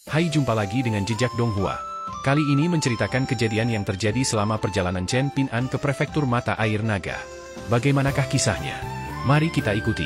Hai, jumpa lagi dengan Jejak Donghua. Kali ini menceritakan kejadian yang terjadi selama perjalanan Chen Ping'an ke prefektur mata air naga. Bagaimanakah kisahnya? Mari kita ikuti.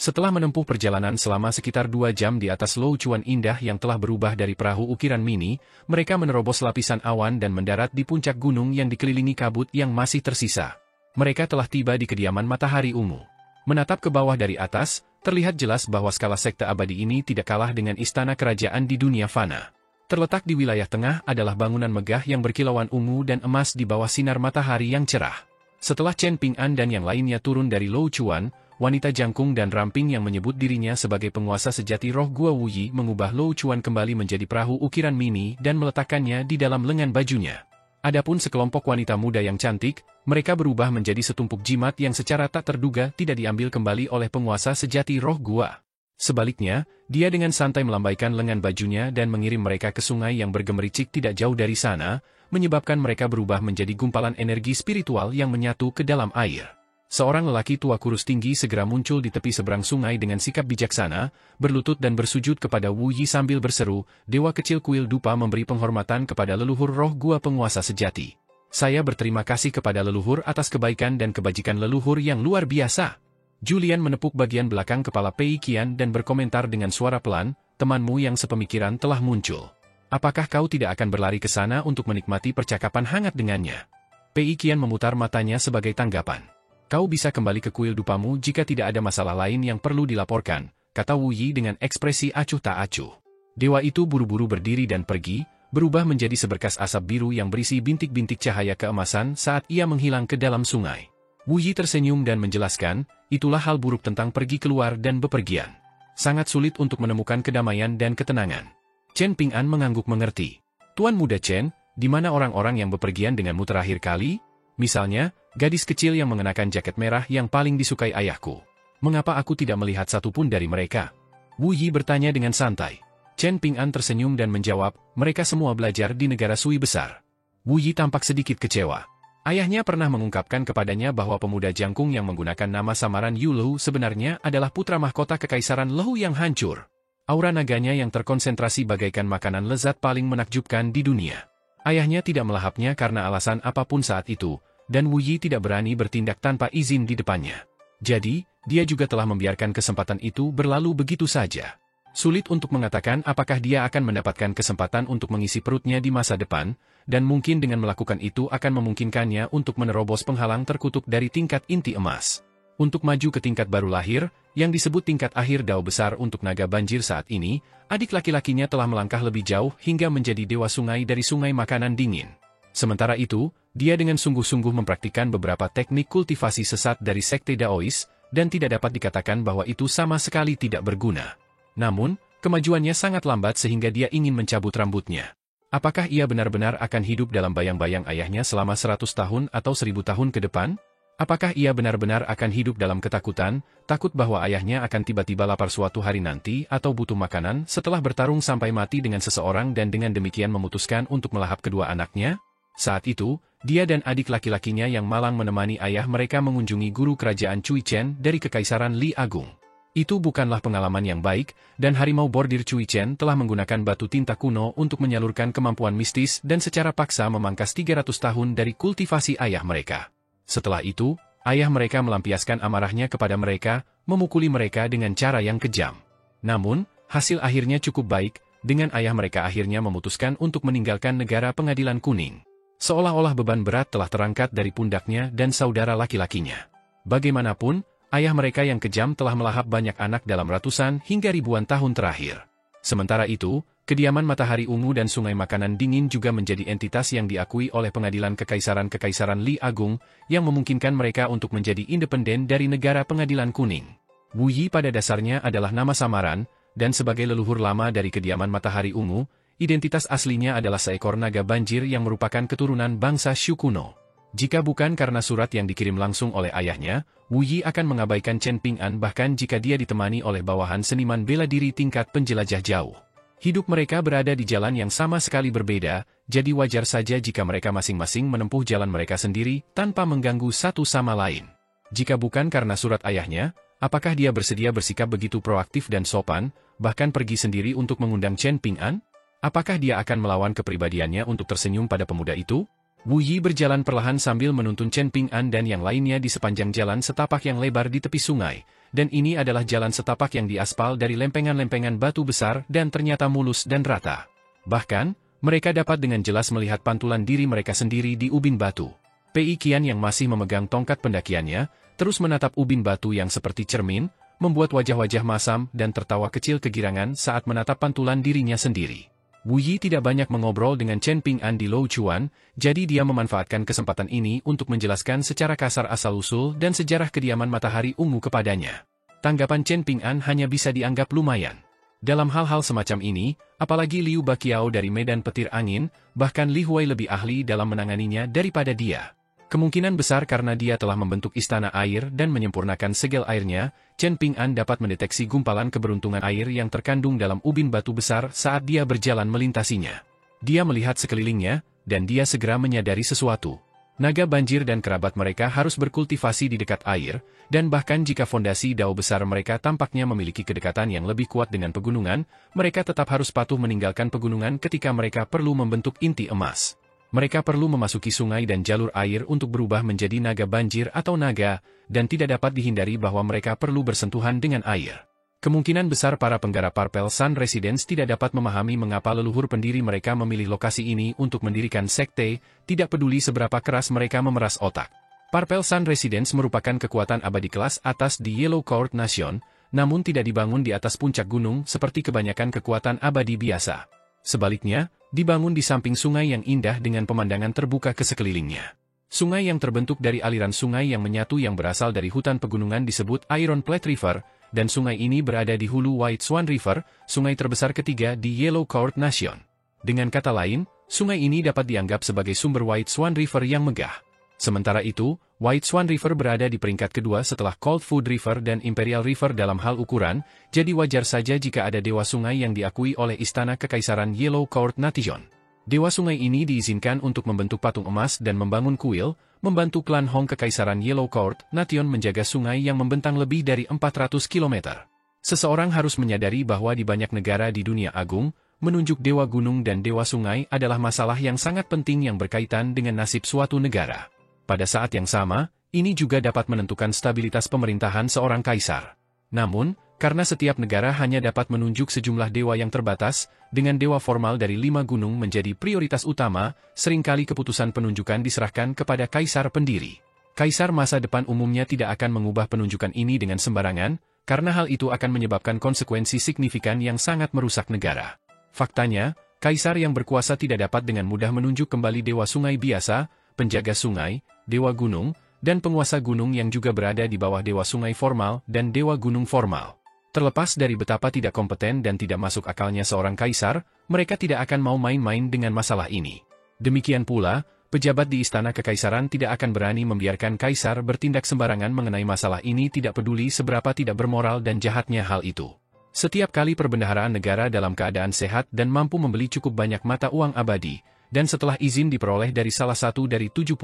Setelah menempuh perjalanan selama sekitar 2 jam di atas Louchuan indah yang telah berubah dari perahu ukiran mini, mereka menerobos lapisan awan dan mendarat di puncak gunung yang dikelilingi kabut yang masih tersisa. Mereka telah tiba di kediaman Matahari Ungu. Menatap ke bawah dari atas, terlihat jelas bahwa skala sekte abadi ini tidak kalah dengan istana kerajaan di dunia fana. Terletak di wilayah tengah adalah bangunan megah yang berkilauan ungu dan emas di bawah sinar matahari yang cerah. Setelah Chen Ping'an dan yang lainnya turun dari Louchuan, wanita jangkung dan ramping yang menyebut dirinya sebagai penguasa sejati roh Gua Wuyi mengubah Louchuan kembali menjadi perahu ukiran mini dan meletakkannya di dalam lengan bajunya. Adapun sekelompok wanita muda yang cantik, mereka berubah menjadi setumpuk jimat yang secara tak terduga tidak diambil kembali oleh penguasa sejati roh Gua. Sebaliknya, dia dengan santai melambaikan lengan bajunya dan mengirim mereka ke sungai yang bergemericik tidak jauh dari sana, menyebabkan mereka berubah menjadi gumpalan energi spiritual yang menyatu ke dalam air. Seorang lelaki tua kurus tinggi segera muncul di tepi seberang sungai dengan sikap bijaksana, berlutut dan bersujud kepada Wu Yi sambil berseru, "Dewa kecil kuil dupa memberi penghormatan kepada leluhur roh Gua penguasa sejati. Saya berterima kasih kepada leluhur atas kebaikan dan kebajikan leluhur yang luar biasa." Julian menepuk bagian belakang kepala Pei Qian dan berkomentar dengan suara pelan, "Temanmu yang sepemikiran telah muncul. Apakah kau tidak akan berlari ke sana untuk menikmati percakapan hangat dengannya?" Pei Qian memutar matanya sebagai tanggapan. "Kau bisa kembali ke kuil dupamu jika tidak ada masalah lain yang perlu dilaporkan," kata Wu Yi dengan ekspresi acuh tak acuh. Dewa itu buru-buru berdiri dan pergi, berubah menjadi seberkas asap biru yang berisi bintik-bintik cahaya keemasan saat ia menghilang ke dalam sungai. Wu Yi tersenyum dan menjelaskan, "Itulah hal buruk tentang pergi keluar dan bepergian. Sangat sulit untuk menemukan kedamaian dan ketenangan." Chen Ping'an mengangguk mengerti. "Tuan Muda Chen, di mana orang-orang yang bepergian denganmu terakhir kali? Misalnya, gadis kecil yang mengenakan jaket merah yang paling disukai ayahku. Mengapa aku tidak melihat satupun dari mereka?" Wu Yi bertanya dengan santai. Chen Ping'an tersenyum dan menjawab, "Mereka semua belajar di negara Sui besar." Wu Yi tampak sedikit kecewa. Ayahnya pernah mengungkapkan kepadanya bahwa pemuda jangkung yang menggunakan nama samaran Yu Lu sebenarnya adalah putra mahkota kekaisaran Lehu yang hancur. Aura naganya yang terkonsentrasi bagaikan makanan lezat paling menakjubkan di dunia. Ayahnya tidak melahapnya karena alasan apapun saat itu, dan Wu Yi tidak berani bertindak tanpa izin di depannya. Jadi, dia juga telah membiarkan kesempatan itu berlalu begitu saja. Sulit untuk mengatakan apakah dia akan mendapatkan kesempatan untuk mengisi perutnya di masa depan, dan mungkin dengan melakukan itu akan memungkinkannya untuk menerobos penghalang terkutuk dari tingkat inti emas. Untuk maju ke tingkat baru lahir, yang disebut tingkat akhir dao besar untuk naga banjir saat ini, adik laki-lakinya telah melangkah lebih jauh hingga menjadi dewa sungai dari sungai makanan dingin. Sementara itu, dia dengan sungguh-sungguh mempraktikkan beberapa teknik kultivasi sesat dari sekte Daois, dan tidak dapat dikatakan bahwa itu sama sekali tidak berguna. Namun, kemajuannya sangat lambat sehingga dia ingin mencabut rambutnya. Apakah ia benar-benar akan hidup dalam bayang-bayang ayahnya selama 100 tahun atau 1000 tahun ke depan? Apakah ia benar-benar akan hidup dalam ketakutan, takut bahwa ayahnya akan tiba-tiba lapar suatu hari nanti atau butuh makanan setelah bertarung sampai mati dengan seseorang dan dengan demikian memutuskan untuk melahap kedua anaknya? Saat itu, dia dan adik laki-lakinya yang malang menemani ayah mereka mengunjungi guru kerajaan Cui Chen dari Kekaisaran Li Agung. Itu bukanlah pengalaman yang baik, dan harimau bordir Cui Chen telah menggunakan batu tinta kuno untuk menyalurkan kemampuan mistis dan secara paksa memangkas 300 tahun dari kultivasi ayah mereka. Setelah itu, ayah mereka melampiaskan amarahnya kepada mereka, memukuli mereka dengan cara yang kejam. Namun, hasil akhirnya cukup baik, dengan ayah mereka akhirnya memutuskan untuk meninggalkan negara Pengadilan Kuning. Seolah-olah beban berat telah terangkat dari pundaknya dan saudara laki-lakinya. Bagaimanapun, ayah mereka yang kejam telah melahap banyak anak dalam ratusan hingga ribuan tahun terakhir. Sementara itu, kediaman Matahari Ungu dan Sungai Makanan Dingin juga menjadi entitas yang diakui oleh Pengadilan Kekaisaran Li Agung, yang memungkinkan mereka untuk menjadi independen dari negara Pengadilan Kuning. Wu Yi pada dasarnya adalah nama samaran, dan sebagai leluhur lama dari kediaman Matahari Ungu, identitas aslinya adalah seekor naga banjir yang merupakan keturunan bangsa Shu kuno. Jika bukan karena surat yang dikirim langsung oleh ayahnya, Wu Yi akan mengabaikan Chen Ping'an bahkan jika dia ditemani oleh bawahan seniman bela diri tingkat penjelajah jauh. Hidup mereka berada di jalan yang sama sekali berbeda, jadi wajar saja jika mereka masing-masing menempuh jalan mereka sendiri tanpa mengganggu satu sama lain. Jika bukan karena surat ayahnya, apakah dia bersedia bersikap begitu proaktif dan sopan, bahkan pergi sendiri untuk mengundang Chen Ping'an? Apakah dia akan melawan kepribadiannya untuk tersenyum pada pemuda itu? Wu Yi berjalan perlahan sambil menuntun Chen Ping'an dan yang lainnya di sepanjang jalan setapak yang lebar di tepi sungai, dan ini adalah jalan setapak yang diaspal dari lempengan-lempengan batu besar dan ternyata mulus dan rata. Bahkan, mereka dapat dengan jelas melihat pantulan diri mereka sendiri di ubin batu. Pei Qian yang masih memegang tongkat pendakiannya, terus menatap ubin batu yang seperti cermin, membuat wajah-wajah masam dan tertawa kecil kegirangan saat menatap pantulan dirinya sendiri. Wu Yi tidak banyak mengobrol dengan Chen Ping'an di Lou Chuan, jadi dia memanfaatkan kesempatan ini untuk menjelaskan secara kasar asal-usul dan sejarah kediaman matahari ungu kepadanya. Tanggapan Chen Ping'an hanya bisa dianggap lumayan. Dalam hal-hal semacam ini, apalagi Liu Baqiao dari medan petir angin, bahkan Li Huai lebih ahli dalam menanganinya daripada dia. Kemungkinan besar karena dia telah membentuk istana air dan menyempurnakan segel airnya, Chen Ping'an dapat mendeteksi gumpalan keberuntungan air yang terkandung dalam ubin batu besar saat dia berjalan melintasinya. Dia melihat sekelilingnya, dan dia segera menyadari sesuatu. Naga banjir dan kerabat mereka harus berkultivasi di dekat air, dan bahkan jika fondasi dao besar mereka tampaknya memiliki kedekatan yang lebih kuat dengan pegunungan, mereka tetap harus patuh meninggalkan pegunungan ketika mereka perlu membentuk inti emas. Mereka perlu memasuki sungai dan jalur air untuk berubah menjadi naga banjir atau naga, dan tidak dapat dihindari bahwa mereka perlu bersentuhan dengan air. Kemungkinan besar para penggarap Purple Sun Residence tidak dapat memahami mengapa leluhur pendiri mereka memilih lokasi ini untuk mendirikan sekte, tidak peduli seberapa keras mereka memeras otak. Purple Sun Residence merupakan kekuatan abadi kelas atas di Yellow Court Nation, namun tidak dibangun di atas puncak gunung seperti kebanyakan kekuatan abadi biasa. Sebaliknya, dibangun di samping sungai yang indah dengan pemandangan terbuka ke sekelilingnya. Sungai yang terbentuk dari aliran sungai yang menyatu yang berasal dari hutan pegunungan disebut Iron Plate River, dan sungai ini berada di hulu White Swan River, sungai terbesar ketiga di Yellow Court Nation. Dengan kata lain, sungai ini dapat dianggap sebagai sumber White Swan River yang megah. Sementara itu, White Swan River berada di peringkat kedua setelah Cold Food River dan Imperial River dalam hal ukuran, jadi wajar saja jika ada dewa sungai yang diakui oleh Istana Kekaisaran Yellow Court Nation. Dewa sungai ini diizinkan untuk membentuk patung emas dan membangun kuil, membantu klan Hong Kekaisaran Yellow Court Nation menjaga sungai yang membentang lebih dari 400 km. Seseorang harus menyadari bahwa di banyak negara di dunia agung, menunjuk dewa gunung dan dewa sungai adalah masalah yang sangat penting yang berkaitan dengan nasib suatu negara. Pada saat yang sama, ini juga dapat menentukan stabilitas pemerintahan seorang kaisar. Namun, karena setiap negara hanya dapat menunjuk sejumlah dewa yang terbatas, dengan dewa formal dari 5 gunung menjadi prioritas utama, seringkali keputusan penunjukan diserahkan kepada kaisar pendiri. Kaisar masa depan umumnya tidak akan mengubah penunjukan ini dengan sembarangan, karena hal itu akan menyebabkan konsekuensi signifikan yang sangat merusak negara. Faktanya, kaisar yang berkuasa tidak dapat dengan mudah menunjuk kembali dewa sungai biasa, penjaga sungai, dewa gunung, dan penguasa gunung yang juga berada di bawah dewa sungai formal dan dewa gunung formal. Terlepas dari betapa tidak kompeten dan tidak masuk akalnya seorang kaisar, mereka tidak akan mau main-main dengan masalah ini. Demikian pula, pejabat di istana kekaisaran tidak akan berani membiarkan kaisar bertindak sembarangan mengenai masalah ini tidak peduli seberapa tidak bermoral dan jahatnya hal itu. Setiap kali perbendaharaan negara dalam keadaan sehat dan mampu membeli cukup banyak mata uang abadi, dan setelah izin diperoleh dari salah satu dari 72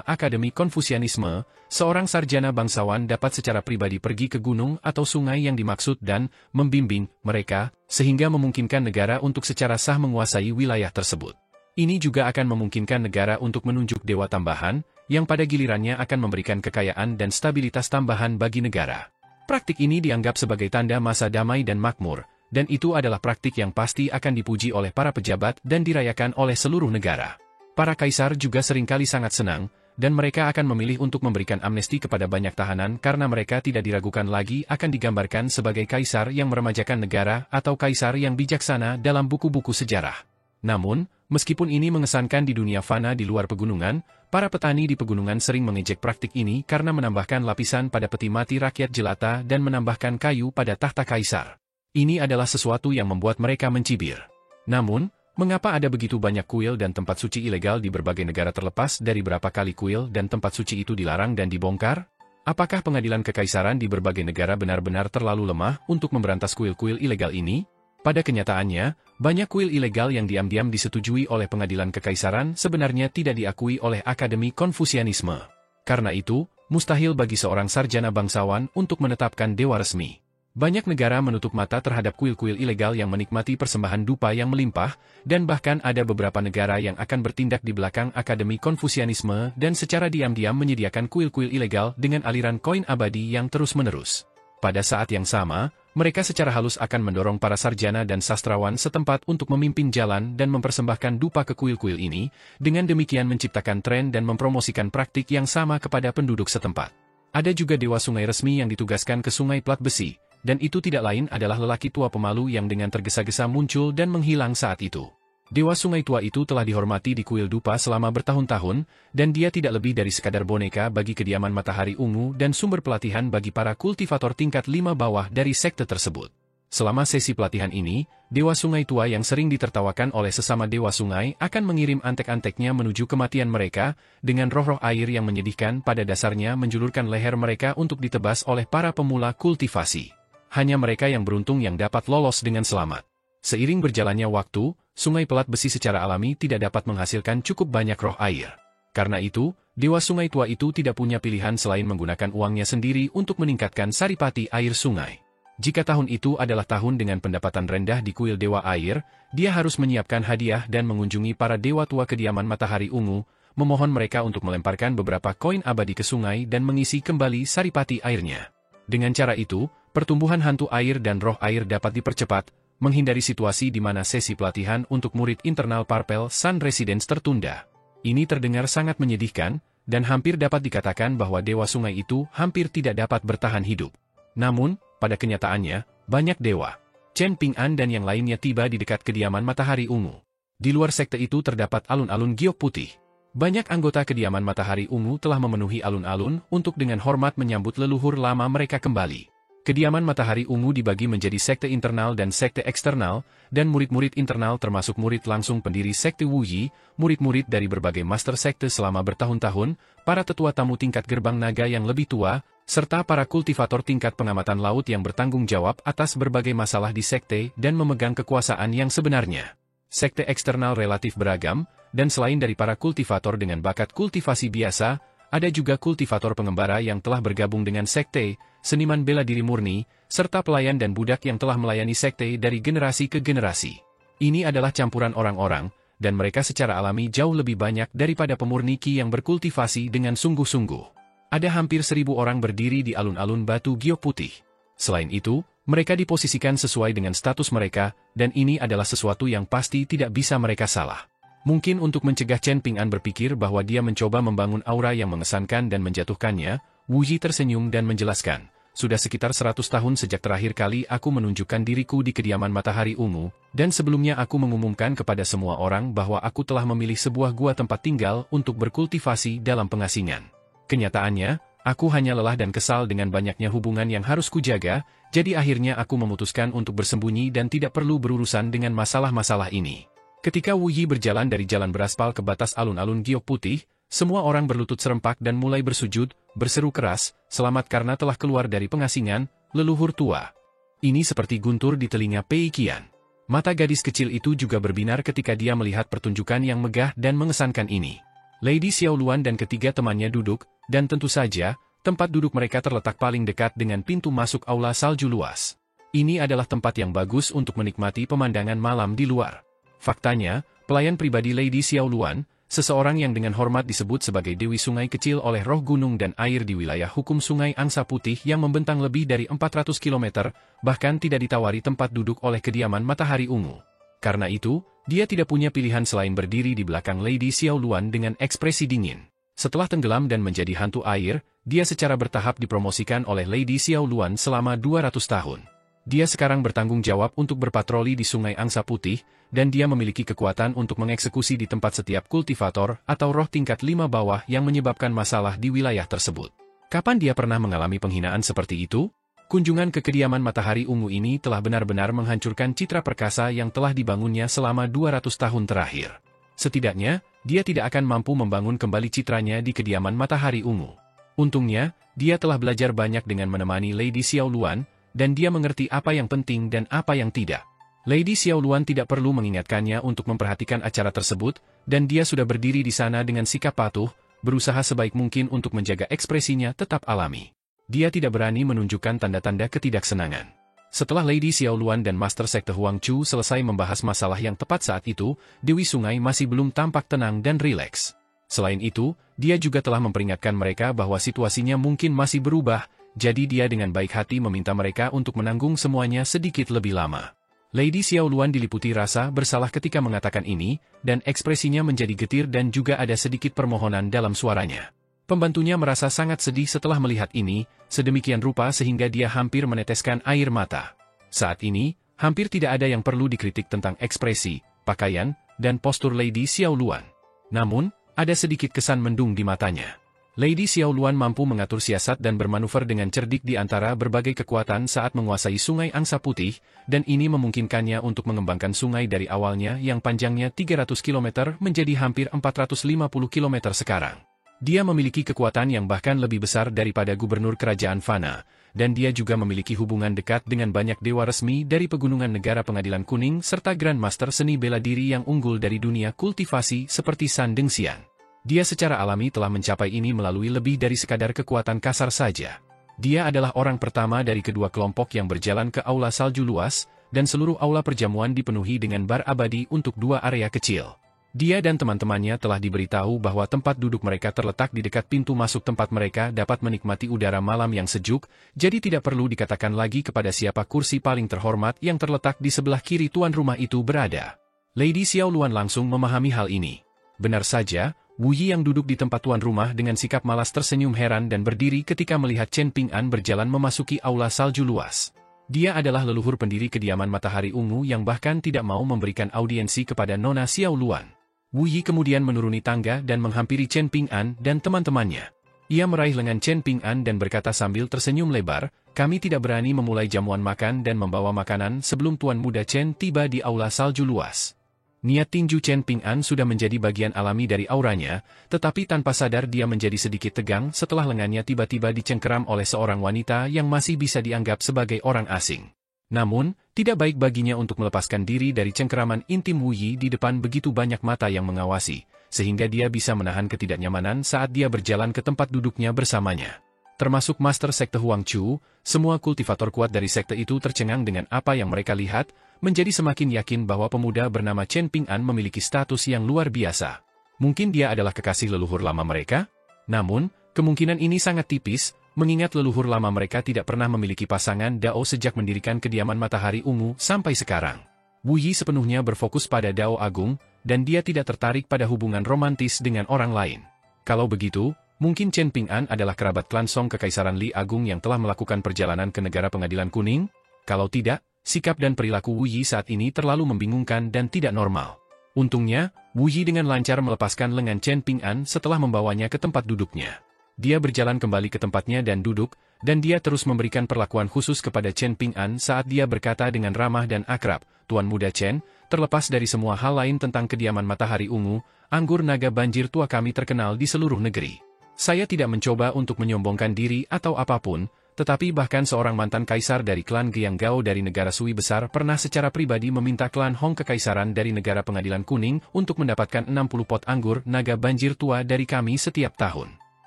Akademi Konfusianisme, seorang sarjana bangsawan dapat secara pribadi pergi ke gunung atau sungai yang dimaksud dan membimbing mereka, sehingga memungkinkan negara untuk secara sah menguasai wilayah tersebut. Ini juga akan memungkinkan negara untuk menunjuk dewa tambahan, yang pada gilirannya akan memberikan kekayaan dan stabilitas tambahan bagi negara. Praktik ini dianggap sebagai tanda masa damai dan makmur, dan itu adalah praktik yang pasti akan dipuji oleh para pejabat dan dirayakan oleh seluruh negara. Para kaisar juga seringkali sangat senang, dan mereka akan memilih untuk memberikan amnesti kepada banyak tahanan karena mereka tidak diragukan lagi akan digambarkan sebagai kaisar yang meremajakan negara atau kaisar yang bijaksana dalam buku-buku sejarah. Namun, meskipun ini mengesankan di dunia fana di luar pegunungan, para petani di pegunungan sering mengejek praktik ini karena menambahkan lapisan pada peti mati rakyat jelata dan menambahkan kayu pada tahta kaisar. Ini adalah sesuatu yang membuat mereka mencibir. Namun, mengapa ada begitu banyak kuil dan tempat suci ilegal di berbagai negara terlepas dari berapa kali kuil dan tempat suci itu dilarang dan dibongkar? Apakah pengadilan kekaisaran di berbagai negara benar-benar terlalu lemah untuk memberantas kuil-kuil ilegal ini? Pada kenyataannya, banyak kuil ilegal yang diam-diam disetujui oleh pengadilan kekaisaran sebenarnya tidak diakui oleh Akademi Konfusianisme. Karena itu, mustahil bagi seorang sarjana bangsawan untuk menetapkan dewa resmi. Banyak negara menutup mata terhadap kuil-kuil ilegal yang menikmati persembahan dupa yang melimpah, dan bahkan ada beberapa negara yang akan bertindak di belakang Akademi Konfusianisme dan secara diam-diam menyediakan kuil-kuil ilegal dengan aliran koin abadi yang terus-menerus. Pada saat yang sama, mereka secara halus akan mendorong para sarjana dan sastrawan setempat untuk memimpin jalan dan mempersembahkan dupa ke kuil-kuil ini, dengan demikian menciptakan tren dan mempromosikan praktik yang sama kepada penduduk setempat. Ada juga dewa sungai resmi yang ditugaskan ke Sungai Plat Besi, dan itu tidak lain adalah lelaki tua pemalu yang dengan tergesa-gesa muncul dan menghilang saat itu. Dewa sungai tua itu telah dihormati di kuil dupa selama bertahun-tahun, dan dia tidak lebih dari sekadar boneka bagi kediaman Matahari Ungu dan sumber pelatihan bagi para kultivator tingkat 5 bawah dari sekte tersebut. Selama sesi pelatihan ini, dewa sungai tua yang sering ditertawakan oleh sesama dewa sungai akan mengirim antek-anteknya menuju kematian mereka, dengan roh-roh air yang menyedihkan pada dasarnya menjulurkan leher mereka untuk ditebas oleh para pemula kultivasi. Hanya mereka yang beruntung yang dapat lolos dengan selamat. Seiring berjalannya waktu, Sungai Pelat Besi secara alami tidak dapat menghasilkan cukup banyak roh air. Karena itu, dewa sungai tua itu tidak punya pilihan selain menggunakan uangnya sendiri untuk meningkatkan saripati air sungai. Jika tahun itu adalah tahun dengan pendapatan rendah di kuil dewa air, dia harus menyiapkan hadiah dan mengunjungi para dewa tua kediaman Matahari Ungu, memohon mereka untuk melemparkan beberapa koin abadi ke sungai dan mengisi kembali saripati airnya. Dengan cara itu, pertumbuhan hantu air dan roh air dapat dipercepat, menghindari situasi di mana sesi pelatihan untuk murid internal Parpel Sun Residence tertunda. Ini terdengar sangat menyedihkan, dan hampir dapat dikatakan bahwa dewa sungai itu hampir tidak dapat bertahan hidup. Namun, pada kenyataannya, banyak dewa, Chen Ping'an dan yang lainnya tiba di dekat kediaman Matahari Ungu. Di luar sekte itu terdapat alun-alun giok putih. Banyak anggota kediaman Matahari Ungu telah memenuhi alun-alun untuk dengan hormat menyambut leluhur lama mereka kembali. Kediaman Matahari Ungu dibagi menjadi sekte internal dan sekte eksternal, dan murid-murid internal termasuk murid langsung pendiri sekte Wuyi, murid-murid dari berbagai master sekte selama bertahun-tahun, para tetua tamu tingkat gerbang naga yang lebih tua, serta para kultivator tingkat pengamatan laut yang bertanggung jawab atas berbagai masalah di sekte dan memegang kekuasaan yang sebenarnya. Sekte eksternal relatif beragam, dan selain dari para kultivator dengan bakat kultivasi biasa, ada juga kultivator pengembara yang telah bergabung dengan sekte, seniman bela diri murni, serta pelayan dan budak yang telah melayani sekte dari generasi ke generasi. Ini adalah campuran orang-orang, dan mereka secara alami jauh lebih banyak daripada pemurni Qi yang berkultivasi dengan sungguh-sungguh. Ada hampir 1000 orang berdiri di alun-alun batu giok putih. Selain itu, mereka diposisikan sesuai dengan status mereka, dan ini adalah sesuatu yang pasti tidak bisa mereka salah. Mungkin untuk mencegah Chen Ping'an berpikir bahwa dia mencoba membangun aura yang mengesankan dan menjatuhkannya, Wu Yi tersenyum dan menjelaskan, sudah sekitar 100 tahun sejak terakhir kali aku menunjukkan diriku di kediaman Matahari Ungu, dan sebelumnya aku mengumumkan kepada semua orang bahwa aku telah memilih sebuah gua tempat tinggal untuk berkultivasi dalam pengasingan. Kenyataannya, aku hanya lelah dan kesal dengan banyaknya hubungan yang harus kujaga, jadi akhirnya aku memutuskan untuk bersembunyi dan tidak perlu berurusan dengan masalah-masalah ini. Ketika Wu Yi berjalan dari jalan beraspal ke batas alun-alun giok putih, semua orang berlutut serempak dan mulai bersujud, berseru keras, selamat karena telah keluar dari pengasingan, leluhur tua. Ini seperti guntur di telinga Pei Qian. Mata gadis kecil itu juga berbinar ketika dia melihat pertunjukan yang megah dan mengesankan ini. Lady Xiao Luan dan ketiga temannya duduk, dan tentu saja, tempat duduk mereka terletak paling dekat dengan pintu masuk aula salju luas. Ini adalah tempat yang bagus untuk menikmati pemandangan malam di luar. Faktanya, pelayan pribadi Lady Xiao Luan, seseorang yang dengan hormat disebut sebagai Dewi Sungai Kecil oleh roh gunung dan air di wilayah hukum Sungai Angsa Putih yang membentang lebih dari 400 km, bahkan tidak ditawari tempat duduk oleh kediaman Matahari Ungu. Karena itu, dia tidak punya pilihan selain berdiri di belakang Lady Xiao Luan dengan ekspresi dingin. Setelah tenggelam dan menjadi hantu air, dia secara bertahap dipromosikan oleh Lady Xiao Luan selama 200 tahun. Dia sekarang bertanggung jawab untuk berpatroli di Sungai Angsa Putih, dan dia memiliki kekuatan untuk mengeksekusi di tempat setiap kultivator atau roh tingkat 5 bawah yang menyebabkan masalah di wilayah tersebut. Kapan dia pernah mengalami penghinaan seperti itu? Kunjungan ke kediaman Matahari Ungu ini telah benar-benar menghancurkan citra perkasa yang telah dibangunnya selama 200 tahun terakhir. Setidaknya, dia tidak akan mampu membangun kembali citranya di kediaman Matahari Ungu. Untungnya, dia telah belajar banyak dengan menemani Lady Xiao Luan, dan dia mengerti apa yang penting dan apa yang tidak. Lady Xiao Luan tidak perlu mengingatkannya untuk memperhatikan acara tersebut, dan dia sudah berdiri di sana dengan sikap patuh, berusaha sebaik mungkin untuk menjaga ekspresinya tetap alami. Dia tidak berani menunjukkan tanda-tanda ketidaksenangan. Setelah Lady Xiao Luan dan Master Sekte Huang Chu selesai membahas masalah yang tepat saat itu, Dewi Sungai masih belum tampak tenang dan rileks. Selain itu, dia juga telah memperingatkan mereka bahwa situasinya mungkin masih berubah, jadi dia dengan baik hati meminta mereka untuk menanggung semuanya sedikit lebih lama. Lady Xiao Luan diliputi rasa bersalah ketika mengatakan ini, dan ekspresinya menjadi getir dan juga ada sedikit permohonan dalam suaranya. Pembantunya merasa sangat sedih setelah melihat ini, sedemikian rupa sehingga dia hampir meneteskan air mata. Saat ini, hampir tidak ada yang perlu dikritik tentang ekspresi, pakaian, dan postur Lady Xiao Luan. Namun, ada sedikit kesan mendung di matanya. Lady Xiao Luan mampu mengatur siasat dan bermanuver dengan cerdik di antara berbagai kekuatan saat menguasai Sungai Angsa Putih, dan ini memungkinkannya untuk mengembangkan sungai dari awalnya yang panjangnya 300 km menjadi hampir 450 km sekarang. Dia memiliki kekuatan yang bahkan lebih besar daripada gubernur kerajaan Fana, dan dia juga memiliki hubungan dekat dengan banyak dewa resmi dari pegunungan negara Pengadilan Kuning serta Grandmaster seni bela diri yang unggul dari dunia kultivasi seperti San Dengxian. Dia secara alami telah mencapai ini melalui lebih dari sekadar kekuatan kasar saja. Dia adalah orang pertama dari kedua kelompok yang berjalan ke aula salju luas, dan seluruh aula perjamuan dipenuhi dengan bar abadi untuk dua area kecil. Dia dan teman-temannya telah diberitahu bahwa tempat duduk mereka terletak di dekat pintu masuk tempat mereka dapat menikmati udara malam yang sejuk, jadi tidak perlu dikatakan lagi kepada siapa kursi paling terhormat yang terletak di sebelah kiri tuan rumah itu berada. Lady Xiao Luan langsung memahami hal ini. Benar saja, Wu Yi yang duduk di tempat tuan rumah dengan sikap malas tersenyum heran dan berdiri ketika melihat Chen Ping'an berjalan memasuki aula salju luas. Dia adalah leluhur pendiri kediaman Matahari Ungu yang bahkan tidak mau memberikan audiensi kepada Nona Xiao Luan. Wu Yi kemudian menuruni tangga dan menghampiri Chen Ping'an dan teman-temannya. Ia meraih lengan Chen Ping'an dan berkata sambil tersenyum lebar, "Kami tidak berani memulai jamuan makan dan membawa makanan sebelum Tuan Muda Chen tiba di aula salju luas." Niat tinju Chen Ping'an sudah menjadi bagian alami dari auranya, tetapi tanpa sadar dia menjadi sedikit tegang setelah lengannya tiba-tiba dicengkeram oleh seorang wanita yang masih bisa dianggap sebagai orang asing. Namun, tidak baik baginya untuk melepaskan diri dari cengkeraman intim Wu Yi di depan begitu banyak mata yang mengawasi, sehingga dia bisa menahan ketidaknyamanan saat dia berjalan ke tempat duduknya bersamanya. Termasuk Master Sekte Huang Chu, semua kultivator kuat dari sekte itu tercengang dengan apa yang mereka lihat, menjadi semakin yakin bahwa pemuda bernama Chen Ping'an memiliki status yang luar biasa. Mungkin dia adalah kekasih leluhur lama mereka? Namun, kemungkinan ini sangat tipis, mengingat leluhur lama mereka tidak pernah memiliki pasangan Dao sejak mendirikan kediaman Matahari Ungu sampai sekarang. Wu Yi sepenuhnya berfokus pada Dao Agung, dan dia tidak tertarik pada hubungan romantis dengan orang lain. Kalau begitu, mungkin Chen Ping'an adalah kerabat klan Song Kekaisaran Li Agung yang telah melakukan perjalanan ke negara Pengadilan Kuning? Kalau tidak, sikap dan perilaku Wu Yi saat ini terlalu membingungkan dan tidak normal. Untungnya, Wu Yi dengan lancar melepaskan lengan Chen Ping'an setelah membawanya ke tempat duduknya. Dia berjalan kembali ke tempatnya dan duduk, dan dia terus memberikan perlakuan khusus kepada Chen Ping'an saat dia berkata dengan ramah dan akrab, "Tuan Muda Chen, terlepas dari semua hal lain tentang kediaman Matahari Ungu, anggur naga banjir tua kami terkenal di seluruh negeri. Saya tidak mencoba untuk menyombongkan diri atau apapun, tetapi bahkan seorang mantan kaisar dari klan Gianggao dari negara Sui besar pernah secara pribadi meminta klan Hong Kekaisaran dari negara Pengadilan Kuning untuk mendapatkan 60 pot anggur naga banjir tua dari kami setiap tahun.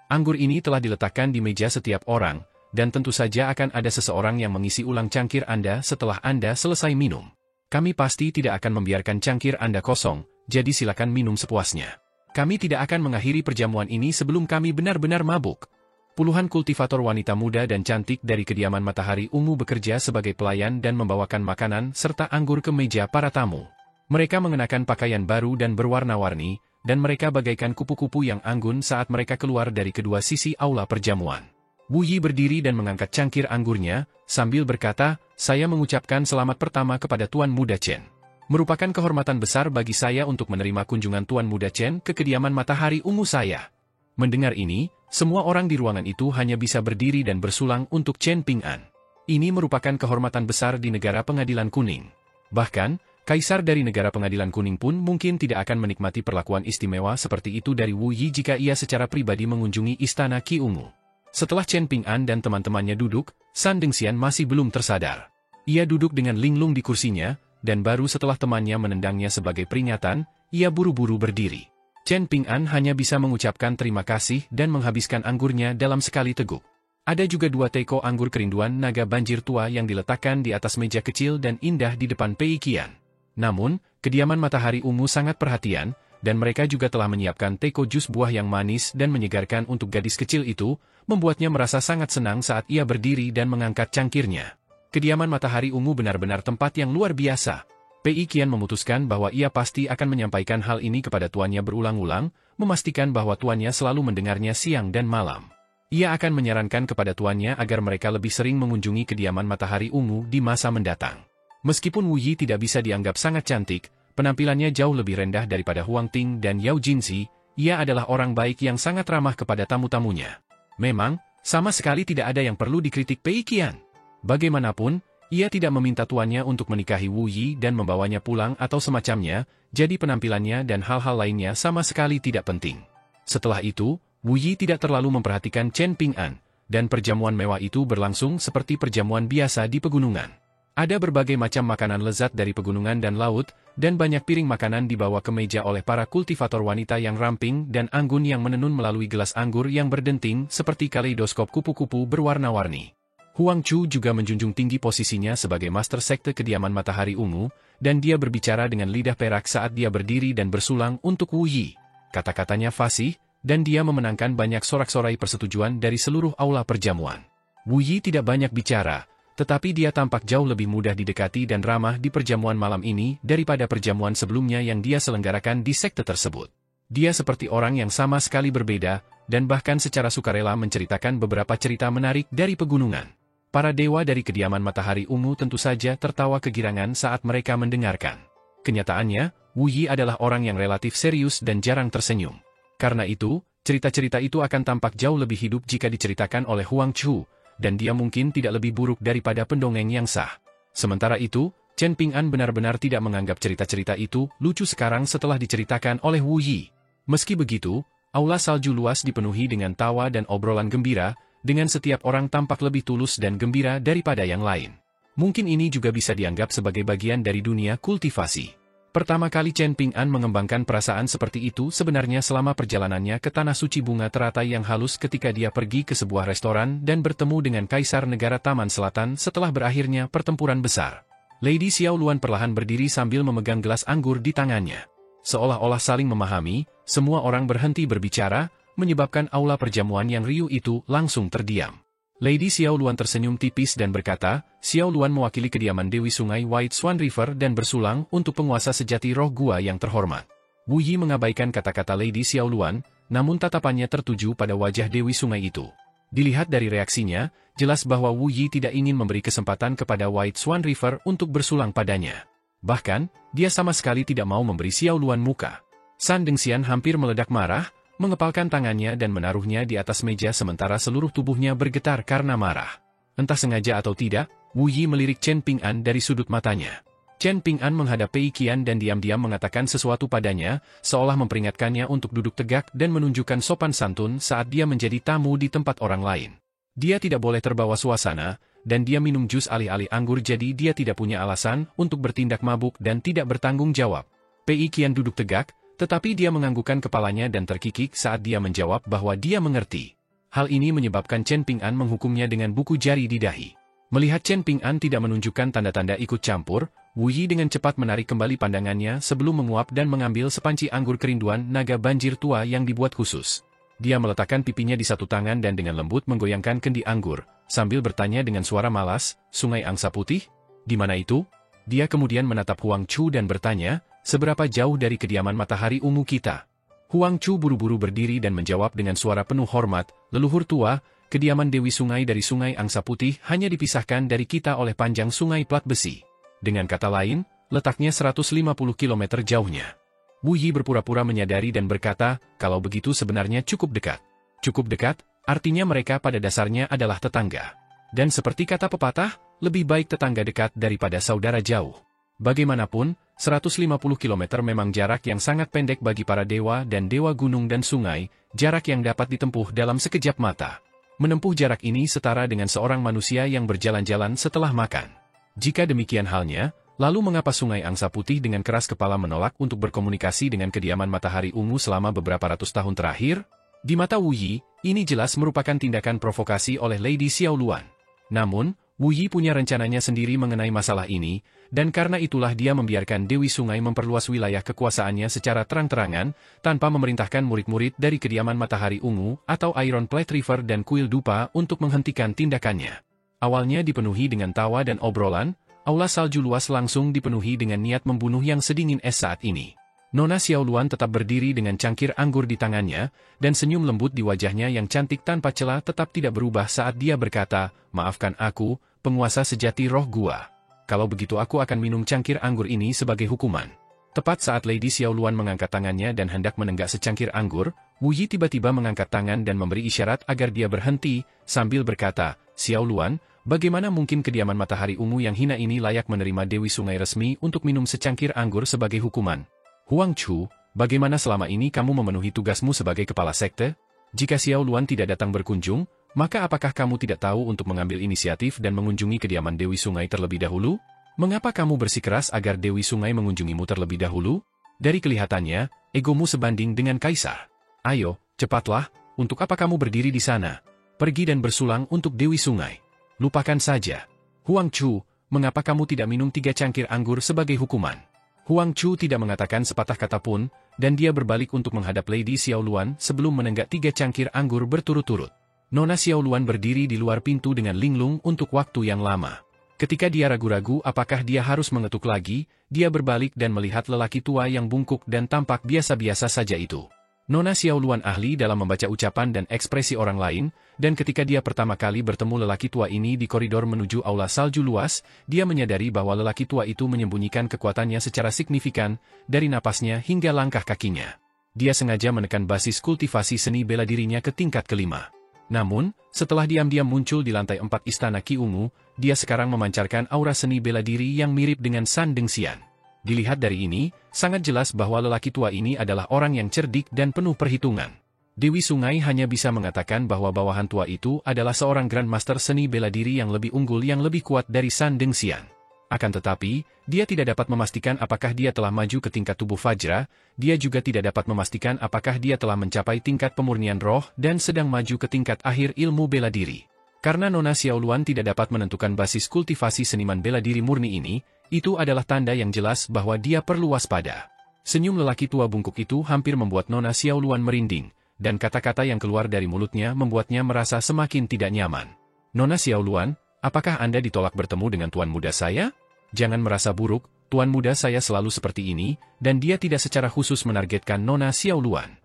Anggur ini telah diletakkan di meja setiap orang, dan tentu saja akan ada seseorang yang mengisi ulang cangkir Anda setelah Anda selesai minum. Kami pasti tidak akan membiarkan cangkir Anda kosong, jadi silakan minum sepuasnya. Kami tidak akan mengakhiri perjamuan ini sebelum kami benar-benar mabuk." Puluhan kultivator wanita muda dan cantik dari kediaman Matahari Ungu bekerja sebagai pelayan dan membawakan makanan serta anggur ke meja para tamu. Mereka mengenakan pakaian baru dan berwarna-warni, dan mereka bagaikan kupu-kupu yang anggun saat mereka keluar dari kedua sisi aula perjamuan. Wu Yi berdiri dan mengangkat cangkir anggurnya, sambil berkata, "Saya mengucapkan selamat pertama kepada Tuan Muda Chen. Merupakan kehormatan besar bagi saya untuk menerima kunjungan Tuan Muda Chen ke kediaman Matahari Ungu saya." Mendengar ini, semua orang di ruangan itu hanya bisa berdiri dan bersulang untuk Chen Ping'an. Ini merupakan kehormatan besar di negara Pengadilan Kuning. Bahkan, kaisar dari negara Pengadilan Kuning pun mungkin tidak akan menikmati perlakuan istimewa seperti itu dari Wu Yi jika ia secara pribadi mengunjungi istana Qi Ungu. Setelah Chen Ping'an dan teman-temannya duduk, San Dengxian masih belum tersadar. Ia duduk dengan linglung di kursinya, dan baru setelah temannya menendangnya sebagai peringatan, ia buru-buru berdiri. Chen Ping'an hanya bisa mengucapkan terima kasih dan menghabiskan anggurnya dalam sekali teguk. Ada juga 2 teko anggur kerinduan naga banjir tua yang diletakkan di atas meja kecil dan indah di depan Pei Qian. Namun, kediaman Matahari Ungu sangat perhatian, dan mereka juga telah menyiapkan teko jus buah yang manis dan menyegarkan untuk gadis kecil itu, membuatnya merasa sangat senang saat ia berdiri dan mengangkat cangkirnya. Kediaman Matahari Ungu benar-benar tempat yang luar biasa. Pei Qian memutuskan bahwa ia pasti akan menyampaikan hal ini kepada tuannya berulang-ulang, memastikan bahwa tuannya selalu mendengarnya siang dan malam. Ia akan menyarankan kepada tuannya agar mereka lebih sering mengunjungi kediaman Matahari Ungu di masa mendatang. Meskipun Wu Yi tidak bisa dianggap sangat cantik, penampilannya jauh lebih rendah daripada Huang Ting dan Yao Jinzi, ia adalah orang baik yang sangat ramah kepada tamu-tamunya. Memang, sama sekali tidak ada yang perlu dikritik Pei Qian. Bagaimanapun, ia tidak meminta tuannya untuk menikahi Wu Yi dan membawanya pulang atau semacamnya, jadi penampilannya dan hal-hal lainnya sama sekali tidak penting. Setelah itu, Wu Yi tidak terlalu memperhatikan Chen Ping'an, dan perjamuan mewah itu berlangsung seperti perjamuan biasa di pegunungan. Ada berbagai macam makanan lezat dari pegunungan dan laut, dan banyak piring makanan dibawa ke meja oleh para kultivator wanita yang ramping dan anggun yang menenun melalui gelas anggur yang berdenting seperti kaleidoskop kupu-kupu berwarna-warni. Huang Chu juga menjunjung tinggi posisinya sebagai master sekte kediaman Matahari Ungu, dan dia berbicara dengan lidah perak saat dia berdiri dan bersulang untuk Wu Yi. Kata-katanya fasih, dan dia memenangkan banyak sorak-sorai persetujuan dari seluruh aula perjamuan. Wu Yi tidak banyak bicara, tetapi dia tampak jauh lebih mudah didekati dan ramah di perjamuan malam ini daripada perjamuan sebelumnya yang dia selenggarakan di sekte tersebut. Dia seperti orang yang sama sekali berbeda, dan bahkan secara sukarela menceritakan beberapa cerita menarik dari pegunungan. Para dewa dari kediaman Matahari Ungu tentu saja tertawa kegirangan saat mereka mendengarkan. Kenyataannya, Wu Yi adalah orang yang relatif serius dan jarang tersenyum. Karena itu, cerita-cerita itu akan tampak jauh lebih hidup jika diceritakan oleh Huang Chu, dan dia mungkin tidak lebih buruk daripada pendongeng yang sah. Sementara itu, Chen Ping'an benar-benar tidak menganggap cerita-cerita itu lucu sekarang setelah diceritakan oleh Wu Yi. Meski begitu, aula salju luas dipenuhi dengan tawa dan obrolan gembira, dengan setiap orang tampak lebih tulus dan gembira daripada yang lain. Mungkin ini juga bisa dianggap sebagai bagian dari dunia kultivasi. Pertama kali Chen Ping'an mengembangkan perasaan seperti itu sebenarnya selama perjalanannya ke Tanah Suci Bunga Teratai yang halus ketika dia pergi ke sebuah restoran dan bertemu dengan Kaisar Negara Taman Selatan setelah berakhirnya pertempuran besar. Lady Xiao Luan perlahan berdiri sambil memegang gelas anggur di tangannya. Seolah-olah saling memahami, semua orang berhenti berbicara, menyebabkan aula perjamuan yang riuh itu langsung terdiam. Lady Xiao Luan tersenyum tipis dan berkata, Xiao Luan mewakili kediaman Dewi Sungai White Swan River dan bersulang untuk penguasa sejati roh gua yang terhormat. Wu Yi mengabaikan kata-kata Lady Xiao Luan, namun tatapannya tertuju pada wajah Dewi Sungai itu. Dilihat dari reaksinya, jelas bahwa Wu Yi tidak ingin memberi kesempatan kepada White Swan River untuk bersulang padanya. Bahkan, dia sama sekali tidak mau memberi Xiao Luan muka. San Dengxian hampir meledak marah, mengepalkan tangannya dan menaruhnya di atas meja sementara seluruh tubuhnya bergetar karena marah. Entah sengaja atau tidak, Wu Yi melirik Chen Ping'an dari sudut matanya. Chen Ping'an menghadap Pei Qian dan diam-diam mengatakan sesuatu padanya, seolah memperingatkannya untuk duduk tegak dan menunjukkan sopan santun saat dia menjadi tamu di tempat orang lain. Dia tidak boleh terbawa suasana, dan dia minum jus alih-alih anggur jadi dia tidak punya alasan untuk bertindak mabuk dan tidak bertanggung jawab. Pei Qian duduk tegak, tetapi dia menganggukkan kepalanya dan terkikik saat dia menjawab bahwa dia mengerti. Hal ini menyebabkan Chen Ping'an menghukumnya dengan buku jari di dahi. Melihat Chen Ping'an tidak menunjukkan tanda-tanda ikut campur, Wu Yi dengan cepat menarik kembali pandangannya sebelum menguap dan mengambil sepanci anggur kerinduan naga banjir tua yang dibuat khusus. Dia meletakkan pipinya di satu tangan dan dengan lembut menggoyangkan kendi anggur, sambil bertanya dengan suara malas, "Sungai Angsa Putih? Di mana itu?" Dia kemudian menatap Huang Chu dan bertanya, "Seberapa jauh dari kediaman Matahari Ungu kita?" Huang Chu buru-buru berdiri dan menjawab dengan suara penuh hormat, "Leluhur tua, kediaman Dewi Sungai dari Sungai Angsa Putih hanya dipisahkan dari kita oleh panjang sungai plat besi. Dengan kata lain, letaknya 150 km jauhnya." Wu Yi berpura-pura menyadari dan berkata, "Kalau begitu sebenarnya cukup dekat." Cukup dekat, artinya mereka pada dasarnya adalah tetangga. Dan seperti kata pepatah, lebih baik tetangga dekat daripada saudara jauh. Bagaimanapun, 150 km memang jarak yang sangat pendek bagi para dewa dan dewa gunung dan sungai, jarak yang dapat ditempuh dalam sekejap mata. Menempuh jarak ini setara dengan seorang manusia yang berjalan-jalan setelah makan. Jika demikian halnya, lalu mengapa Sungai Angsa Putih dengan keras kepala menolak untuk berkomunikasi dengan kediaman Matahari Ungu selama beberapa ratus tahun terakhir? Di mata Wu Yi, ini jelas merupakan tindakan provokasi oleh Lady Xiaoluan. Namun, Wu Yi punya rencananya sendiri mengenai masalah ini, dan karena itulah dia membiarkan Dewi Sungai memperluas wilayah kekuasaannya secara terang-terangan, tanpa memerintahkan murid-murid dari kediaman Matahari Ungu atau Iron Plate River dan Kuil Dupa untuk menghentikan tindakannya. Awalnya dipenuhi dengan tawa dan obrolan, aula salju luas langsung dipenuhi dengan niat membunuh yang sedingin es saat ini. Nona Xiaoluan tetap berdiri dengan cangkir anggur di tangannya, dan senyum lembut di wajahnya yang cantik tanpa celah tetap tidak berubah saat dia berkata, "Maafkan aku, penguasa sejati roh gua. Kalau begitu aku akan minum cangkir anggur ini sebagai hukuman." Tepat saat Lady Xiaoluan mengangkat tangannya dan hendak menenggak secangkir anggur, Wu Yi tiba-tiba mengangkat tangan dan memberi isyarat agar dia berhenti, sambil berkata, "Xiaoluan, bagaimana mungkin kediaman Matahari Ungu yang hina ini layak menerima Dewi Sungai resmi untuk minum secangkir anggur sebagai hukuman? Huang Chu, bagaimana selama ini kamu memenuhi tugasmu sebagai kepala sekte? Jika Xiaoluan tidak datang berkunjung, maka apakah kamu tidak tahu untuk mengambil inisiatif dan mengunjungi kediaman Dewi Sungai terlebih dahulu? Mengapa kamu bersikeras agar Dewi Sungai mengunjungimu terlebih dahulu? Dari kelihatannya, egomu sebanding dengan kaisar. Ayo, cepatlah, untuk apa kamu berdiri di sana? Pergi dan bersulang untuk Dewi Sungai. Lupakan saja. Huang Chu, mengapa kamu tidak minum 3 cangkir anggur sebagai hukuman?" Huang Chu tidak mengatakan sepatah kata pun, dan dia berbalik untuk menghadap Lady Xiaoluan sebelum menenggak 3 cangkir anggur berturut-turut. Nona Xiaoluan berdiri di luar pintu dengan linglung untuk waktu yang lama. Ketika dia ragu-ragu apakah dia harus mengetuk lagi, dia berbalik dan melihat lelaki tua yang bungkuk dan tampak biasa-biasa saja itu. Nona Xiaoluan ahli dalam membaca ucapan dan ekspresi orang lain, dan ketika dia pertama kali bertemu lelaki tua ini di koridor menuju aula salju luas, dia menyadari bahwa lelaki tua itu menyembunyikan kekuatannya secara signifikan, dari napasnya hingga langkah kakinya. Dia sengaja menekan basis kultivasi seni bela dirinya ke tingkat kelima. Namun, setelah diam-diam muncul di lantai 4 Istana Qi Ungu, dia sekarang memancarkan aura seni bela diri yang mirip dengan San Dengxian. Dilihat dari ini, sangat jelas bahwa lelaki tua ini adalah orang yang cerdik dan penuh perhitungan. Dewi Sungai hanya bisa mengatakan bahwa bawahan tua itu adalah seorang Grandmaster seni bela diri yang lebih unggul yang lebih kuat dari San Dengxian. Akan tetapi, dia tidak dapat memastikan apakah dia telah maju ke tingkat tubuh Fajra, dia juga tidak dapat memastikan apakah dia telah mencapai tingkat pemurnian roh dan sedang maju ke tingkat akhir ilmu bela diri. Karena Nona Xiaoluan tidak dapat menentukan basis kultivasi seniman bela diri murni ini, itu adalah tanda yang jelas bahwa dia perlu waspada. Senyum lelaki tua bungkuk itu hampir membuat Nona Xiaoluan merinding, dan kata-kata yang keluar dari mulutnya membuatnya merasa semakin tidak nyaman. "Nona Xiaoluan, apakah Anda ditolak bertemu dengan tuan muda saya? Jangan merasa buruk, tuan muda saya selalu seperti ini, dan dia tidak secara khusus menargetkan Nona Xiaoluan."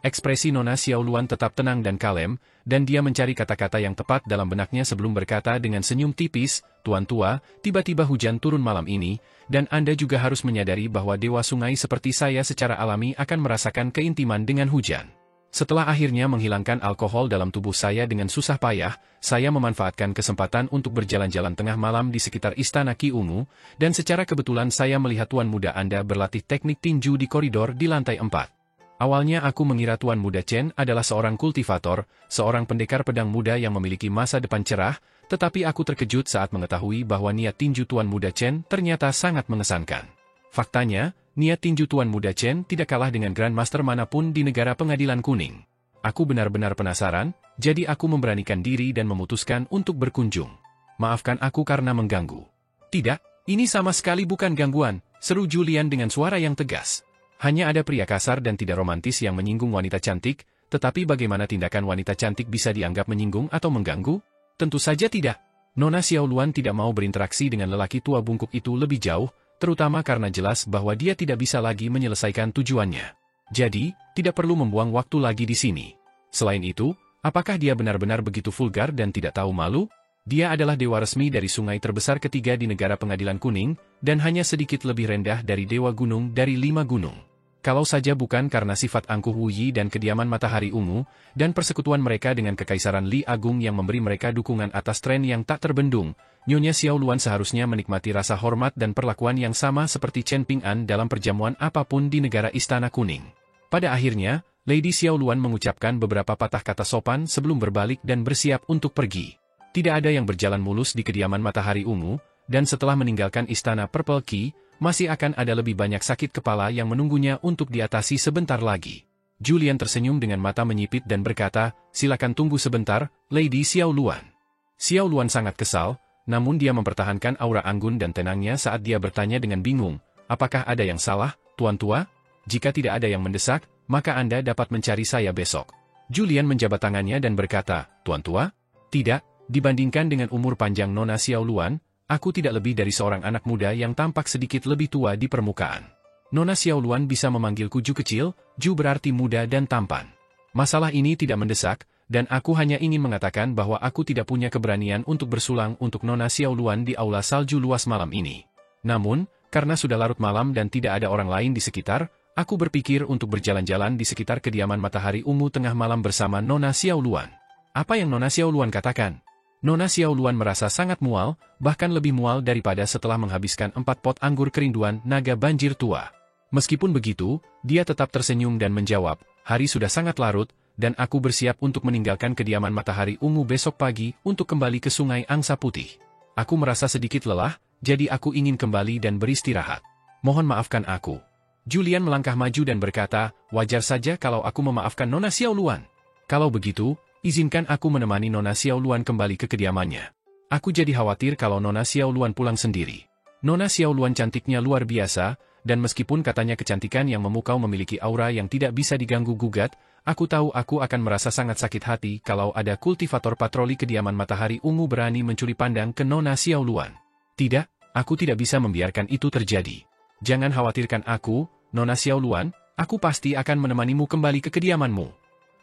Ekspresi Nona Xiaoluan tetap tenang dan kalem, dan dia mencari kata-kata yang tepat dalam benaknya sebelum berkata dengan senyum tipis, "Tuan tua, tiba-tiba hujan turun malam ini, dan Anda juga harus menyadari bahwa Dewa Sungai seperti saya secara alami akan merasakan keintiman dengan hujan. Setelah akhirnya menghilangkan alkohol dalam tubuh saya dengan susah payah, saya memanfaatkan kesempatan untuk berjalan-jalan tengah malam di sekitar Istana Qi Ungu, dan secara kebetulan saya melihat tuan muda Anda berlatih teknik tinju di koridor di lantai 4. Awalnya aku mengira Tuan Muda Chen adalah seorang kultivator, seorang pendekar pedang muda yang memiliki masa depan cerah, tetapi aku terkejut saat mengetahui bahwa niat tinju Tuan Muda Chen ternyata sangat mengesankan. Faktanya, niat tinju Tuan Muda Chen tidak kalah dengan Grandmaster manapun di negara Pengadilan Kuning. Aku benar-benar penasaran, jadi aku memberanikan diri dan memutuskan untuk berkunjung. Maafkan aku karena mengganggu. "Tidak, ini sama sekali bukan gangguan," seru Julian dengan suara yang tegas. "Hanya ada pria kasar dan tidak romantis yang menyinggung wanita cantik, tetapi bagaimana tindakan wanita cantik bisa dianggap menyinggung atau mengganggu? Tentu saja tidak." Nona Xiaoluan tidak mau berinteraksi dengan lelaki tua bungkuk itu lebih jauh, terutama karena jelas bahwa dia tidak bisa lagi menyelesaikan tujuannya. Jadi, tidak perlu membuang waktu lagi di sini. Selain itu, apakah dia benar-benar begitu vulgar dan tidak tahu malu? Dia adalah dewa resmi dari sungai terbesar ketiga di negara Pengadilan Kuning, dan hanya sedikit lebih rendah dari Dewa Gunung dari 5 gunung. Kalau saja bukan karena sifat angkuh Wu Yi dan kediaman Matahari Ungu, dan persekutuan mereka dengan Kekaisaran Li Agung yang memberi mereka dukungan atas tren yang tak terbendung, Nyonya Xiaoluan seharusnya menikmati rasa hormat dan perlakuan yang sama seperti Chen Ping'an dalam perjamuan apapun di negara Istana Kuning. Pada akhirnya, Lady Xiaoluan mengucapkan beberapa patah kata sopan sebelum berbalik dan bersiap untuk pergi. Tidak ada yang berjalan mulus di kediaman Matahari Ungu, dan setelah meninggalkan Istana Purple Key, masih akan ada lebih banyak sakit kepala yang menunggunya untuk diatasi sebentar lagi. Julian tersenyum dengan mata menyipit dan berkata, silakan tunggu sebentar, Lady Xiao Luan. Xiao Luan sangat kesal, namun dia mempertahankan aura anggun dan tenangnya saat dia bertanya dengan bingung, apakah ada yang salah, Tuan Tua? Jika tidak ada yang mendesak, maka Anda dapat mencari saya besok. Julian menjabat tangannya dan berkata, Tuan Tua? Tidak, dibandingkan dengan umur panjang Nona Xiao Luan, aku tidak lebih dari seorang anak muda yang tampak sedikit lebih tua di permukaan. Nona Xiao Luan bisa memanggilku Ju kecil, Ju berarti muda dan tampan. Masalah ini tidak mendesak, dan aku hanya ingin mengatakan bahwa aku tidak punya keberanian untuk bersulang untuk Nona Xiao Luan di aula salju luas malam ini. Namun, karena sudah larut malam dan tidak ada orang lain di sekitar, aku berpikir untuk berjalan-jalan di sekitar kediaman Matahari Ungu tengah malam bersama Nona Xiao Luan. Apa yang Nona Xiao Luan katakan? Nona Xiao Luan merasa sangat mual, bahkan lebih mual daripada setelah menghabiskan 4 pot anggur kerinduan naga banjir tua. Meskipun begitu, dia tetap tersenyum dan menjawab, hari sudah sangat larut, dan aku bersiap untuk meninggalkan kediaman Matahari Ungu besok pagi untuk kembali ke Sungai Angsa Putih. Aku merasa sedikit lelah, jadi aku ingin kembali dan beristirahat. Mohon maafkan aku. Julian melangkah maju dan berkata, wajar saja kalau aku memaafkan Nona Xiao Luan. Kalau begitu, izinkan aku menemani Nona Xiao Luan kembali ke kediamannya. Aku jadi khawatir kalau Nona Xiao Luan pulang sendiri. Nona Xiao Luan cantiknya luar biasa, dan meskipun katanya kecantikan yang memukau memiliki aura yang tidak bisa diganggu-gugat, aku tahu aku akan merasa sangat sakit hati kalau ada kultivator patroli kediaman Matahari Ungu berani mencuri pandang ke Nona Xiao Luan. Tidak, aku tidak bisa membiarkan itu terjadi. Jangan khawatirkan aku, Nona Xiao Luan, aku pasti akan menemanimu kembali ke kediamanmu.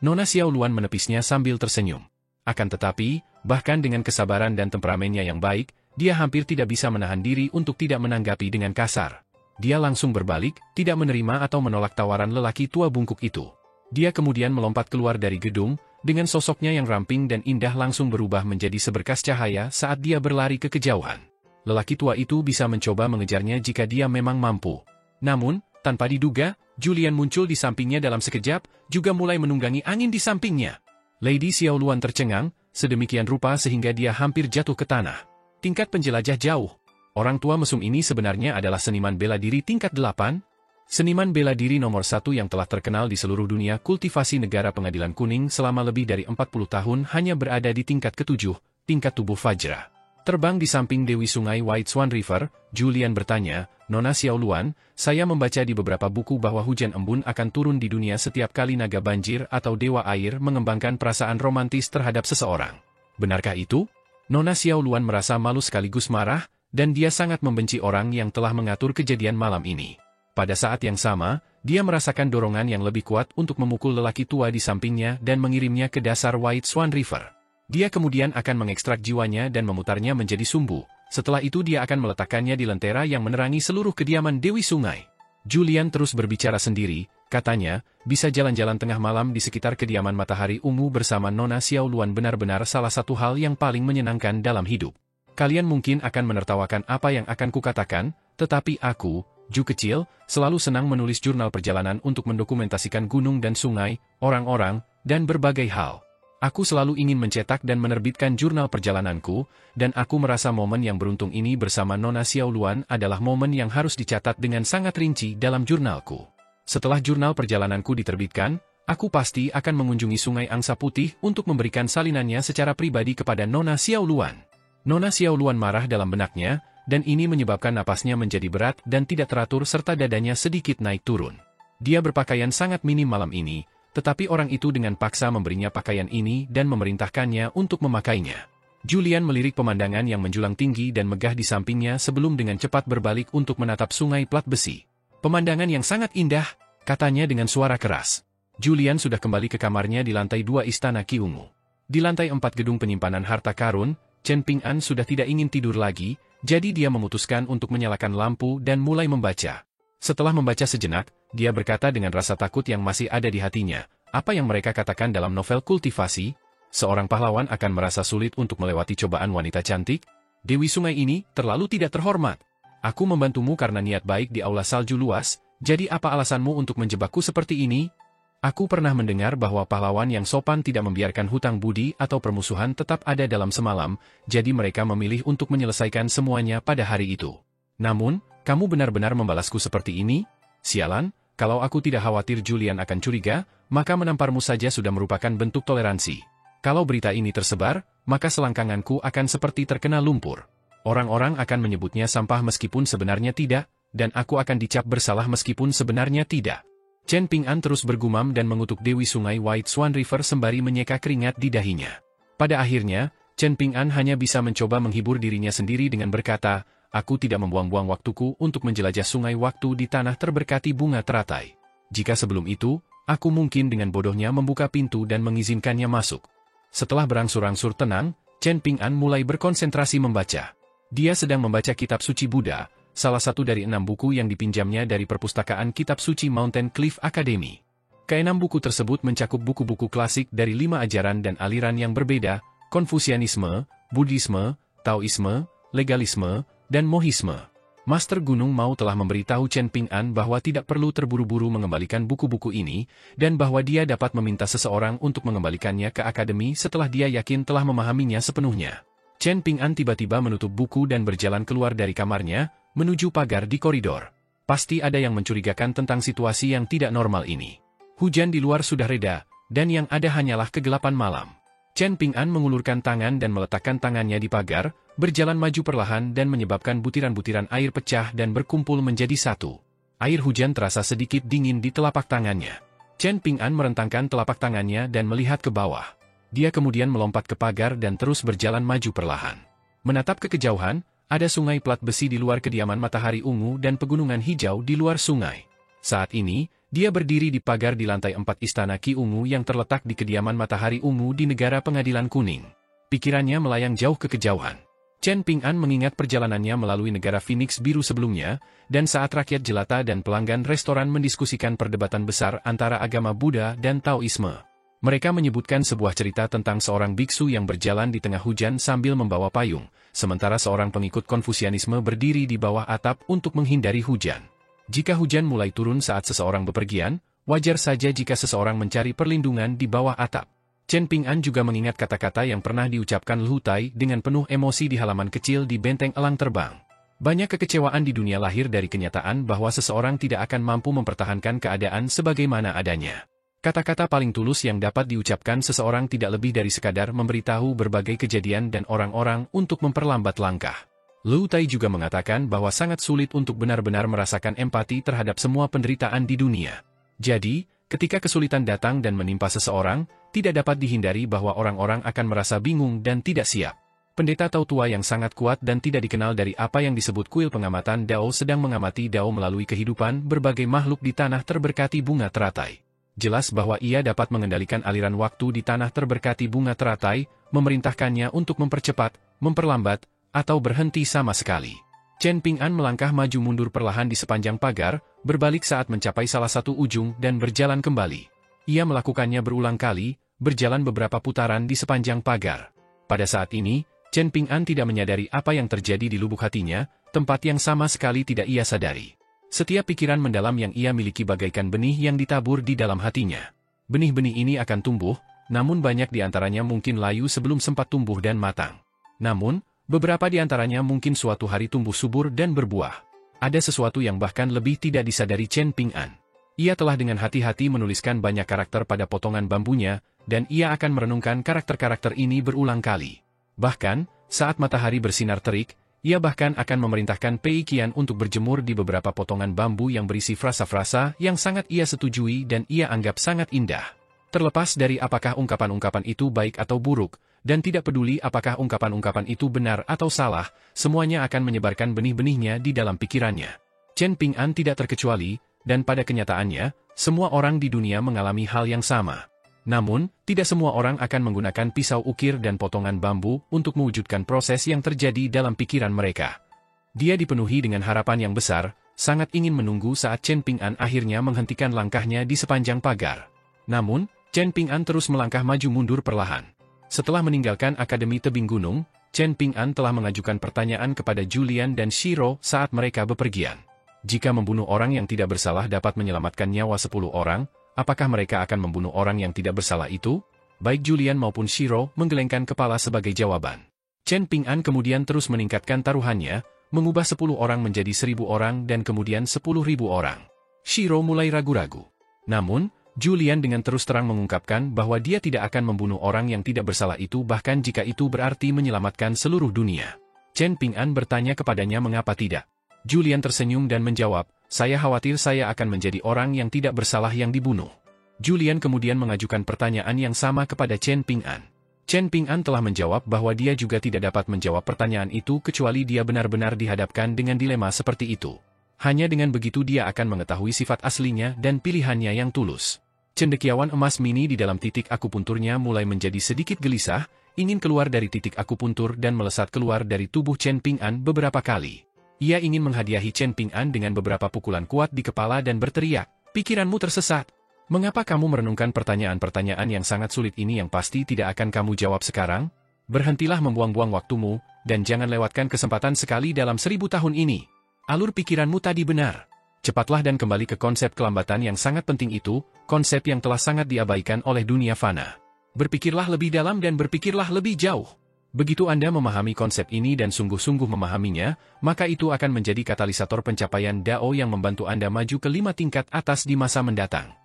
Nona Xiao Luan menepisnya sambil tersenyum. Akan tetapi, bahkan dengan kesabaran dan temperamennya yang baik, dia hampir tidak bisa menahan diri untuk tidak menanggapi dengan kasar. Dia langsung berbalik, tidak menerima atau menolak tawaran lelaki tua bungkuk itu. Dia kemudian melompat keluar dari gedung, dengan sosoknya yang ramping dan indah langsung berubah menjadi seberkas cahaya saat dia berlari ke kejauhan. Lelaki tua itu bisa mencoba mengejarnya jika dia memang mampu. Namun, tanpa diduga, Julian muncul di sampingnya dalam sekejap, juga mulai menunggangi angin di sampingnya. Lady Xiao Luan tercengang, sedemikian rupa sehingga dia hampir jatuh ke tanah. Tingkat penjelajah jauh. Orang tua mesum ini sebenarnya adalah seniman bela diri tingkat 8? Seniman bela diri nomor 1 yang telah terkenal di seluruh dunia kultivasi negara Pengadilan Kuning selama lebih dari 40 tahun hanya berada di tingkat ke-7, tingkat tubuh Fajra. Terbang di samping Dewi Sungai White Swan River, Julian bertanya, Nona Xiao Luan, saya membaca di beberapa buku bahwa hujan embun akan turun di dunia setiap kali naga banjir atau dewa air mengembangkan perasaan romantis terhadap seseorang. Benarkah itu? Nona Xiao Luan merasa malu sekaligus marah, dan dia sangat membenci orang yang telah mengatur kejadian malam ini. Pada saat yang sama, dia merasakan dorongan yang lebih kuat untuk memukul lelaki tua di sampingnya dan mengirimnya ke dasar White Swan River. Dia kemudian akan mengekstrak jiwanya dan memutarnya menjadi sumbu. Setelah itu dia akan meletakkannya di lentera yang menerangi seluruh kediaman Dewi Sungai. Julian terus berbicara sendiri, katanya, bisa jalan-jalan tengah malam di sekitar kediaman Matahari Ungu bersama Nona Xiao Luan benar-benar salah satu hal yang paling menyenangkan dalam hidup. Kalian mungkin akan menertawakan apa yang akan kukatakan, tetapi aku, Ju kecil, selalu senang menulis jurnal perjalanan untuk mendokumentasikan gunung dan sungai, orang-orang, dan berbagai hal. Aku selalu ingin mencetak dan menerbitkan jurnal perjalananku, dan aku merasa momen yang beruntung ini bersama Nona Xiao Luan adalah momen yang harus dicatat dengan sangat rinci dalam jurnalku. Setelah jurnal perjalananku diterbitkan, aku pasti akan mengunjungi Sungai Angsa Putih untuk memberikan salinannya secara pribadi kepada Nona Xiao Luan. Nona Xiao Luan marah dalam benaknya, dan ini menyebabkan napasnya menjadi berat dan tidak teratur serta dadanya sedikit naik turun. Dia berpakaian sangat minim malam ini, tetapi orang itu dengan paksa memberinya pakaian ini dan memerintahkannya untuk memakainya. Julian melirik pemandangan yang menjulang tinggi dan megah di sampingnya sebelum dengan cepat berbalik untuk menatap sungai plat besi. Pemandangan yang sangat indah, katanya dengan suara keras. Julian sudah kembali ke kamarnya di lantai 2 Istana Ki Ungu. Di lantai 4 gedung penyimpanan harta karun, Chen Ping'an sudah tidak ingin tidur lagi, jadi dia memutuskan untuk menyalakan lampu dan mulai membaca. Setelah membaca sejenak, dia berkata dengan rasa takut yang masih ada di hatinya, apa yang mereka katakan dalam novel kultivasi? Seorang pahlawan akan merasa sulit untuk melewati cobaan wanita cantik? Dewi Sungai ini terlalu tidak terhormat. Aku membantumu karena niat baik di aula salju luas, jadi apa alasanmu untuk menjebakku seperti ini? Aku pernah mendengar bahwa pahlawan yang sopan tidak membiarkan hutang budi atau permusuhan tetap ada dalam semalam, jadi mereka memilih untuk menyelesaikan semuanya pada hari itu. Namun, kamu benar-benar membalasku seperti ini? Sialan, kalau aku tidak khawatir Julian akan curiga, maka menamparmu saja sudah merupakan bentuk toleransi. Kalau berita ini tersebar, maka selangkanganku akan seperti terkena lumpur. Orang-orang akan menyebutnya sampah meskipun sebenarnya tidak, dan aku akan dicap bersalah meskipun sebenarnya tidak. Chen Ping'an terus bergumam dan mengutuk Dewi Sungai White Swan River sembari menyeka keringat di dahinya. Pada akhirnya, Chen Ping'an hanya bisa mencoba menghibur dirinya sendiri dengan berkata, aku tidak membuang-buang waktuku untuk menjelajah sungai waktu di tanah terberkati bunga teratai. Jika sebelum itu, aku mungkin dengan bodohnya membuka pintu dan mengizinkannya masuk. Setelah berangsur-angsur tenang, Chen Ping'an mulai berkonsentrasi membaca. Dia sedang membaca kitab suci Buddha, salah satu dari 6 buku yang dipinjamnya dari perpustakaan kitab suci Mountain Cliff Academy. Keenam buku tersebut mencakup buku-buku klasik dari 5 ajaran dan aliran yang berbeda, Konfusianisme, Buddhisme, Taoisme, Legalisme, dan Mohisme. Master Gunung Mau telah memberitahu Chen Ping'an bahwa tidak perlu terburu-buru mengembalikan buku-buku ini, dan bahwa dia dapat meminta seseorang untuk mengembalikannya ke akademi setelah dia yakin telah memahaminya sepenuhnya. Chen Ping'an tiba-tiba menutup buku dan berjalan keluar dari kamarnya, menuju pagar di koridor. Pasti ada yang mencurigakan tentang situasi yang tidak normal ini. Hujan di luar sudah reda, dan yang ada hanyalah kegelapan malam. Chen Ping'an mengulurkan tangan dan meletakkan tangannya di pagar, berjalan maju perlahan dan menyebabkan butiran-butiran air pecah dan berkumpul menjadi satu. Air hujan terasa sedikit dingin di telapak tangannya. Chen Ping'an merentangkan telapak tangannya dan melihat ke bawah. Dia kemudian melompat ke pagar dan terus berjalan maju perlahan. Menatap ke kejauhan, ada sungai plat besi di luar kediaman matahari ungu dan pegunungan hijau di luar sungai. Saat ini, dia berdiri di pagar di lantai 4 Istana Ki Ungu yang terletak di kediaman matahari ungu di negara Pengadilan Kuning. Pikirannya melayang jauh ke kejauhan. Chen Ping'an mengingat perjalanannya melalui negara Phoenix Biru sebelumnya, dan saat rakyat jelata dan pelanggan restoran mendiskusikan perdebatan besar antara agama Buddha dan Taoisme. Mereka menyebutkan sebuah cerita tentang seorang biksu yang berjalan di tengah hujan sambil membawa payung, sementara seorang pengikut Konfusianisme berdiri di bawah atap untuk menghindari hujan. Jika hujan mulai turun saat seseorang bepergian, wajar saja jika seseorang mencari perlindungan di bawah atap. Chen Ping'an juga mengingat kata-kata yang pernah diucapkan Lu Tai dengan penuh emosi di halaman kecil di benteng elang terbang. Banyak kekecewaan di dunia lahir dari kenyataan bahwa seseorang tidak akan mampu mempertahankan keadaan sebagaimana adanya. Kata-kata paling tulus yang dapat diucapkan seseorang tidak lebih dari sekadar memberitahu berbagai kejadian dan orang-orang untuk memperlambat langkah. Lu Tai juga mengatakan bahwa sangat sulit untuk benar-benar merasakan empati terhadap semua penderitaan di dunia. Jadi, ketika kesulitan datang dan menimpa seseorang, tidak dapat dihindari bahwa orang-orang akan merasa bingung dan tidak siap. Pendeta Tao tua yang sangat kuat dan tidak dikenal dari apa yang disebut kuil pengamatan Dao sedang mengamati Dao melalui kehidupan berbagai makhluk di tanah terberkati bunga teratai. Jelas bahwa ia dapat mengendalikan aliran waktu di tanah terberkati bunga teratai, memerintahkannya untuk mempercepat, memperlambat, atau berhenti sama sekali. Chen Ping'an melangkah maju mundur perlahan di sepanjang pagar, berbalik saat mencapai salah satu ujung dan berjalan kembali. Ia melakukannya berulang kali, berjalan beberapa putaran di sepanjang pagar. Pada saat ini, Chen Ping'an tidak menyadari apa yang terjadi di lubuk hatinya, tempat yang sama sekali tidak ia sadari. Setiap pikiran mendalam yang ia miliki bagaikan benih yang ditabur di dalam hatinya. Benih-benih ini akan tumbuh, namun banyak di antaranya mungkin layu sebelum sempat tumbuh dan matang. Namun, beberapa di antaranya mungkin suatu hari tumbuh subur dan berbuah. Ada sesuatu yang bahkan lebih tidak disadari Chen Ping'an. Ia telah dengan hati-hati menuliskan banyak karakter pada potongan bambunya, dan ia akan merenungkan karakter-karakter ini berulang kali. Bahkan, saat matahari bersinar terik, ia bahkan akan memerintahkan Pei Qian untuk berjemur di beberapa potongan bambu yang berisi frasa-frasa yang sangat ia setujui dan ia anggap sangat indah. Terlepas dari apakah ungkapan-ungkapan itu baik atau buruk, dan tidak peduli apakah ungkapan-ungkapan itu benar atau salah, semuanya akan menyebarkan benih-benihnya di dalam pikirannya. Chen Ping'an tidak terkecuali, dan pada kenyataannya, semua orang di dunia mengalami hal yang sama. Namun, tidak semua orang akan menggunakan pisau ukir dan potongan bambu untuk mewujudkan proses yang terjadi dalam pikiran mereka. Dia dipenuhi dengan harapan yang besar, sangat ingin menunggu saat Chen Ping'an akhirnya menghentikan langkahnya di sepanjang pagar. Namun, Chen Ping'an terus melangkah maju mundur perlahan. Setelah meninggalkan Akademi Tebing Gunung, Chen Ping'an telah mengajukan pertanyaan kepada Julian dan Shiro saat mereka bepergian. Jika membunuh orang yang tidak bersalah dapat menyelamatkan nyawa 10 orang, apakah mereka akan membunuh orang yang tidak bersalah itu? Baik Julian maupun Shiro menggelengkan kepala sebagai jawaban. Chen Ping'an kemudian terus meningkatkan taruhannya, mengubah 10 orang menjadi 1000 orang dan kemudian 10.000 orang. Shiro mulai ragu-ragu. Namun, Julian dengan terus terang mengungkapkan bahwa dia tidak akan membunuh orang yang tidak bersalah itu bahkan jika itu berarti menyelamatkan seluruh dunia. Chen Ping'an bertanya kepadanya mengapa tidak. Julian tersenyum dan menjawab, saya khawatir saya akan menjadi orang yang tidak bersalah yang dibunuh. Julian kemudian mengajukan pertanyaan yang sama kepada Chen Ping'an. Chen Ping'an telah menjawab bahwa dia juga tidak dapat menjawab pertanyaan itu kecuali dia benar-benar dihadapkan dengan dilema seperti itu. Hanya dengan begitu dia akan mengetahui sifat aslinya dan pilihannya yang tulus. Cendekiawan emas mini di dalam titik akupunturnya mulai menjadi sedikit gelisah, ingin keluar dari titik akupuntur dan melesat keluar dari tubuh Chen Ping'an beberapa kali. Ia ingin menghadiahi Chen Ping'an dengan beberapa pukulan kuat di kepala dan berteriak, pikiranmu tersesat. Mengapa kamu merenungkan pertanyaan-pertanyaan yang sangat sulit ini yang pasti tidak akan kamu jawab sekarang? Berhentilah membuang-buang waktumu, dan jangan lewatkan kesempatan sekali dalam 1000 tahun ini. Alur pikiranmu tadi benar. Cepatlah dan kembali ke konsep kelambatan yang sangat penting itu, konsep yang telah sangat diabaikan oleh dunia fana. Berpikirlah lebih dalam dan berpikirlah lebih jauh. Begitu Anda memahami konsep ini dan sungguh-sungguh memahaminya, maka itu akan menjadi katalisator pencapaian Dao yang membantu Anda maju ke 5 tingkat atas di masa mendatang.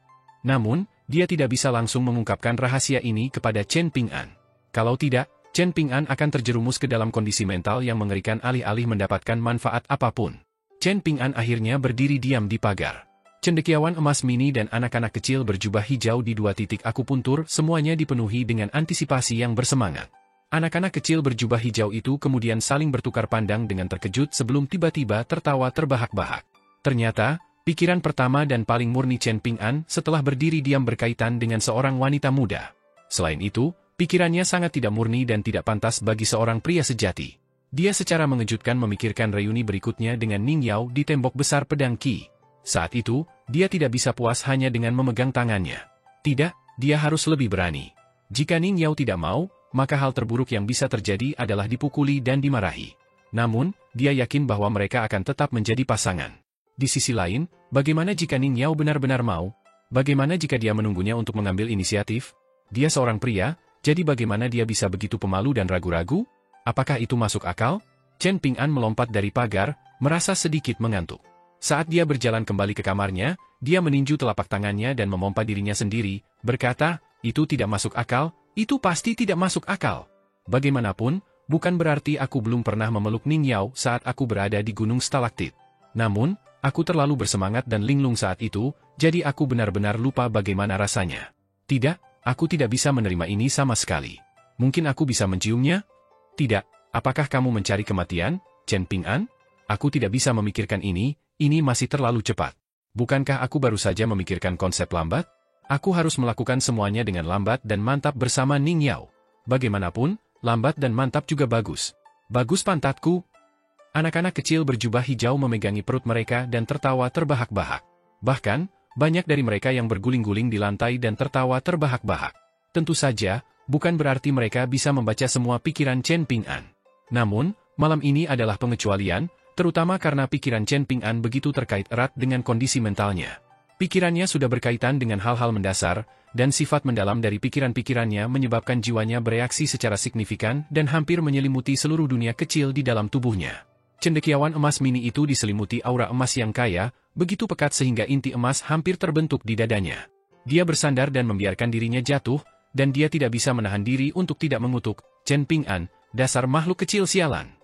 Namun, dia tidak bisa langsung mengungkapkan rahasia ini kepada Chen Ping'an. Kalau tidak, Chen Ping'an akan terjerumus ke dalam kondisi mental yang mengerikan alih-alih mendapatkan manfaat apapun. Chen Ping'an akhirnya berdiri diam di pagar. Cendekiawan emas mini dan anak-anak kecil berjubah hijau di 2 titik akupuntur semuanya dipenuhi dengan antisipasi yang bersemangat. Anak-anak kecil berjubah hijau itu kemudian saling bertukar pandang dengan terkejut sebelum tiba-tiba tertawa terbahak-bahak. Ternyata, pikiran pertama dan paling murni Chen Ping'an setelah berdiri diam berkaitan dengan seorang wanita muda. Selain itu, pikirannya sangat tidak murni dan tidak pantas bagi seorang pria sejati. Dia secara mengejutkan memikirkan reuni berikutnya dengan Ning Yao di tembok besar pedang Qi. Saat itu, dia tidak bisa puas hanya dengan memegang tangannya. Tidak, dia harus lebih berani. Jika Ning Yao tidak mau, maka hal terburuk yang bisa terjadi adalah dipukuli dan dimarahi. Namun, dia yakin bahwa mereka akan tetap menjadi pasangan. Di sisi lain, bagaimana jika Ning Yao benar-benar mau? Bagaimana jika dia menunggunya untuk mengambil inisiatif? Dia seorang pria, jadi bagaimana dia bisa begitu pemalu dan ragu-ragu? Apakah itu masuk akal? Chen Ping'an melompat dari pagar, merasa sedikit mengantuk. Saat dia berjalan kembali ke kamarnya, dia meninju telapak tangannya dan memompa dirinya sendiri, berkata, itu tidak masuk akal, itu pasti tidak masuk akal. Bagaimanapun, bukan berarti aku belum pernah memeluk Ning Yao saat aku berada di Gunung Stalaktit. Namun, aku terlalu bersemangat dan linglung saat itu, jadi aku benar-benar lupa bagaimana rasanya. Tidak, aku tidak bisa menerima ini sama sekali. Mungkin aku bisa menciumnya? Tidak, apakah kamu mencari kematian, Chen Ping'an? Aku tidak bisa memikirkan ini masih terlalu cepat. Bukankah aku baru saja memikirkan konsep lambat? Aku harus melakukan semuanya dengan lambat dan mantap bersama Ning Yao. Bagaimanapun, lambat dan mantap juga bagus. Bagus pantatku. Anak-anak kecil berjubah hijau memegangi perut mereka dan tertawa terbahak-bahak. Bahkan, banyak dari mereka yang berguling-guling di lantai dan tertawa terbahak-bahak. Tentu saja, bukan berarti mereka bisa membaca semua pikiran Chen Ping'an. Namun, malam ini adalah pengecualian, terutama karena pikiran Chen Ping'an begitu terkait erat dengan kondisi mentalnya. Pikirannya sudah berkaitan dengan hal-hal mendasar, dan sifat mendalam dari pikiran-pikirannya menyebabkan jiwanya bereaksi secara signifikan dan hampir menyelimuti seluruh dunia kecil di dalam tubuhnya. Cendekiawan emas mini itu diselimuti aura emas yang kaya, begitu pekat sehingga inti emas hampir terbentuk di dadanya. Dia bersandar dan membiarkan dirinya jatuh, dan dia tidak bisa menahan diri untuk tidak mengutuk, Chen Ping'an, dasar makhluk kecil sialan.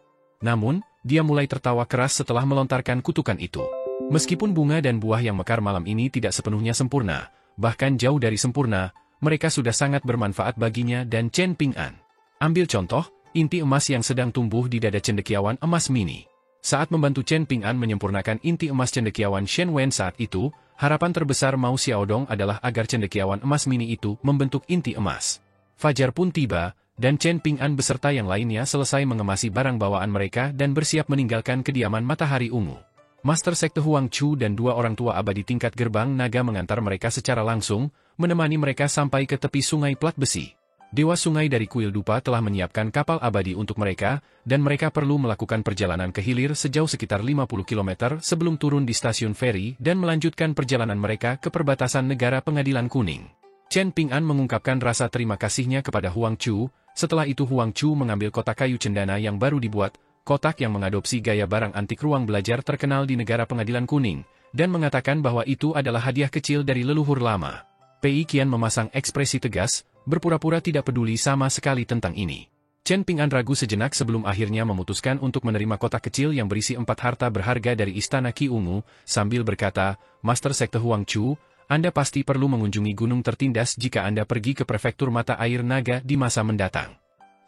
Namun, dia mulai tertawa keras setelah melontarkan kutukan itu. Meskipun bunga dan buah yang mekar malam ini tidak sepenuhnya sempurna, bahkan jauh dari sempurna, mereka sudah sangat bermanfaat baginya dan Chen Ping'an. Ambil contoh, inti emas yang sedang tumbuh di dada cendekiawan emas mini. Saat membantu Chen Ping'an menyempurnakan inti emas cendekiawan Shen Wen saat itu, harapan terbesar Mao Xiaodong adalah agar cendekiawan emas mini itu membentuk inti emas. Fajar pun tiba, dan Chen Ping'an beserta yang lainnya selesai mengemasi barang bawaan mereka dan bersiap meninggalkan kediaman matahari ungu. Master Sekte Huang Chu dan 2 orang tua abadi tingkat gerbang naga mengantar mereka secara langsung, menemani mereka sampai ke tepi sungai plat besi. Dewa sungai dari kuil dupa telah menyiapkan kapal abadi untuk mereka, dan mereka perlu melakukan perjalanan ke hilir sejauh sekitar 50 km sebelum turun di stasiun feri dan melanjutkan perjalanan mereka ke perbatasan negara Pengadilan Kuning. Chen Ping'an mengungkapkan rasa terima kasihnya kepada Huang Chu. Setelah itu Huang Chu mengambil kotak kayu cendana yang baru dibuat, kotak yang mengadopsi gaya barang antik ruang belajar terkenal di negara Pengadilan Kuning, dan mengatakan bahwa itu adalah hadiah kecil dari leluhur lama. Pei Qian memasang ekspresi tegas, berpura-pura tidak peduli sama sekali tentang ini. Chen Ping'an ragu sejenak sebelum akhirnya memutuskan untuk menerima kotak kecil yang berisi 4 harta berharga dari Istana Qi Ungu, sambil berkata, Master Sekte Huang Chu, Anda pasti perlu mengunjungi gunung tertindas jika Anda pergi ke prefektur mata air naga di masa mendatang.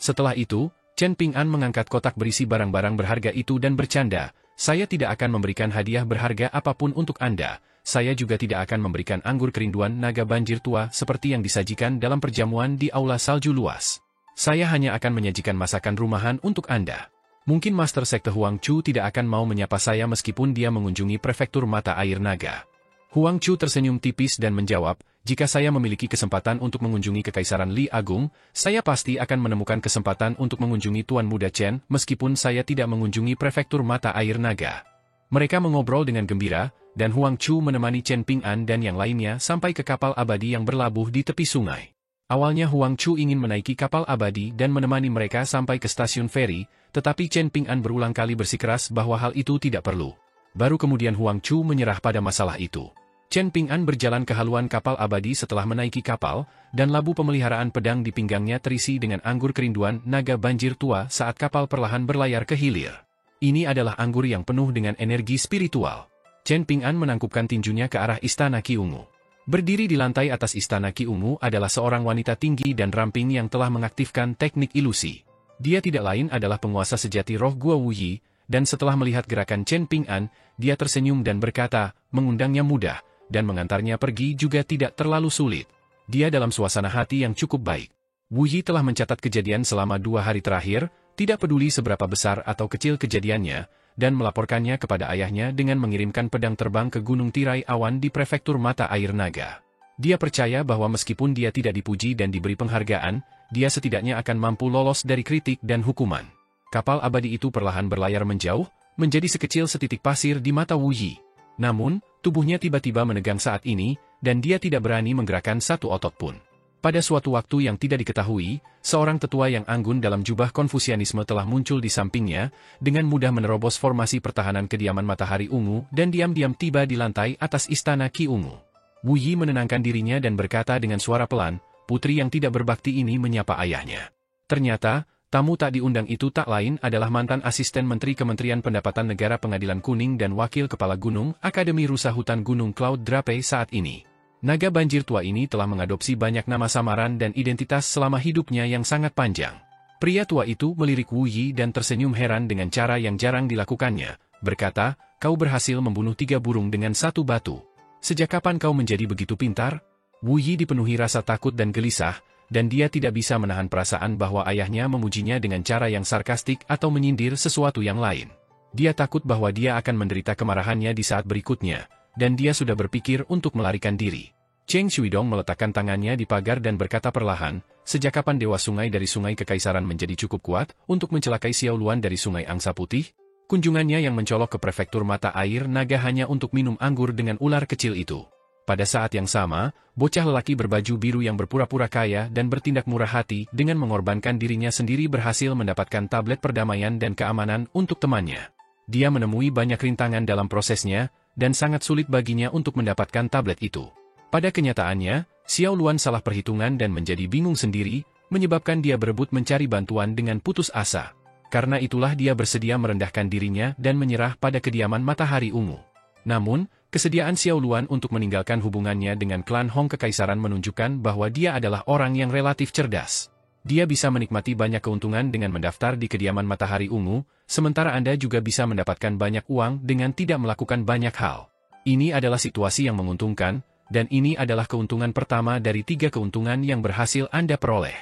Setelah itu, Chen Ping'an mengangkat kotak berisi barang-barang berharga itu dan bercanda, saya tidak akan memberikan hadiah berharga apapun untuk Anda, saya juga tidak akan memberikan anggur kerinduan naga banjir tua seperti yang disajikan dalam perjamuan di aula salju luas. Saya hanya akan menyajikan masakan rumahan untuk Anda. Mungkin Master Sekte Huang Chu tidak akan mau menyapa saya meskipun dia mengunjungi prefektur mata air naga. Huang Chu tersenyum tipis dan menjawab, jika saya memiliki kesempatan untuk mengunjungi Kekaisaran Li Agung, saya pasti akan menemukan kesempatan untuk mengunjungi Tuan Muda Chen meskipun saya tidak mengunjungi prefektur mata air naga. Mereka mengobrol dengan gembira, dan Huang Chu menemani Chen Ping'an dan yang lainnya sampai ke kapal abadi yang berlabuh di tepi sungai. Awalnya Huang Chu ingin menaiki kapal abadi dan menemani mereka sampai ke stasiun feri, tetapi Chen Ping'an berulang kali bersikeras bahwa hal itu tidak perlu. Baru kemudian Huang Chu menyerah pada masalah itu. Chen Ping'an berjalan ke haluan kapal abadi setelah menaiki kapal, dan labu pemeliharaan pedang di pinggangnya terisi dengan anggur kerinduan naga banjir tua saat kapal perlahan berlayar ke hilir. Ini adalah anggur yang penuh dengan energi spiritual. Chen Ping'an menangkupkan tinjunya ke arah Istana Qi Ungu. Berdiri di lantai atas Istana Qi Ungu adalah seorang wanita tinggi dan ramping yang telah mengaktifkan teknik ilusi. Dia tidak lain adalah penguasa sejati roh Gua Wuyi, dan setelah melihat gerakan Chen Ping'an, dia tersenyum dan berkata, mengundangnya mudah, dan mengantarnya pergi juga tidak terlalu sulit. Dia dalam suasana hati yang cukup baik. Wuyi telah mencatat kejadian selama 2 hari terakhir, tidak peduli seberapa besar atau kecil kejadiannya, dan melaporkannya kepada ayahnya dengan mengirimkan pedang terbang ke Gunung Tirai Awan di prefektur mata air naga. Dia percaya bahwa meskipun dia tidak dipuji dan diberi penghargaan, dia setidaknya akan mampu lolos dari kritik dan hukuman. Kapal abadi itu perlahan berlayar menjauh, menjadi sekecil setitik pasir di mata Wuyi. Namun, tubuhnya tiba-tiba menegang saat ini, dan dia tidak berani menggerakkan satu otot pun. Pada suatu waktu yang tidak diketahui, seorang tetua yang anggun dalam jubah Konfusianisme telah muncul di sampingnya, dengan mudah menerobos formasi pertahanan kediaman matahari ungu dan diam-diam tiba di lantai atas Istana Qi Ungu. Wuyi menenangkan dirinya dan berkata dengan suara pelan, putri yang tidak berbakti ini menyapa ayahnya. Ternyata, tamu tak diundang itu tak lain adalah mantan asisten Menteri Kementerian Pendapatan Negara Pengadilan Kuning dan Wakil Kepala Gunung Akademi Rusa Hutan Gunung Cloud Drape saat ini. Naga banjir tua ini telah mengadopsi banyak nama samaran dan identitas selama hidupnya yang sangat panjang. Pria tua itu melirik Wuyi dan tersenyum heran dengan cara yang jarang dilakukannya, berkata, kau berhasil membunuh 3 burung dengan 1 batu. Sejak kapan kau menjadi begitu pintar? Wuyi dipenuhi rasa takut dan gelisah, dan dia tidak bisa menahan perasaan bahwa ayahnya memujinya dengan cara yang sarkastik atau menyindir sesuatu yang lain. Dia takut bahwa dia akan menderita kemarahannya di saat berikutnya, dan dia sudah berpikir untuk melarikan diri. Cheng Shuidong meletakkan tangannya di pagar dan berkata perlahan, sejak kapan Dewa Sungai dari Sungai Kekaisaran menjadi cukup kuat untuk mencelakai Xiao Luan dari Sungai Angsa Putih? Kunjungannya yang mencolok ke prefektur mata air naga hanya untuk minum anggur dengan ular kecil itu. Pada saat yang sama, bocah lelaki berbaju biru yang berpura-pura kaya dan bertindak murah hati dengan mengorbankan dirinya sendiri berhasil mendapatkan tablet perdamaian dan keamanan untuk temannya. Dia menemui banyak rintangan dalam prosesnya, dan sangat sulit baginya untuk mendapatkan tablet itu. Pada kenyataannya, Xiao Luan salah perhitungan dan menjadi bingung sendiri, menyebabkan dia berebut mencari bantuan dengan putus asa. Karena itulah dia bersedia merendahkan dirinya dan menyerah pada kediaman matahari ungu. Namun, kesediaan Xiao Luan untuk meninggalkan hubungannya dengan klan Hong Kekaisaran menunjukkan bahwa dia adalah orang yang relatif cerdas. Dia bisa menikmati banyak keuntungan dengan mendaftar di kediaman matahari ungu, sementara Anda juga bisa mendapatkan banyak uang dengan tidak melakukan banyak hal. Ini adalah situasi yang menguntungkan, dan ini adalah keuntungan pertama dari 3 keuntungan yang berhasil Anda peroleh.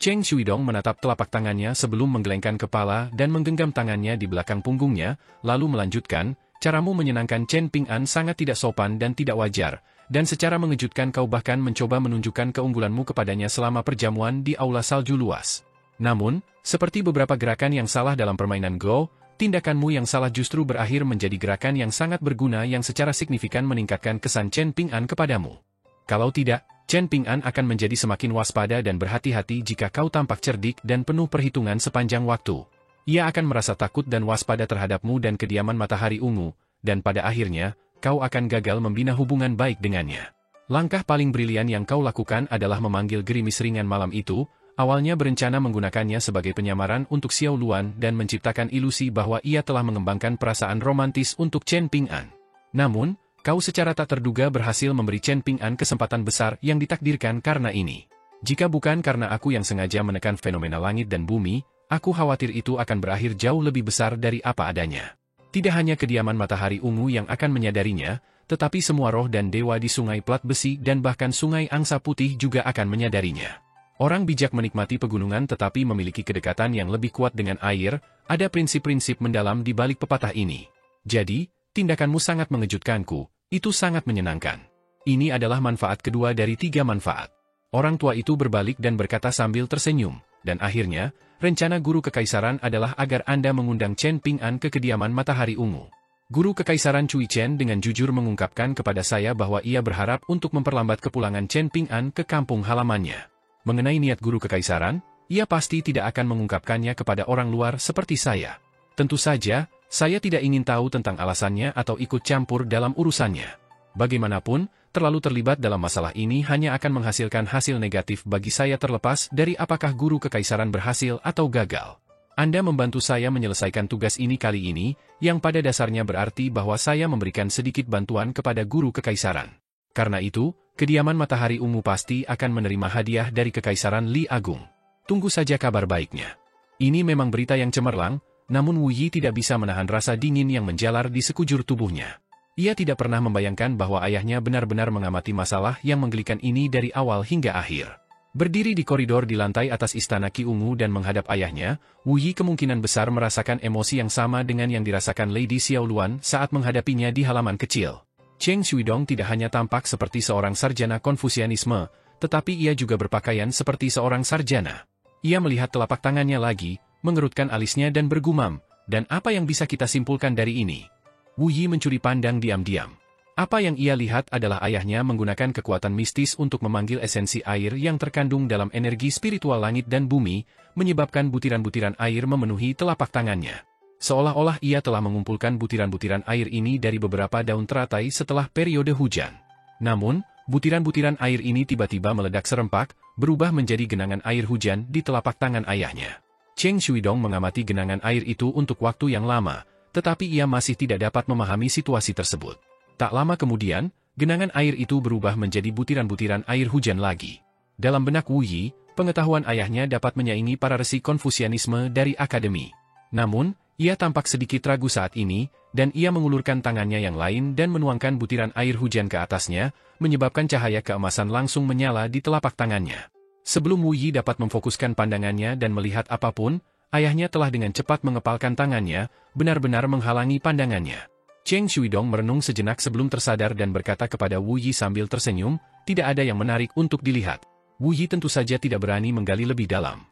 Cheng Shuidong menatap telapak tangannya sebelum menggelengkan kepala dan menggenggam tangannya di belakang punggungnya, lalu melanjutkan, caramu menyenangkan Chen Ping'an sangat tidak sopan dan tidak wajar, dan secara mengejutkan kau bahkan mencoba menunjukkan keunggulanmu kepadanya selama perjamuan di aula salju luas. Namun, seperti beberapa gerakan yang salah dalam permainan Go, tindakanmu yang salah justru berakhir menjadi gerakan yang sangat berguna yang secara signifikan meningkatkan kesan Chen Ping'an kepadamu. Kalau tidak, Chen Ping'an akan menjadi semakin waspada dan berhati-hati jika kau tampak cerdik dan penuh perhitungan sepanjang waktu. Ia akan merasa takut dan waspada terhadapmu dan kediaman matahari ungu, dan pada akhirnya, kau akan gagal membina hubungan baik dengannya. Langkah paling brilian yang kau lakukan adalah memanggil gerimis ringan malam itu, awalnya berencana menggunakannya sebagai penyamaran untuk Xiao Luan dan menciptakan ilusi bahwa ia telah mengembangkan perasaan romantis untuk Chen Ping'an. Namun, kau secara tak terduga berhasil memberi Chen Ping'an kesempatan besar yang ditakdirkan karena ini. Jika bukan karena aku yang sengaja menekan fenomena langit dan bumi, aku khawatir itu akan berakhir jauh lebih besar dari apa adanya. Tidak hanya kediaman matahari ungu yang akan menyadarinya, tetapi semua roh dan dewa di sungai Plat Besi dan bahkan sungai Angsa Putih juga akan menyadarinya. Orang bijak menikmati pegunungan tetapi memiliki kedekatan yang lebih kuat dengan air, ada prinsip-prinsip mendalam di balik pepatah ini. Jadi, tindakanmu sangat mengejutkanku, itu sangat menyenangkan. Ini adalah manfaat kedua dari 3 manfaat. Orang tua itu berbalik dan berkata sambil tersenyum, dan akhirnya, rencana guru kekaisaran adalah agar Anda mengundang Chen Ping'an ke kediaman matahari ungu. Guru kekaisaran Cui Chen dengan jujur mengungkapkan kepada saya bahwa ia berharap untuk memperlambat kepulangan Chen Ping'an ke kampung halamannya. Mengenai niat guru kekaisaran, ia pasti tidak akan mengungkapkannya kepada orang luar seperti saya. Tentu saja, saya tidak ingin tahu tentang alasannya atau ikut campur dalam urusannya. Bagaimanapun, terlalu terlibat dalam masalah ini hanya akan menghasilkan hasil negatif bagi saya terlepas dari apakah guru kekaisaran berhasil atau gagal. Anda membantu saya menyelesaikan tugas ini kali ini, yang pada dasarnya berarti bahwa saya memberikan sedikit bantuan kepada guru kekaisaran. Karena itu, kediaman matahari ungu pasti akan menerima hadiah dari kekaisaran Li Agung. Tunggu saja kabar baiknya. Ini memang berita yang cemerlang, namun Wu Yi tidak bisa menahan rasa dingin yang menjalar di sekujur tubuhnya. Ia tidak pernah membayangkan bahwa ayahnya benar-benar mengamati masalah yang menggelikan ini dari awal hingga akhir. Berdiri di koridor di lantai atas istana Qi Ungu dan menghadap ayahnya, Wu Yi kemungkinan besar merasakan emosi yang sama dengan yang dirasakan Lady Xiao Luan saat menghadapinya di halaman kecil. Cheng Shuidong tidak hanya tampak seperti seorang sarjana Konfusianisme, tetapi ia juga berpakaian seperti seorang sarjana. Ia melihat telapak tangannya lagi, mengerutkan alisnya dan bergumam, dan apa yang bisa kita simpulkan dari ini? Wu Yi mencuri pandang diam-diam. Apa yang ia lihat adalah ayahnya menggunakan kekuatan mistis untuk memanggil esensi air yang terkandung dalam energi spiritual langit dan bumi, menyebabkan butiran-butiran air memenuhi telapak tangannya. Seolah-olah ia telah mengumpulkan butiran-butiran air ini dari beberapa daun teratai setelah periode hujan. Namun, butiran-butiran air ini tiba-tiba meledak serempak, berubah menjadi genangan air hujan di telapak tangan ayahnya. Cheng Shuidong mengamati genangan air itu untuk waktu yang lama, tetapi ia masih tidak dapat memahami situasi tersebut. Tak lama kemudian, genangan air itu berubah menjadi butiran-butiran air hujan lagi. Dalam benak Wu Yi, pengetahuan ayahnya dapat menyaingi para resi Konfusianisme dari akademi. Namun, ia tampak sedikit ragu saat ini, dan ia mengulurkan tangannya yang lain dan menuangkan butiran air hujan ke atasnya, menyebabkan cahaya keemasan langsung menyala di telapak tangannya. Sebelum Wu Yi dapat memfokuskan pandangannya dan melihat apapun, ayahnya telah dengan cepat mengepalkan tangannya, benar-benar menghalangi pandangannya. Cheng Shuidong merenung sejenak sebelum tersadar dan berkata kepada Wu Yi sambil tersenyum, tidak ada yang menarik untuk dilihat. Wu Yi tentu saja tidak berani menggali lebih dalam.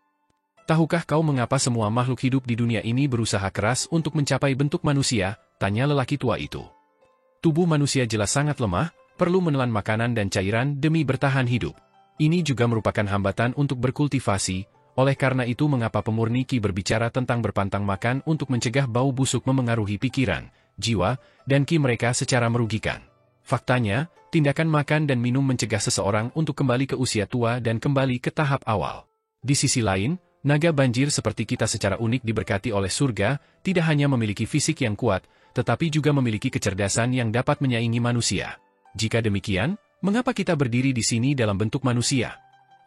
Tahukah kau mengapa semua makhluk hidup di dunia ini berusaha keras untuk mencapai bentuk manusia? Tanya lelaki tua itu. Tubuh manusia jelas sangat lemah, perlu menelan makanan dan cairan demi bertahan hidup. Ini juga merupakan hambatan untuk berkultivasi, oleh karena itu mengapa pemurni Qi berbicara tentang berpantang makan untuk mencegah bau busuk memengaruhi pikiran, jiwa, dan Qi mereka secara merugikan. Faktanya, tindakan makan dan minum mencegah seseorang untuk kembali ke usia tua dan kembali ke tahap awal. Di sisi lain, naga banjir seperti kita secara unik diberkati oleh surga, tidak hanya memiliki fisik yang kuat, tetapi juga memiliki kecerdasan yang dapat menyaingi manusia. Jika demikian, mengapa kita berdiri di sini dalam bentuk manusia?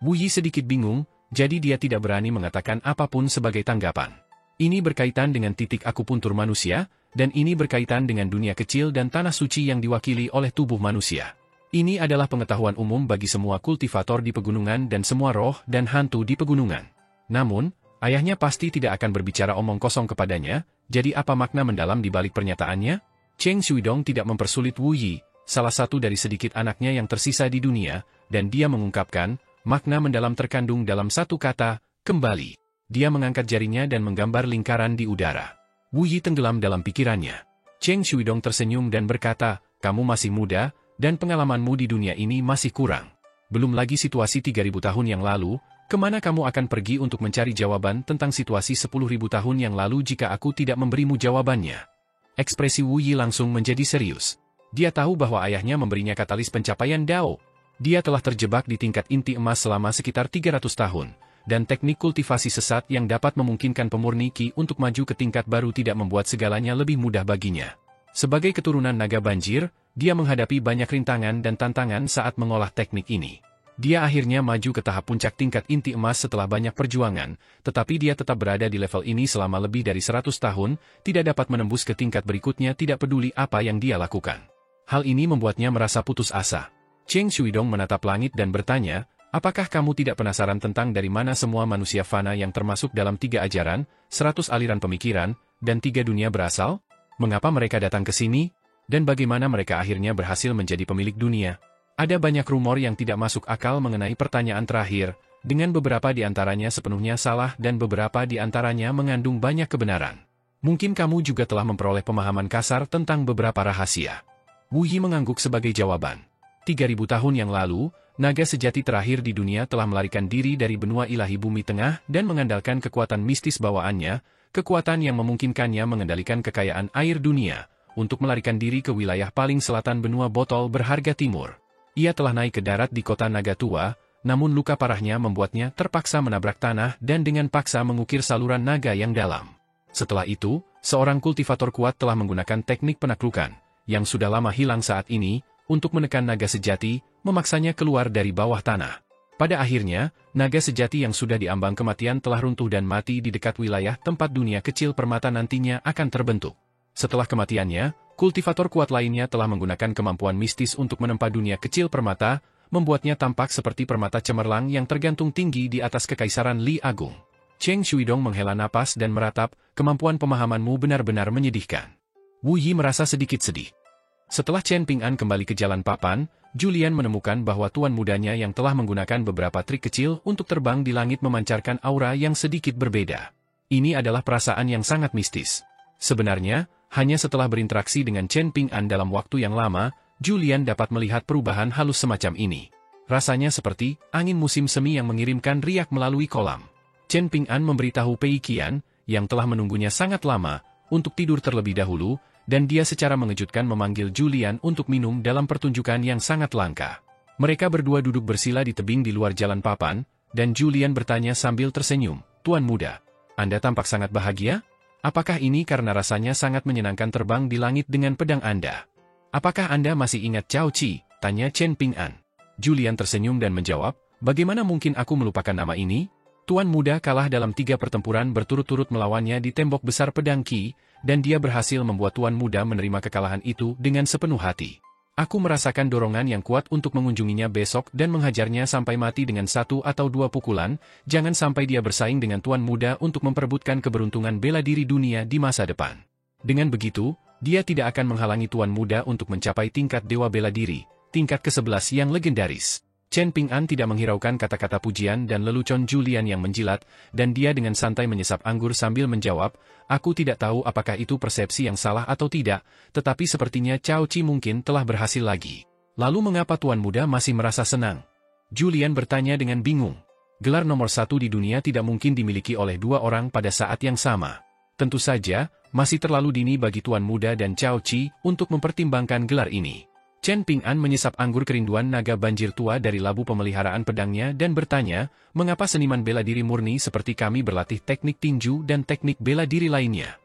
Wu Yi sedikit bingung, jadi dia tidak berani mengatakan apapun sebagai tanggapan. Ini berkaitan dengan titik akupuntur manusia, dan ini berkaitan dengan dunia kecil dan tanah suci yang diwakili oleh tubuh manusia. Ini adalah pengetahuan umum bagi semua kultivator di pegunungan dan semua roh dan hantu di pegunungan. Namun, ayahnya pasti tidak akan berbicara omong kosong kepadanya, jadi apa makna mendalam di balik pernyataannya? Cheng Shuidong tidak mempersulit Wu Yi, salah satu dari sedikit anaknya yang tersisa di dunia, dan dia mengungkapkan, makna mendalam terkandung dalam satu kata, kembali. Dia mengangkat jarinya dan menggambar lingkaran di udara. Wu Yi tenggelam dalam pikirannya. Cheng Shuidong tersenyum dan berkata, kamu masih muda, dan pengalamanmu di dunia ini masih kurang. Belum lagi situasi 3000 tahun yang lalu, kemana kamu akan pergi untuk mencari jawaban tentang situasi 10.000 tahun yang lalu jika aku tidak memberimu jawabannya? Ekspresi Wu Yi langsung menjadi serius. Dia tahu bahwa ayahnya memberinya katalis pencapaian Dao. Dia telah terjebak di tingkat inti emas selama sekitar 300 tahun, dan teknik kultivasi sesat yang dapat memungkinkan pemurni Qi untuk maju ke tingkat baru tidak membuat segalanya lebih mudah baginya. Sebagai keturunan naga banjir, dia menghadapi banyak rintangan dan tantangan saat mengolah teknik ini. Dia akhirnya maju ke tahap puncak tingkat inti emas setelah banyak perjuangan, tetapi dia tetap berada di level ini selama lebih dari 100 tahun, tidak dapat menembus ke tingkat berikutnya tidak peduli apa yang dia lakukan. Hal ini membuatnya merasa putus asa. Cheng Shuidong menatap langit dan bertanya, apakah kamu tidak penasaran tentang dari mana semua manusia fana yang termasuk dalam 3 ajaran, 100 aliran pemikiran, dan 3 dunia berasal? Mengapa mereka datang ke sini? Dan bagaimana mereka akhirnya berhasil menjadi pemilik dunia? Ada banyak rumor yang tidak masuk akal mengenai pertanyaan terakhir, dengan beberapa di antaranya sepenuhnya salah dan beberapa di antaranya mengandung banyak kebenaran. Mungkin kamu juga telah memperoleh pemahaman kasar tentang beberapa rahasia. Wu Yi mengangguk sebagai jawaban. 3000 tahun yang lalu, naga sejati terakhir di dunia telah melarikan diri dari benua ilahi bumi tengah dan mengandalkan kekuatan mistis bawaannya, kekuatan yang memungkinkannya mengendalikan kekayaan air dunia, untuk melarikan diri ke wilayah paling selatan benua botol berharga timur. Ia telah naik ke darat di kota naga tua, namun luka parahnya membuatnya terpaksa menabrak tanah dan dengan paksa mengukir saluran naga yang dalam. Setelah itu, seorang kultivator kuat telah menggunakan teknik penaklukan, yang sudah lama hilang saat ini, untuk menekan naga sejati, memaksanya keluar dari bawah tanah. Pada akhirnya, naga sejati yang sudah diambang kematian telah runtuh dan mati di dekat wilayah tempat dunia kecil permata nantinya akan terbentuk. Setelah kematiannya, kultivator kuat lainnya telah menggunakan kemampuan mistis untuk menempa dunia kecil permata, membuatnya tampak seperti permata cemerlang yang tergantung tinggi di atas kekaisaran Li Agung. Cheng Shuidong menghela napas dan meratap, kemampuan pemahamanmu benar-benar menyedihkan. Wu Yi merasa sedikit sedih. Setelah Chen Ping'an kembali ke jalan papan, Julian menemukan bahwa tuan mudanya yang telah menggunakan beberapa trik kecil untuk terbang di langit memancarkan aura yang sedikit berbeda. Ini adalah perasaan yang sangat mistis. Sebenarnya, hanya setelah berinteraksi dengan Chen Ping'an dalam waktu yang lama, Julian dapat melihat perubahan halus semacam ini. Rasanya seperti angin musim semi yang mengirimkan riak melalui kolam. Chen Ping'an memberitahu Pei Qian, yang telah menunggunya sangat lama, untuk tidur terlebih dahulu, dan dia secara mengejutkan memanggil Julian untuk minum dalam pertunjukan yang sangat langka. Mereka berdua duduk bersila di tebing di luar jalan papan, dan Julian bertanya sambil tersenyum, Tuan muda, Anda tampak sangat bahagia? Apakah ini karena rasanya sangat menyenangkan terbang di langit dengan pedang Anda? Apakah Anda masih ingat Cao Qi? Tanya Chen Ping'an. Julian tersenyum dan menjawab, bagaimana mungkin aku melupakan nama ini? Tuan muda kalah dalam 3 pertempuran berturut-turut melawannya di tembok besar pedang Qi, dan dia berhasil membuat Tuan muda menerima kekalahan itu dengan sepenuh hati. Aku merasakan dorongan yang kuat untuk mengunjunginya besok dan menghajarnya sampai mati dengan 1 atau 2 pukulan, jangan sampai dia bersaing dengan Tuan muda untuk memperebutkan keberuntungan bela diri dunia di masa depan. Dengan begitu, dia tidak akan menghalangi Tuan muda untuk mencapai tingkat dewa bela diri, tingkat ke-11 yang legendaris. Chen Ping'an tidak menghiraukan kata-kata pujian dan lelucon Julian yang menjilat, dan dia dengan santai menyesap anggur sambil menjawab, aku tidak tahu apakah itu persepsi yang salah atau tidak, tetapi sepertinya Cao Qi mungkin telah berhasil lagi. Lalu mengapa Tuan muda masih merasa senang? Julian bertanya dengan bingung. Gelar nomor 1 di dunia tidak mungkin dimiliki oleh 2 orang pada saat yang sama. Tentu saja, masih terlalu dini bagi Tuan muda dan Cao Qi untuk mempertimbangkan gelar ini. Chen Ping'an menyesap anggur kerinduan naga banjir tua dari labu pemeliharaan pedangnya dan bertanya, mengapa seniman bela diri murni seperti kami berlatih teknik tinju dan teknik bela diri lainnya?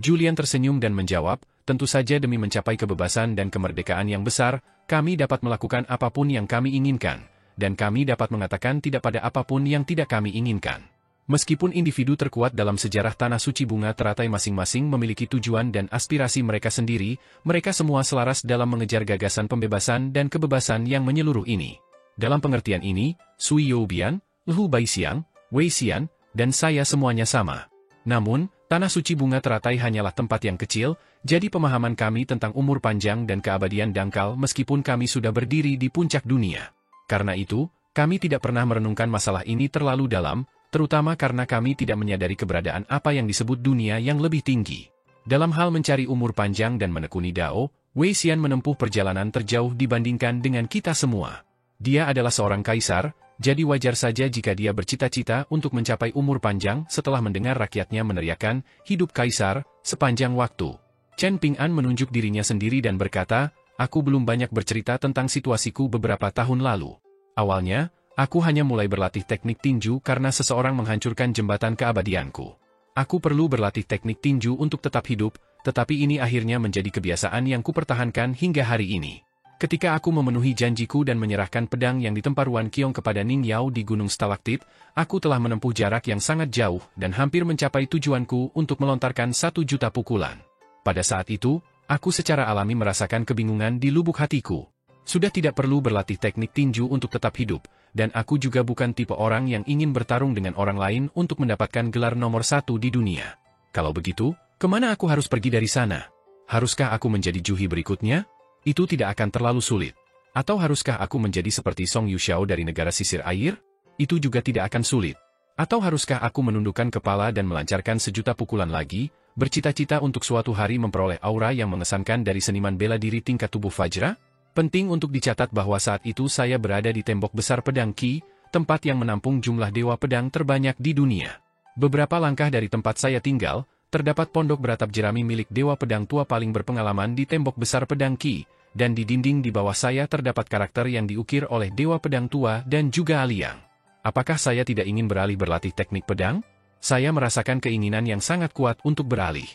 Julian tersenyum dan menjawab, tentu saja demi mencapai kebebasan dan kemerdekaan yang besar, kami dapat melakukan apapun yang kami inginkan, dan kami dapat mengatakan tidak pada apapun yang tidak kami inginkan. Meskipun individu terkuat dalam sejarah tanah suci bunga teratai masing-masing memiliki tujuan dan aspirasi mereka sendiri, mereka semua selaras dalam mengejar gagasan pembebasan dan kebebasan yang menyeluruh ini. Dalam pengertian ini, Sui Youbian, Lhu Baixiang, Wei Xian, dan saya semuanya sama. Namun, tanah suci bunga teratai hanyalah tempat yang kecil, jadi pemahaman kami tentang umur panjang dan keabadian dangkal meskipun kami sudah berdiri di puncak dunia. Karena itu, kami tidak pernah merenungkan masalah ini terlalu dalam, terutama karena kami tidak menyadari keberadaan apa yang disebut dunia yang lebih tinggi. Dalam hal mencari umur panjang dan menekuni Dao, Wei Xian menempuh perjalanan terjauh dibandingkan dengan kita semua. Dia adalah seorang kaisar, jadi wajar saja jika dia bercita-cita untuk mencapai umur panjang setelah mendengar rakyatnya meneriakkan, hidup kaisar, sepanjang waktu. Chen Ping'an menunjuk dirinya sendiri dan berkata, aku belum banyak bercerita tentang situasiku beberapa tahun lalu. Awalnya, aku hanya mulai berlatih teknik tinju karena seseorang menghancurkan jembatan keabadianku. Aku perlu berlatih teknik tinju untuk tetap hidup, tetapi ini akhirnya menjadi kebiasaan yang kupertahankan hingga hari ini. Ketika aku memenuhi janjiku dan menyerahkan pedang yang ditempa Ruan Qiong kepada Ning Yao di Gunung Stalaktit, aku telah menempuh jarak yang sangat jauh dan hampir mencapai tujuanku untuk melontarkan 1 juta pukulan. Pada saat itu, aku secara alami merasakan kebingungan di lubuk hatiku. Sudah tidak perlu berlatih teknik tinju untuk tetap hidup, dan aku juga bukan tipe orang yang ingin bertarung dengan orang lain untuk mendapatkan gelar nomor 1 di dunia. Kalau begitu, kemana aku harus pergi dari sana? Haruskah aku menjadi Juhi berikutnya? Itu tidak akan terlalu sulit. Atau haruskah aku menjadi seperti Song Yuxiao dari negara sisir air? Itu juga tidak akan sulit. Atau haruskah aku menundukkan kepala dan melancarkan 1 juta pukulan lagi, bercita-cita untuk suatu hari memperoleh aura yang mengesankan dari seniman bela diri tingkat tubuh Fajra? Penting untuk dicatat bahwa saat itu saya berada di tembok besar pedang Qi, tempat yang menampung jumlah dewa pedang terbanyak di dunia. Beberapa langkah dari tempat saya tinggal, terdapat pondok beratap jerami milik dewa pedang tua paling berpengalaman di tembok besar pedang Qi, dan di dinding di bawah saya terdapat karakter yang diukir oleh dewa pedang tua dan juga Aliang. Apakah saya tidak ingin beralih berlatih teknik pedang? Saya merasakan keinginan yang sangat kuat untuk beralih.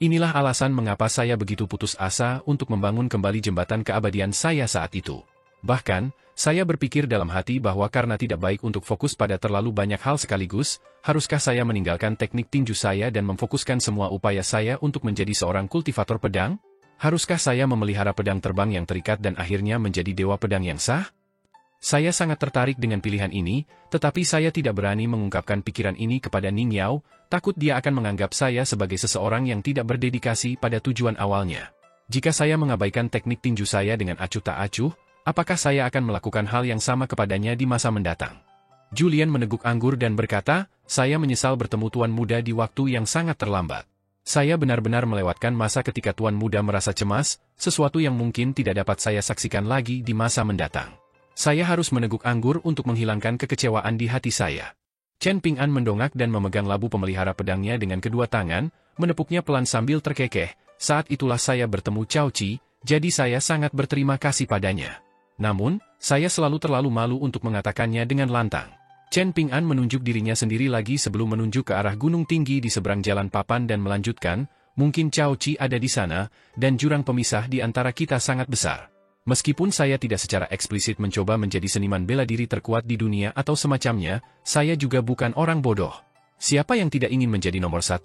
Inilah alasan mengapa saya begitu putus asa untuk membangun kembali jembatan keabadian saya saat itu. Bahkan, saya berpikir dalam hati bahwa karena tidak baik untuk fokus pada terlalu banyak hal sekaligus, haruskah saya meninggalkan teknik tinju saya dan memfokuskan semua upaya saya untuk menjadi seorang kultivator pedang? Haruskah saya memelihara pedang terbang yang terikat dan akhirnya menjadi dewa pedang yang sah? Saya sangat tertarik dengan pilihan ini, tetapi saya tidak berani mengungkapkan pikiran ini kepada Ning Yao, takut dia akan menganggap saya sebagai seseorang yang tidak berdedikasi pada tujuan awalnya. Jika saya mengabaikan teknik tinju saya dengan acuh tak acuh, apakah saya akan melakukan hal yang sama kepadanya di masa mendatang? Julian meneguk anggur dan berkata, saya menyesal bertemu Tuan Muda di waktu yang sangat terlambat. Saya benar-benar melewatkan masa ketika Tuan Muda merasa cemas, sesuatu yang mungkin tidak dapat saya saksikan lagi di masa mendatang. Saya harus meneguk anggur untuk menghilangkan kekecewaan di hati saya. Chen Ping'an mendongak dan memegang labu pemelihara pedangnya dengan kedua tangan, menepuknya pelan sambil terkekeh. Saat itulah saya bertemu Cao Qi, jadi saya sangat berterima kasih padanya. Namun, saya selalu terlalu malu untuk mengatakannya dengan lantang. Chen Ping'an menunjuk dirinya sendiri lagi sebelum menunjuk ke arah gunung tinggi di seberang jalan papan dan melanjutkan, mungkin Cao Qi ada di sana, dan jurang pemisah di antara kita sangat besar. Meskipun saya tidak secara eksplisit mencoba menjadi seniman bela diri terkuat di dunia atau semacamnya, saya juga bukan orang bodoh. Siapa yang tidak ingin menjadi nomor 1?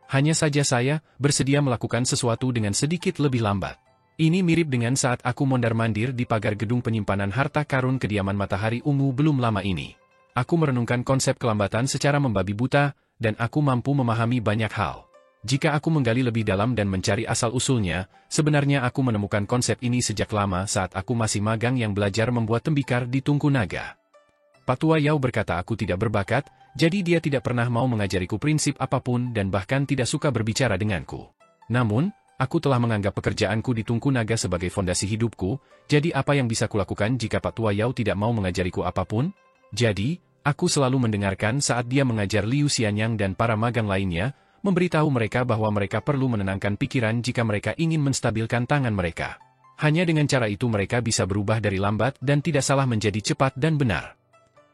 Hanya saja saya bersedia melakukan sesuatu dengan sedikit lebih lambat. Ini mirip dengan saat aku mondar-mandir di pagar gedung penyimpanan harta karun kediaman Matahari Ungu belum lama ini. Aku merenungkan konsep kelambatan secara membabi buta, dan aku mampu memahami banyak hal. Jika aku menggali lebih dalam dan mencari asal-usulnya, sebenarnya aku menemukan konsep ini sejak lama saat aku masih magang yang belajar membuat tembikar di Tungku Naga. Pak Tua Yao berkata aku tidak berbakat, jadi dia tidak pernah mau mengajariku prinsip apapun dan bahkan tidak suka berbicara denganku. Namun, aku telah menganggap pekerjaanku di Tungku Naga sebagai fondasi hidupku, jadi apa yang bisa kulakukan jika Pak Tua Yao tidak mau mengajariku apapun? Jadi, aku selalu mendengarkan saat dia mengajar Liu Xianyang dan para magang lainnya, memberitahu mereka bahwa mereka perlu menenangkan pikiran jika mereka ingin menstabilkan tangan mereka. Hanya dengan cara itu mereka bisa berubah dari lambat dan tidak salah menjadi cepat dan benar.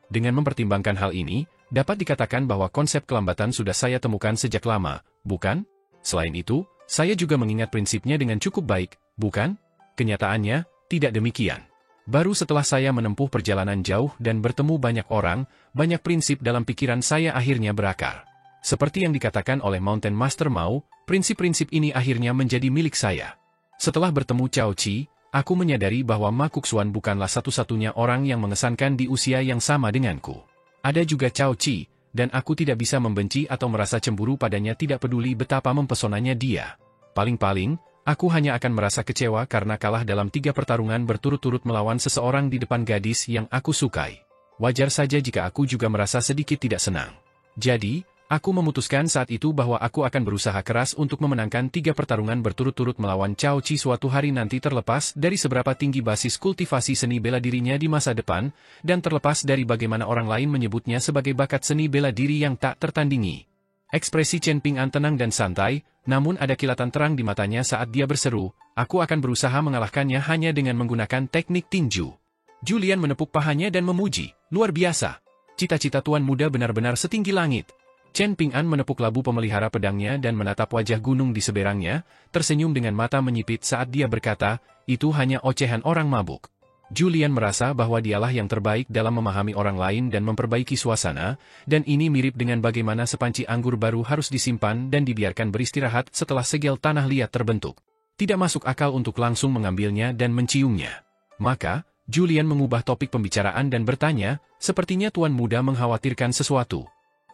Dengan mempertimbangkan hal ini, dapat dikatakan bahwa konsep kelambatan sudah saya temukan sejak lama, bukan? Selain itu, saya juga mengingat prinsipnya dengan cukup baik, bukan? Kenyataannya, tidak demikian. Baru setelah saya menempuh perjalanan jauh dan bertemu banyak orang, banyak prinsip dalam pikiran saya akhirnya berakar. Seperti yang dikatakan oleh Mountain Master Mao, prinsip-prinsip ini akhirnya menjadi milik saya. Setelah bertemu Cao Qi, aku menyadari bahwa Ma Kuksuan bukanlah satu-satunya orang yang mengesankan di usia yang sama denganku. Ada juga Cao Qi, dan aku tidak bisa membenci atau merasa cemburu padanya tidak peduli betapa mempesonanya dia. Paling-paling, aku hanya akan merasa kecewa karena kalah dalam 3 pertarungan berturut-turut melawan seseorang di depan gadis yang aku sukai. Wajar saja jika aku juga merasa sedikit tidak senang. Jadi, aku memutuskan saat itu bahwa aku akan berusaha keras untuk memenangkan 3 pertarungan berturut-turut melawan Cao Qi suatu hari nanti terlepas dari seberapa tinggi basis kultivasi seni bela dirinya di masa depan, dan terlepas dari bagaimana orang lain menyebutnya sebagai bakat seni bela diri yang tak tertandingi. Ekspresi Chen Ping'an tenang dan santai, namun ada kilatan terang di matanya saat dia berseru, Aku akan berusaha mengalahkannya hanya dengan menggunakan teknik tinju. Julian menepuk pahanya dan memuji, luar biasa. Cita-cita tuan muda benar-benar setinggi langit. Chen Ping'an menepuk labu pemelihara pedangnya dan menatap wajah gunung di seberangnya, tersenyum dengan mata menyipit saat dia berkata, itu hanya ocehan orang mabuk. Julian merasa bahwa dialah yang terbaik dalam memahami orang lain dan memperbaiki suasana, dan ini mirip dengan bagaimana sepanci anggur baru harus disimpan dan dibiarkan beristirahat setelah segel tanah liat terbentuk. Tidak masuk akal untuk langsung mengambilnya dan menciumnya. Maka, Julian mengubah topik pembicaraan dan bertanya, sepertinya tuan muda mengkhawatirkan sesuatu.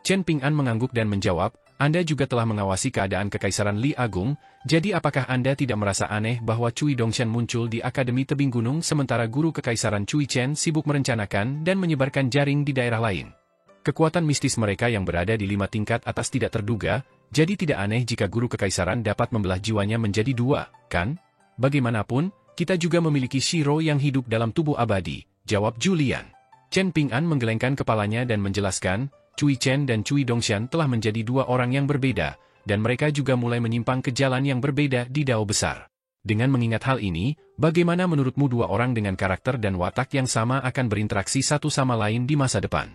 Chen Ping'an mengangguk dan menjawab, Anda juga telah mengawasi keadaan Kekaisaran Li Agung, jadi apakah Anda tidak merasa aneh bahwa Cui Dongshan muncul di Akademi Tebing Gunung sementara guru Kekaisaran Cui Chen sibuk merencanakan dan menyebarkan jaring di daerah lain? Kekuatan mistis mereka yang berada di 5 tingkat atas tidak terduga, jadi tidak aneh jika guru Kekaisaran dapat membelah jiwanya menjadi 2, kan? Bagaimanapun, kita juga memiliki Shiro yang hidup dalam tubuh abadi, jawab Julian. Chen Ping'an menggelengkan kepalanya dan menjelaskan, Cui Chen dan Cui Dongshan telah menjadi 2 orang yang berbeda, dan mereka juga mulai menyimpang ke jalan yang berbeda di Dao Besar. Dengan mengingat hal ini, bagaimana menurutmu 2 orang dengan karakter dan watak yang sama akan berinteraksi satu sama lain di masa depan?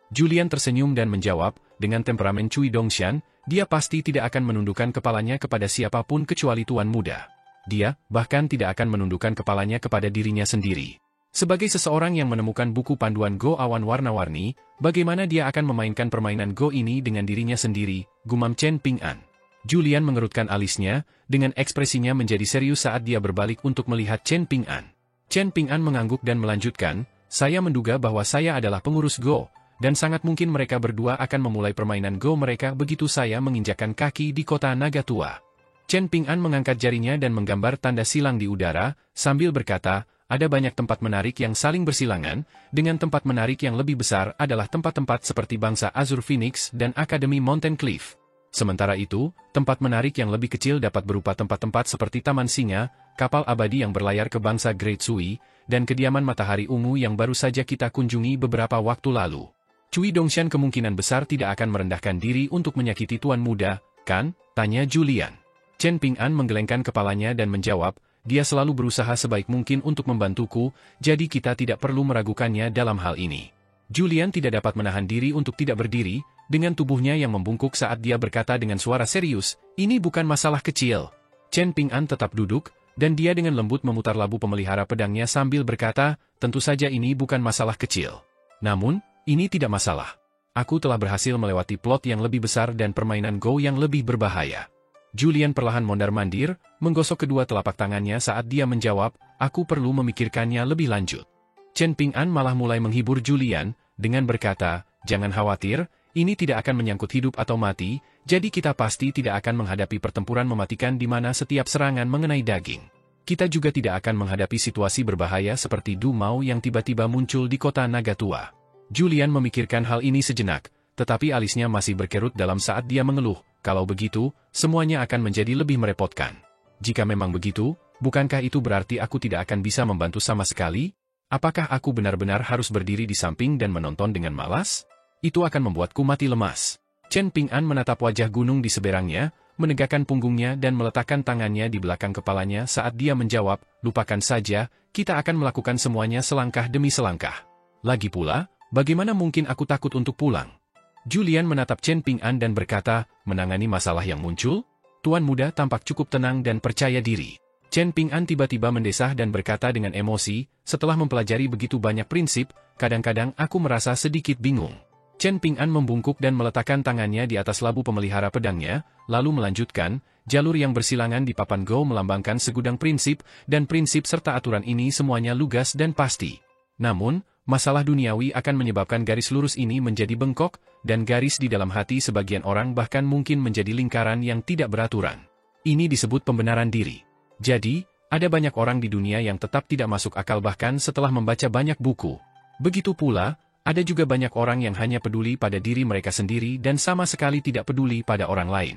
Julian tersenyum dan menjawab, dengan temperamen Cui Dongshan, dia pasti tidak akan menundukkan kepalanya kepada siapapun kecuali tuan muda. Dia, bahkan tidak akan menundukkan kepalanya kepada dirinya sendiri. Sebagai seseorang yang menemukan buku panduan Go awan warna-warni, bagaimana dia akan memainkan permainan Go ini dengan dirinya sendiri, gumam Chen Ping'an. Julian mengerutkan alisnya, dengan ekspresinya menjadi serius saat dia berbalik untuk melihat Chen Ping'an. Chen Ping'an mengangguk dan melanjutkan, saya menduga bahwa saya adalah pengurus Go, dan sangat mungkin mereka berdua akan memulai permainan Go mereka begitu saya menginjakkan kaki di kota naga tua. Chen Ping'an mengangkat jarinya dan menggambar tanda silang di udara, sambil berkata, ada banyak tempat menarik yang saling bersilangan, dengan tempat menarik yang lebih besar adalah tempat-tempat seperti bangsa Azure Phoenix dan Akademi Mountain Cliff. Sementara itu, tempat menarik yang lebih kecil dapat berupa tempat-tempat seperti Taman Singa, kapal abadi yang berlayar ke bangsa Great Sui, dan kediaman matahari ungu yang baru saja kita kunjungi beberapa waktu lalu. Cui Dongshan kemungkinan besar tidak akan merendahkan diri untuk menyakiti tuan muda, kan? Tanya Julian. Chen Ping'an menggelengkan kepalanya dan menjawab, dia selalu berusaha sebaik mungkin untuk membantuku, jadi kita tidak perlu meragukannya dalam hal ini. Julian tidak dapat menahan diri untuk tidak berdiri, dengan tubuhnya yang membungkuk saat dia berkata dengan suara serius, ini bukan masalah kecil. Chen Ping'an tetap duduk, dan dia dengan lembut memutar labu pemelihara pedangnya sambil berkata, tentu saja ini bukan masalah kecil. Namun, ini tidak masalah. Aku telah berhasil melewati plot yang lebih besar dan permainan Go yang lebih berbahaya. Julian perlahan mondar-mandir, menggosok kedua telapak tangannya saat dia menjawab, aku perlu memikirkannya lebih lanjut. Chen Ping'an malah mulai menghibur Julian, dengan berkata, jangan khawatir, ini tidak akan menyangkut hidup atau mati, jadi kita pasti tidak akan menghadapi pertempuran mematikan di mana setiap serangan mengenai daging. Kita juga tidak akan menghadapi situasi berbahaya seperti Du Mao yang tiba-tiba muncul di kota naga tua. Julian memikirkan hal ini sejenak, tetapi alisnya masih berkerut dalam saat dia mengeluh, kalau begitu, semuanya akan menjadi lebih merepotkan. Jika memang begitu, bukankah itu berarti aku tidak akan bisa membantu sama sekali? Apakah aku benar-benar harus berdiri di samping dan menonton dengan malas? Itu akan membuatku mati lemas. Chen Ping'an menatap wajah gunung di seberangnya, menegakkan punggungnya dan meletakkan tangannya di belakang kepalanya saat dia menjawab, lupakan saja, kita akan melakukan semuanya selangkah demi selangkah. Lagi pula, bagaimana mungkin aku takut untuk pulang? Julian menatap Chen Ping'an dan berkata, menangani masalah yang muncul? Tuan muda tampak cukup tenang dan percaya diri. Chen Ping'an tiba-tiba mendesah dan berkata dengan emosi, setelah mempelajari begitu banyak prinsip, kadang-kadang aku merasa sedikit bingung. Chen Ping'an membungkuk dan meletakkan tangannya di atas labu pemelihara pedangnya, lalu melanjutkan, jalur yang bersilangan di papan Go melambangkan segudang prinsip, dan prinsip serta aturan ini semuanya lugas dan pasti. Namun, masalah duniawi akan menyebabkan garis lurus ini menjadi bengkok, dan garis di dalam hati sebagian orang bahkan mungkin menjadi lingkaran yang tidak beraturan. Ini disebut pembenaran diri. Jadi, ada banyak orang di dunia yang tetap tidak masuk akal bahkan setelah membaca banyak buku. Begitu pula, ada juga banyak orang yang hanya peduli pada diri mereka sendiri dan sama sekali tidak peduli pada orang lain.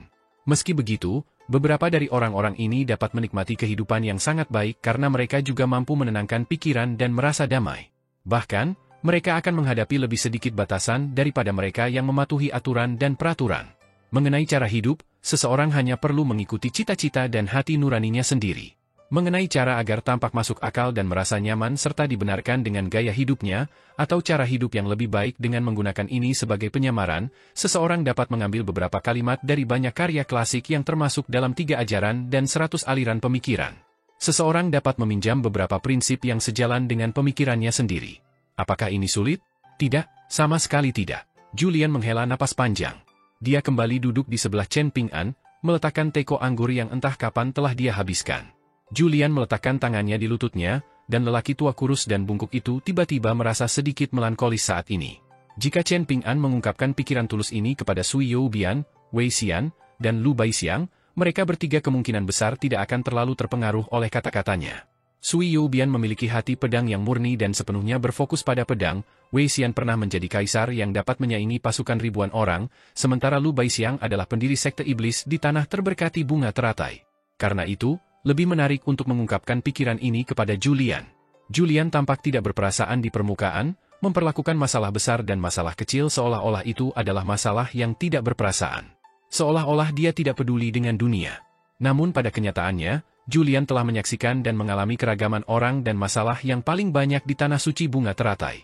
Meski begitu, beberapa dari orang-orang ini dapat menikmati kehidupan yang sangat baik karena mereka juga mampu menenangkan pikiran dan merasa damai. Bahkan, mereka akan menghadapi lebih sedikit batasan daripada mereka yang mematuhi aturan dan peraturan. Mengenai cara hidup, seseorang hanya perlu mengikuti cita-cita dan hati nuraninya sendiri. Mengenai cara agar tampak masuk akal dan merasa nyaman serta dibenarkan dengan gaya hidupnya, atau cara hidup yang lebih baik dengan menggunakan ini sebagai penyamaran, seseorang dapat mengambil beberapa kalimat dari banyak karya klasik yang termasuk dalam 3 ajaran dan 100 aliran pemikiran. Seseorang dapat meminjam beberapa prinsip yang sejalan dengan pemikirannya sendiri. Apakah ini sulit? Tidak, sama sekali tidak. Julian menghela napas panjang. Dia kembali duduk di sebelah Chen Ping-an, meletakkan teko anggur yang entah kapan telah dia habiskan. Julian meletakkan tangannya di lututnya, dan lelaki tua kurus dan bungkuk itu tiba-tiba merasa sedikit melankolis saat ini. Jika Chen Ping-an mengungkapkan pikiran tulus ini kepada Sui Youbian, Wei Xian, dan Lu Baixiang, mereka bertiga kemungkinan besar tidak akan terlalu terpengaruh oleh kata-katanya. Sui Youbian memiliki hati pedang yang murni dan sepenuhnya berfokus pada pedang. Wei Xian pernah menjadi kaisar yang dapat menyaingi pasukan ribuan orang, sementara Lu Baixiang adalah pendiri sekte iblis di tanah terberkati bunga teratai. Karena itu, lebih menarik untuk mengungkapkan pikiran ini kepada Julian. Julian tampak tidak berperasaan di permukaan, memperlakukan masalah besar dan masalah kecil seolah-olah itu adalah masalah yang tidak berperasaan. Seolah-olah dia tidak peduli dengan dunia. Namun pada kenyataannya, Julian telah menyaksikan dan mengalami keragaman orang dan masalah yang paling banyak di tanah suci bunga teratai.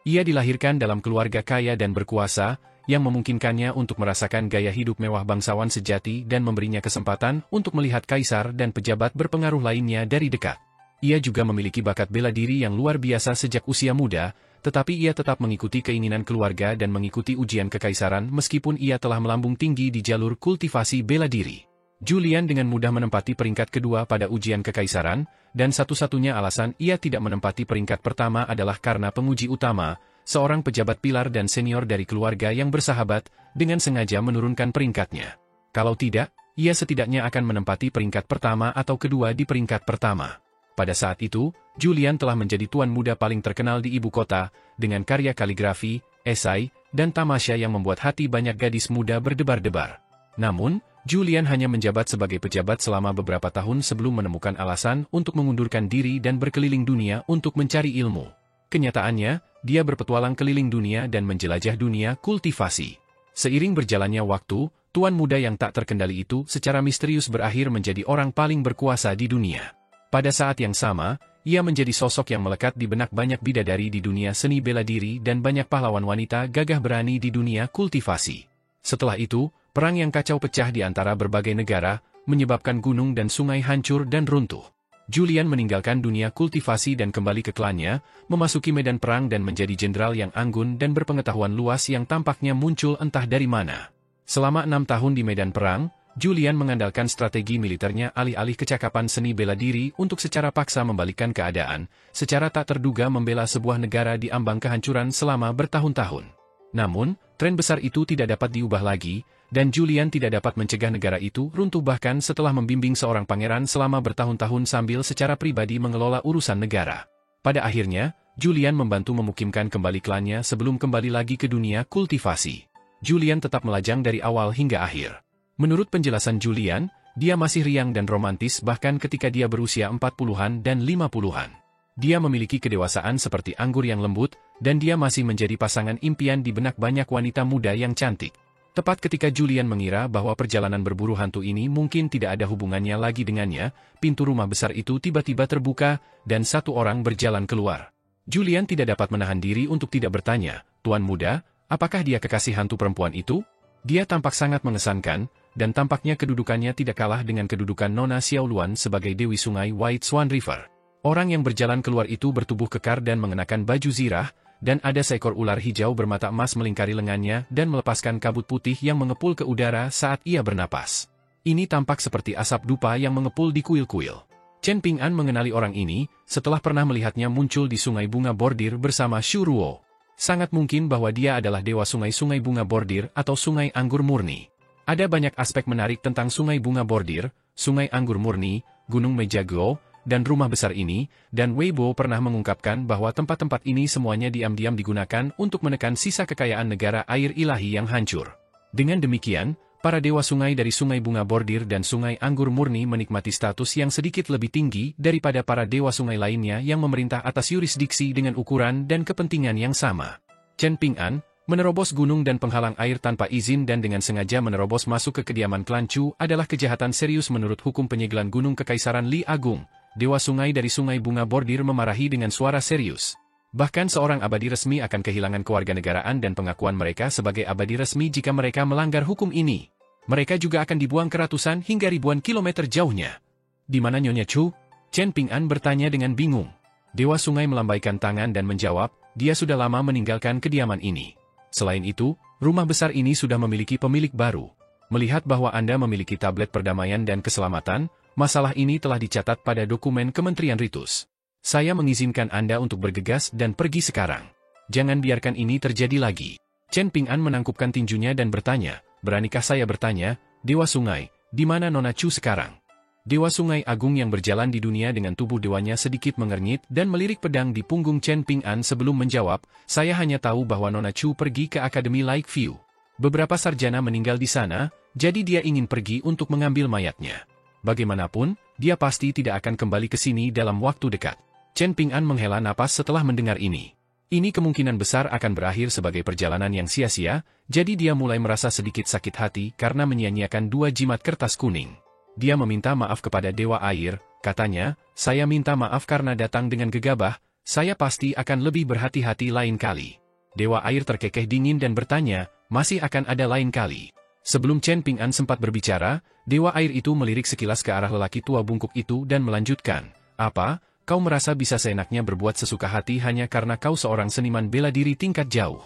Ia dilahirkan dalam keluarga kaya dan berkuasa, yang memungkinkannya untuk merasakan gaya hidup mewah bangsawan sejati dan memberinya kesempatan untuk melihat kaisar dan pejabat berpengaruh lainnya dari dekat. Ia juga memiliki bakat bela diri yang luar biasa sejak usia muda, tetapi ia tetap mengikuti keinginan keluarga dan mengikuti ujian kekaisaran meskipun ia telah melambung tinggi di jalur kultivasi bela diri. Julian dengan mudah menempati peringkat kedua pada ujian kekaisaran, dan satu-satunya alasan ia tidak menempati peringkat pertama adalah karena penguji utama, seorang pejabat pilar dan senior dari keluarga yang bersahabat, dengan sengaja menurunkan peringkatnya. Kalau tidak, ia setidaknya akan menempati peringkat pertama atau kedua di peringkat pertama. Pada saat itu, Julian telah menjadi tuan muda paling terkenal di ibu kota, dengan karya kaligrafi, esai, dan tamasya yang membuat hati banyak gadis muda berdebar-debar. Namun, Julian hanya menjabat sebagai pejabat selama beberapa tahun sebelum menemukan alasan untuk mengundurkan diri dan berkeliling dunia untuk mencari ilmu. Kenyataannya, dia berpetualang keliling dunia dan menjelajah dunia kultivasi. Seiring berjalannya waktu, tuan muda yang tak terkendali itu secara misterius berakhir menjadi orang paling berkuasa di dunia. Pada saat yang sama, ia menjadi sosok yang melekat di benak banyak bidadari di dunia seni bela diri dan banyak pahlawan wanita gagah berani di dunia kultivasi. Setelah itu, perang yang kacau pecah di antara berbagai negara, menyebabkan gunung dan sungai hancur dan runtuh. Julian meninggalkan dunia kultivasi dan kembali ke klannya, memasuki medan perang dan menjadi jenderal yang anggun dan berpengetahuan luas yang tampaknya muncul entah dari mana. Selama 6 tahun di medan perang, Julian mengandalkan strategi militernya alih-alih kecakapan seni bela diri untuk secara paksa membalikkan keadaan, secara tak terduga membela sebuah negara di ambang kehancuran selama bertahun-tahun. Namun, tren besar itu tidak dapat diubah lagi, dan Julian tidak dapat mencegah negara itu runtuh bahkan setelah membimbing seorang pangeran selama bertahun-tahun sambil secara pribadi mengelola urusan negara. Pada akhirnya, Julian membantu memukimkan kembali klannya sebelum kembali lagi ke dunia kultivasi. Julian tetap melajang dari awal hingga akhir. Menurut penjelasan Julian, dia masih riang dan romantis bahkan ketika dia berusia 40-an dan 50-an. Dia memiliki kedewasaan seperti anggur yang lembut, dan dia masih menjadi pasangan impian di benak banyak wanita muda yang cantik. Tepat ketika Julian mengira bahwa perjalanan berburu hantu ini mungkin tidak ada hubungannya lagi dengannya, pintu rumah besar itu tiba-tiba terbuka, dan satu orang berjalan keluar. Julian tidak dapat menahan diri untuk tidak bertanya, "Tuan muda, apakah dia kekasih hantu perempuan itu?" Dia tampak sangat mengesankan, dan tampaknya kedudukannya tidak kalah dengan kedudukan Nona Xiaoluan sebagai Dewi Sungai White Swan River. Orang yang berjalan keluar itu bertubuh kekar dan mengenakan baju zirah, dan ada seekor ular hijau bermata emas melingkari lengannya dan melepaskan kabut putih yang mengepul ke udara saat ia bernapas. Ini tampak seperti asap dupa yang mengepul di kuil-kuil. Chen Ping-an mengenali orang ini, setelah pernah melihatnya muncul di Sungai Bunga Bordir bersama Xu Ruo. Sangat mungkin bahwa dia adalah dewa sungai-sungai bunga bordir atau sungai anggur murni. Ada banyak aspek menarik tentang Sungai Bunga Bordir, Sungai Anggur Murni, Gunung Mejagao, dan rumah besar ini, dan Weibo pernah mengungkapkan bahwa tempat-tempat ini semuanya diam-diam digunakan untuk menekan sisa kekayaan negara air ilahi yang hancur. Dengan demikian, para dewa sungai dari Sungai Bunga Bordir dan Sungai Anggur Murni menikmati status yang sedikit lebih tinggi daripada para dewa sungai lainnya yang memerintah atas yurisdiksi dengan ukuran dan kepentingan yang sama. Chen Ping-an menerobos gunung dan penghalang air tanpa izin dan dengan sengaja menerobos masuk ke kediaman klan Chu adalah kejahatan serius menurut hukum penyegelan gunung Kekaisaran Li Agung, Dewa Sungai dari Sungai Bunga Bordir memarahi dengan suara serius. Bahkan seorang abadi resmi akan kehilangan kewarganegaraan dan pengakuan mereka sebagai abadi resmi jika mereka melanggar hukum ini. Mereka juga akan dibuang ke ratusan hingga ribuan kilometer jauhnya. Di mana Nyonya Chu? Chen Ping'an bertanya dengan bingung. Dewa Sungai melambaikan tangan dan menjawab, dia sudah lama meninggalkan kediaman ini. Selain itu, rumah besar ini sudah memiliki pemilik baru. Melihat bahwa Anda memiliki tablet perdamaian dan keselamatan, masalah ini telah dicatat pada dokumen Kementerian Ritus. Saya mengizinkan Anda untuk bergegas dan pergi sekarang. Jangan biarkan ini terjadi lagi. Chen Ping'an menangkupkan tinjunya dan bertanya, beranikah saya bertanya, Dewa Sungai, di mana Nona Chu sekarang? Dewa Sungai Agung yang berjalan di dunia dengan tubuh dewanya sedikit mengernyit dan melirik pedang di punggung Chen Ping'an sebelum menjawab, saya hanya tahu bahwa Nona Chu pergi ke Akademi Lakeview. Beberapa sarjana meninggal di sana, jadi dia ingin pergi untuk mengambil mayatnya. Bagaimanapun, dia pasti tidak akan kembali ke sini dalam waktu dekat. Chen Ping'an menghela napas setelah mendengar ini. Ini kemungkinan besar akan berakhir sebagai perjalanan yang sia-sia, jadi dia mulai merasa sedikit sakit hati karena menyia-nyiakan 2 jimat kertas kuning. Dia meminta maaf kepada Dewa Air, katanya, saya minta maaf karena datang dengan gegabah, saya pasti akan lebih berhati-hati lain kali. Dewa Air terkekeh dingin dan bertanya, masih akan ada lain kali. Sebelum Chen Ping'an sempat berbicara, Dewa Air itu melirik sekilas ke arah lelaki tua bungkuk itu dan melanjutkan, apa? Kau merasa bisa seenaknya berbuat sesuka hati hanya karena kau seorang seniman bela diri tingkat jauh.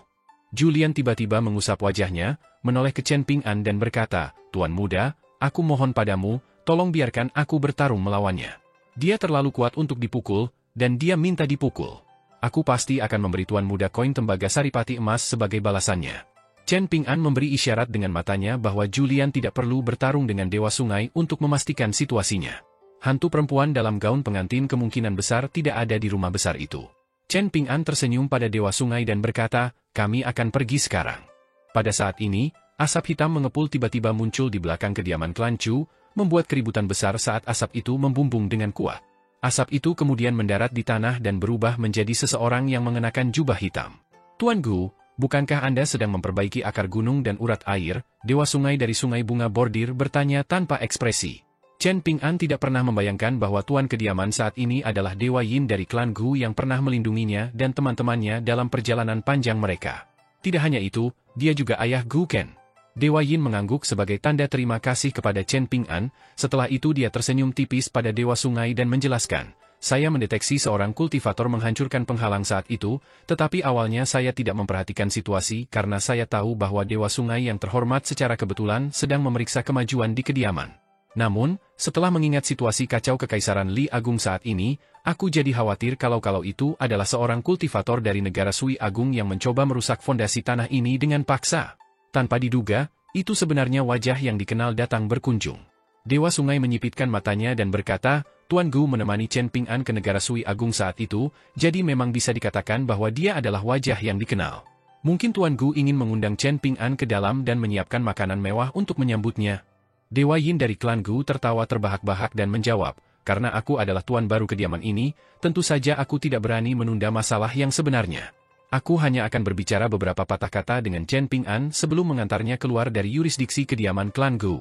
Julian tiba-tiba mengusap wajahnya, menoleh ke Chen Ping'an dan berkata, Tuan muda, aku mohon padamu, tolong biarkan aku bertarung melawannya. Dia terlalu kuat untuk dipukul, dan dia minta dipukul. Aku pasti akan memberi Tuan muda koin tembaga saripati emas sebagai balasannya. Chen Ping'an memberi isyarat dengan matanya bahwa Julian tidak perlu bertarung dengan Dewa Sungai untuk memastikan situasinya. Hantu perempuan dalam gaun pengantin kemungkinan besar tidak ada di rumah besar itu. Chen Ping'an tersenyum pada Dewa Sungai dan berkata, kami akan pergi sekarang. Pada saat ini, asap hitam mengepul tiba-tiba muncul di belakang kediaman klan Chu, membuat keributan besar saat asap itu membumbung dengan kuat. Asap itu kemudian mendarat di tanah dan berubah menjadi seseorang yang mengenakan jubah hitam. Tuan Gu, bukankah Anda sedang memperbaiki akar gunung dan urat air? Dewa Sungai dari Sungai Bunga Bordir bertanya tanpa ekspresi. Chen Ping'an tidak pernah membayangkan bahwa tuan kediaman saat ini adalah Dewa Yin dari klan Gu yang pernah melindunginya dan teman-temannya dalam perjalanan panjang mereka. Tidak hanya itu, dia juga ayah Gu Ken. Dewa Yin mengangguk sebagai tanda terima kasih kepada Chen Ping'an, setelah itu dia tersenyum tipis pada Dewa Sungai dan menjelaskan, saya mendeteksi seorang kultivator menghancurkan penghalang saat itu, tetapi awalnya saya tidak memperhatikan situasi karena saya tahu bahwa Dewa Sungai yang terhormat secara kebetulan sedang memeriksa kemajuan di kediaman. Namun, setelah mengingat situasi kacau Kekaisaran Li Agung saat ini, aku jadi khawatir kalau itu adalah seorang kultivator dari negara Sui Agung yang mencoba merusak fondasi tanah ini dengan paksa. Tanpa diduga, itu sebenarnya wajah yang dikenal datang berkunjung. Dewa Sungai menyipitkan matanya dan berkata, Tuan Gu menemani Chen Ping'an ke negara Sui Agung saat itu, jadi memang bisa dikatakan bahwa dia adalah wajah yang dikenal. Mungkin Tuan Gu ingin mengundang Chen Ping'an ke dalam dan menyiapkan makanan mewah untuk menyambutnya. Dewa Yin dari klan Gu tertawa terbahak-bahak dan menjawab, karena aku adalah tuan baru kediaman ini, tentu saja aku tidak berani menunda masalah yang sebenarnya. Aku hanya akan berbicara beberapa patah kata dengan Chen Ping'an sebelum mengantarnya keluar dari yurisdiksi kediaman klan Gu.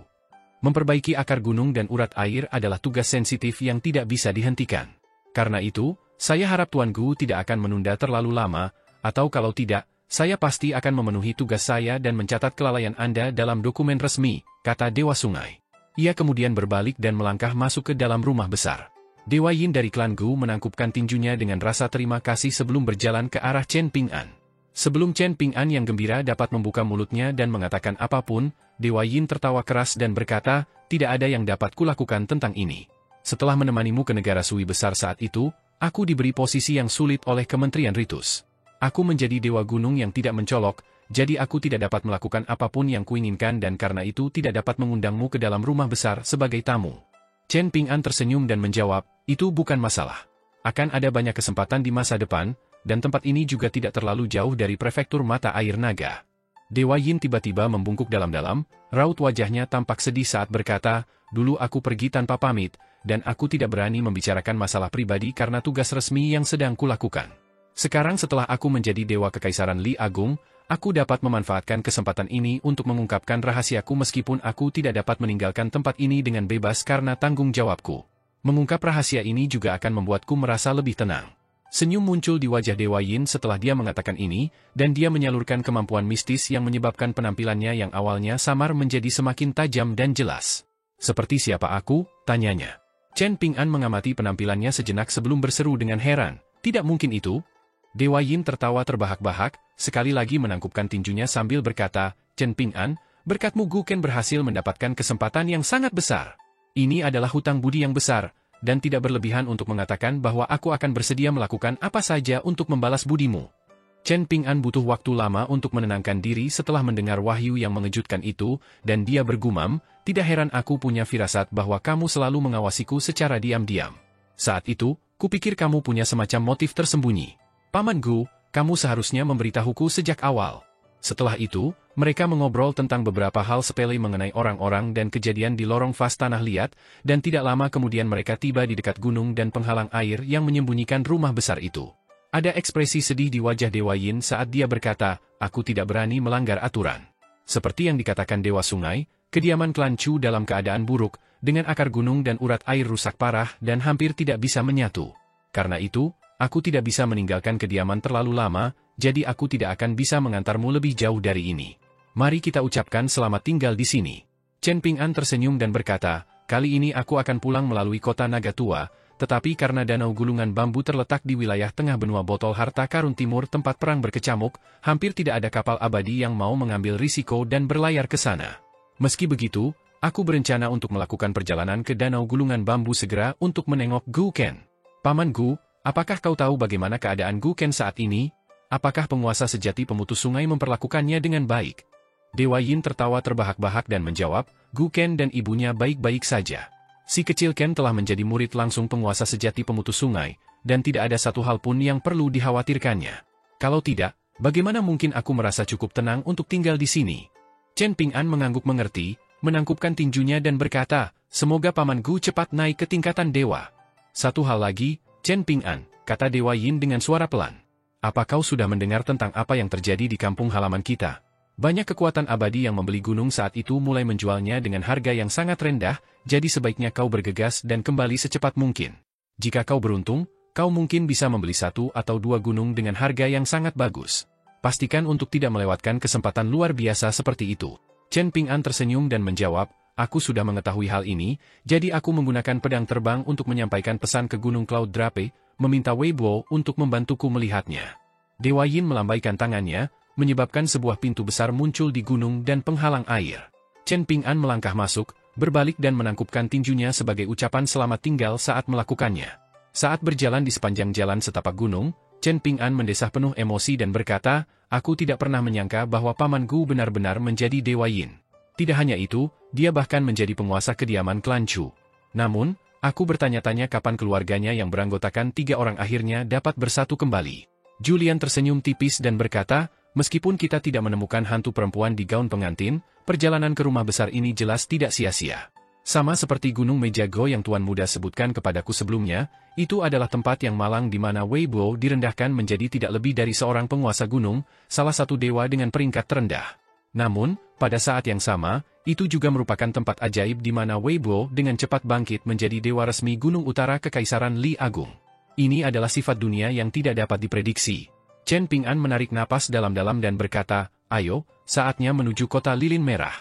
Memperbaiki akar gunung dan urat air adalah tugas sensitif yang tidak bisa dihentikan. Karena itu, saya harap Tuan Gu tidak akan menunda terlalu lama, atau kalau tidak, saya pasti akan memenuhi tugas saya dan mencatat kelalaian Anda dalam dokumen resmi, kata Dewa Sungai. Ia kemudian berbalik dan melangkah masuk ke dalam rumah besar. Dewa Yin dari klan Gu menangkupkan tinjunya dengan rasa terima kasih sebelum berjalan ke arah Chen Ping'an. Sebelum Chen Ping'an yang gembira dapat membuka mulutnya dan mengatakan apapun, Dewa Yin tertawa keras dan berkata, tidak ada yang dapat kulakukan tentang ini. Setelah menemanimu ke negara Sui besar saat itu, aku diberi posisi yang sulit oleh Kementerian Ritus. Aku menjadi dewa gunung yang tidak mencolok, jadi aku tidak dapat melakukan apapun yang kuinginkan dan karena itu tidak dapat mengundangmu ke dalam rumah besar sebagai tamu. Chen Ping'an tersenyum dan menjawab, itu bukan masalah. Akan ada banyak kesempatan di masa depan, dan tempat ini juga tidak terlalu jauh dari prefektur mata air naga. Dewa Yin tiba-tiba membungkuk dalam-dalam, raut wajahnya tampak sedih saat berkata, dulu aku pergi tanpa pamit, dan aku tidak berani membicarakan masalah pribadi karena tugas resmi yang sedang kulakukan. Sekarang setelah aku menjadi Dewa Kekaisaran Li Agung, aku dapat memanfaatkan kesempatan ini untuk mengungkapkan rahasiaku meskipun aku tidak dapat meninggalkan tempat ini dengan bebas karena tanggung jawabku. Mengungkap rahasia ini juga akan membuatku merasa lebih tenang. Senyum muncul di wajah Dewa Yin setelah dia mengatakan ini, dan dia menyalurkan kemampuan mistis yang menyebabkan penampilannya yang awalnya samar menjadi semakin tajam dan jelas. Seperti siapa aku? Tanyanya. Chen Ping'an mengamati penampilannya sejenak sebelum berseru dengan heran. Tidak mungkin itu? Dewa Yin tertawa terbahak-bahak, sekali lagi menangkupkan tinjunya sambil berkata, Chen Ping'an, berkatmu Gu Ken berhasil mendapatkan kesempatan yang sangat besar. Ini adalah hutang budi yang besar, dan tidak berlebihan untuk mengatakan bahwa aku akan bersedia melakukan apa saja untuk membalas budimu. Chen Ping'an butuh waktu lama untuk menenangkan diri setelah mendengar wahyu yang mengejutkan itu, dan dia bergumam, tidak heran aku punya firasat bahwa kamu selalu mengawasiku secara diam-diam. Saat itu, kupikir kamu punya semacam motif tersembunyi. Paman Gu, kamu seharusnya memberitahuku sejak awal. Setelah itu, mereka mengobrol tentang beberapa hal sepele mengenai orang-orang dan kejadian di lorong vas tanah liat, dan tidak lama kemudian mereka tiba di dekat gunung dan penghalang air yang menyembunyikan rumah besar itu. Ada ekspresi sedih di wajah Dewa Yin saat dia berkata, aku tidak berani melanggar aturan. Seperti yang dikatakan Dewa Sungai, kediaman klan Chu dalam keadaan buruk, dengan akar gunung dan urat air rusak parah dan hampir tidak bisa menyatu. Karena itu, aku tidak bisa meninggalkan kediaman terlalu lama, jadi aku tidak akan bisa mengantarmu lebih jauh dari ini. Mari kita ucapkan selamat tinggal di sini. Chen Ping'an tersenyum dan berkata, kali ini aku akan pulang melalui kota Naga Tua, tetapi karena danau gulungan bambu terletak di wilayah tengah benua botol harta karun timur tempat perang berkecamuk, hampir tidak ada kapal abadi yang mau mengambil risiko dan berlayar ke sana. Meski begitu, aku berencana untuk melakukan perjalanan ke danau gulungan bambu segera untuk menengok Gu Ken. Paman Gu, apakah kau tahu bagaimana keadaan Gu Ken saat ini? Apakah penguasa sejati pemutus sungai memperlakukannya dengan baik? Dewa Yin tertawa terbahak-bahak dan menjawab, Gu Ken dan ibunya baik-baik saja. Si kecil Ken telah menjadi murid langsung penguasa sejati pemutus sungai, dan tidak ada satu hal pun yang perlu dikhawatirkannya. Kalau tidak, bagaimana mungkin aku merasa cukup tenang untuk tinggal di sini? Chen Ping'an mengangguk mengerti, menangkupkan tinjunya dan berkata, semoga Paman Gu cepat naik ke tingkatan dewa. Satu hal lagi, Chen Ping'an, kata Dewa Yin dengan suara pelan. Apa kau sudah mendengar tentang apa yang terjadi di kampung halaman kita? Banyak kekuatan abadi yang membeli gunung saat itu mulai menjualnya dengan harga yang sangat rendah, jadi sebaiknya kau bergegas dan kembali secepat mungkin. Jika kau beruntung, kau mungkin bisa membeli 1 atau 2 gunung dengan harga yang sangat bagus. Pastikan untuk tidak melewatkan kesempatan luar biasa seperti itu. Chen Ping'an tersenyum dan menjawab, aku sudah mengetahui hal ini, jadi aku menggunakan pedang terbang untuk menyampaikan pesan ke Gunung Cloud Drape, meminta Weibo untuk membantuku melihatnya. Dewa Yin melambaikan tangannya, menyebabkan sebuah pintu besar muncul di gunung dan penghalang air. Chen Ping'an melangkah masuk, berbalik dan menangkupkan tinjunya sebagai ucapan selamat tinggal saat melakukannya. Saat berjalan di sepanjang jalan setapak gunung, Chen Ping'an mendesah penuh emosi dan berkata, aku tidak pernah menyangka bahwa Paman Gu benar-benar menjadi Dewa Yin. Tidak hanya itu, dia bahkan menjadi penguasa kediaman klan Chu. Namun, aku bertanya-tanya kapan keluarganya yang beranggotakan 3 orang akhirnya dapat bersatu kembali. Julian tersenyum tipis dan berkata, meskipun kita tidak menemukan hantu perempuan di gaun pengantin, perjalanan ke rumah besar ini jelas tidak sia-sia. Sama seperti Gunung Mejago yang Tuan Muda sebutkan kepadaku sebelumnya, itu adalah tempat yang malang di mana Weibo direndahkan menjadi tidak lebih dari seorang penguasa gunung, salah satu dewa dengan peringkat terendah. Namun, pada saat yang sama, itu juga merupakan tempat ajaib di mana Weibo dengan cepat bangkit menjadi dewa resmi Gunung Utara Kekaisaran Li Agung. Ini adalah sifat dunia yang tidak dapat diprediksi. Chen Ping'an menarik napas dalam-dalam dan berkata, ayo, saatnya menuju kota lilin merah.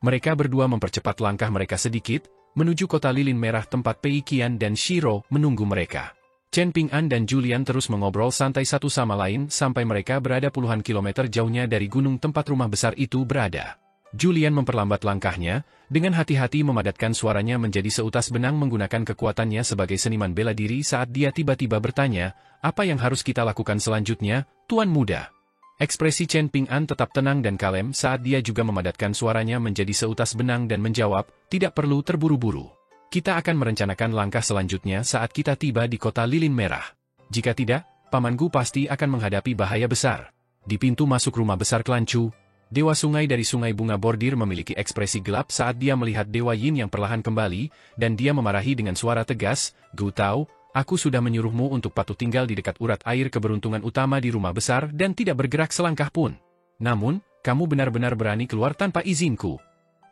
Mereka berdua mempercepat langkah mereka sedikit, menuju kota lilin merah tempat Pei Qian dan Shiro menunggu mereka. Chen Ping'an dan Julian terus mengobrol santai satu sama lain sampai mereka berada puluhan kilometer jauhnya dari gunung tempat rumah besar itu berada. Julian memperlambat langkahnya, dengan hati-hati memadatkan suaranya menjadi seutas benang menggunakan kekuatannya sebagai seniman bela diri saat dia tiba-tiba bertanya, apa yang harus kita lakukan selanjutnya, Tuan Muda? Ekspresi Chen Ping'an tetap tenang dan kalem saat dia juga memadatkan suaranya menjadi seutas benang dan menjawab, tidak perlu terburu-buru. Kita akan merencanakan langkah selanjutnya saat kita tiba di kota lilin merah. Jika tidak, Paman Gu pasti akan menghadapi bahaya besar. Di pintu masuk rumah besar klan Chu, Dewa Sungai dari Sungai Bunga Bordir memiliki ekspresi gelap saat dia melihat Dewa Yin yang perlahan kembali, dan dia memarahi dengan suara tegas, Gu Tao, aku sudah menyuruhmu untuk patuh tinggal di dekat urat air keberuntungan utama di rumah besar dan tidak bergerak selangkah pun. Namun, kamu benar-benar berani keluar tanpa izinku.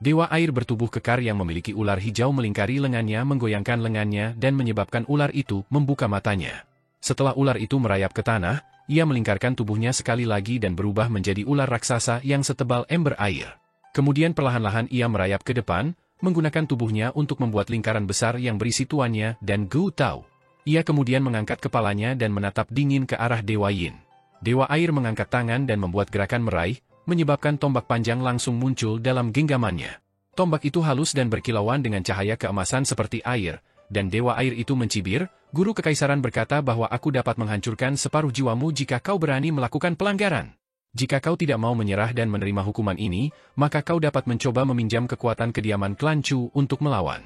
Dewa air bertubuh kekar yang memiliki ular hijau melingkari lengannya menggoyangkan lengannya dan menyebabkan ular itu membuka matanya. Setelah ular itu merayap ke tanah, ia melingkarkan tubuhnya sekali lagi dan berubah menjadi ular raksasa yang setebal ember air. Kemudian perlahan-lahan ia merayap ke depan, menggunakan tubuhnya untuk membuat lingkaran besar yang berisi tuannya dan Gu Tao. Ia kemudian mengangkat kepalanya dan menatap dingin ke arah Dewa Yin. Dewa air mengangkat tangan dan membuat gerakan meraih, menyebabkan tombak panjang langsung muncul dalam genggamannya. Tombak itu halus dan berkilauan dengan cahaya keemasan seperti air, dan Dewa air itu mencibir, Guru Kekaisaran berkata bahwa aku dapat menghancurkan separuh jiwamu jika kau berani melakukan pelanggaran. Jika kau tidak mau menyerah dan menerima hukuman ini, maka kau dapat mencoba meminjam kekuatan kediaman klan Chu untuk melawan.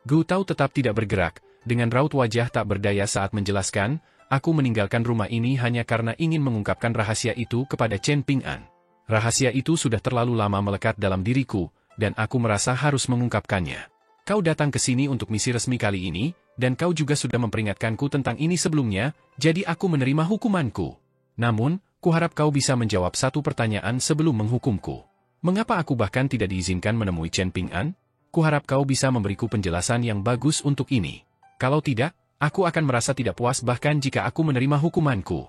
Gu Tao tetap tidak bergerak, dengan raut wajah tak berdaya saat menjelaskan, aku meninggalkan rumah ini hanya karena ingin mengungkapkan rahasia itu kepada Chen Ping'an. Rahasia itu sudah terlalu lama melekat dalam diriku, dan aku merasa harus mengungkapkannya. Kau datang ke sini untuk misi resmi kali ini, dan kau juga sudah memperingatkanku tentang ini sebelumnya, jadi aku menerima hukumanku. Namun, kuharap kau bisa menjawab satu pertanyaan sebelum menghukumku. Mengapa aku bahkan tidak diizinkan menemui Chen Ping'an? Kuharap kau bisa memberiku penjelasan yang bagus untuk ini. Kalau tidak, aku akan merasa tidak puas bahkan jika aku menerima hukumanku.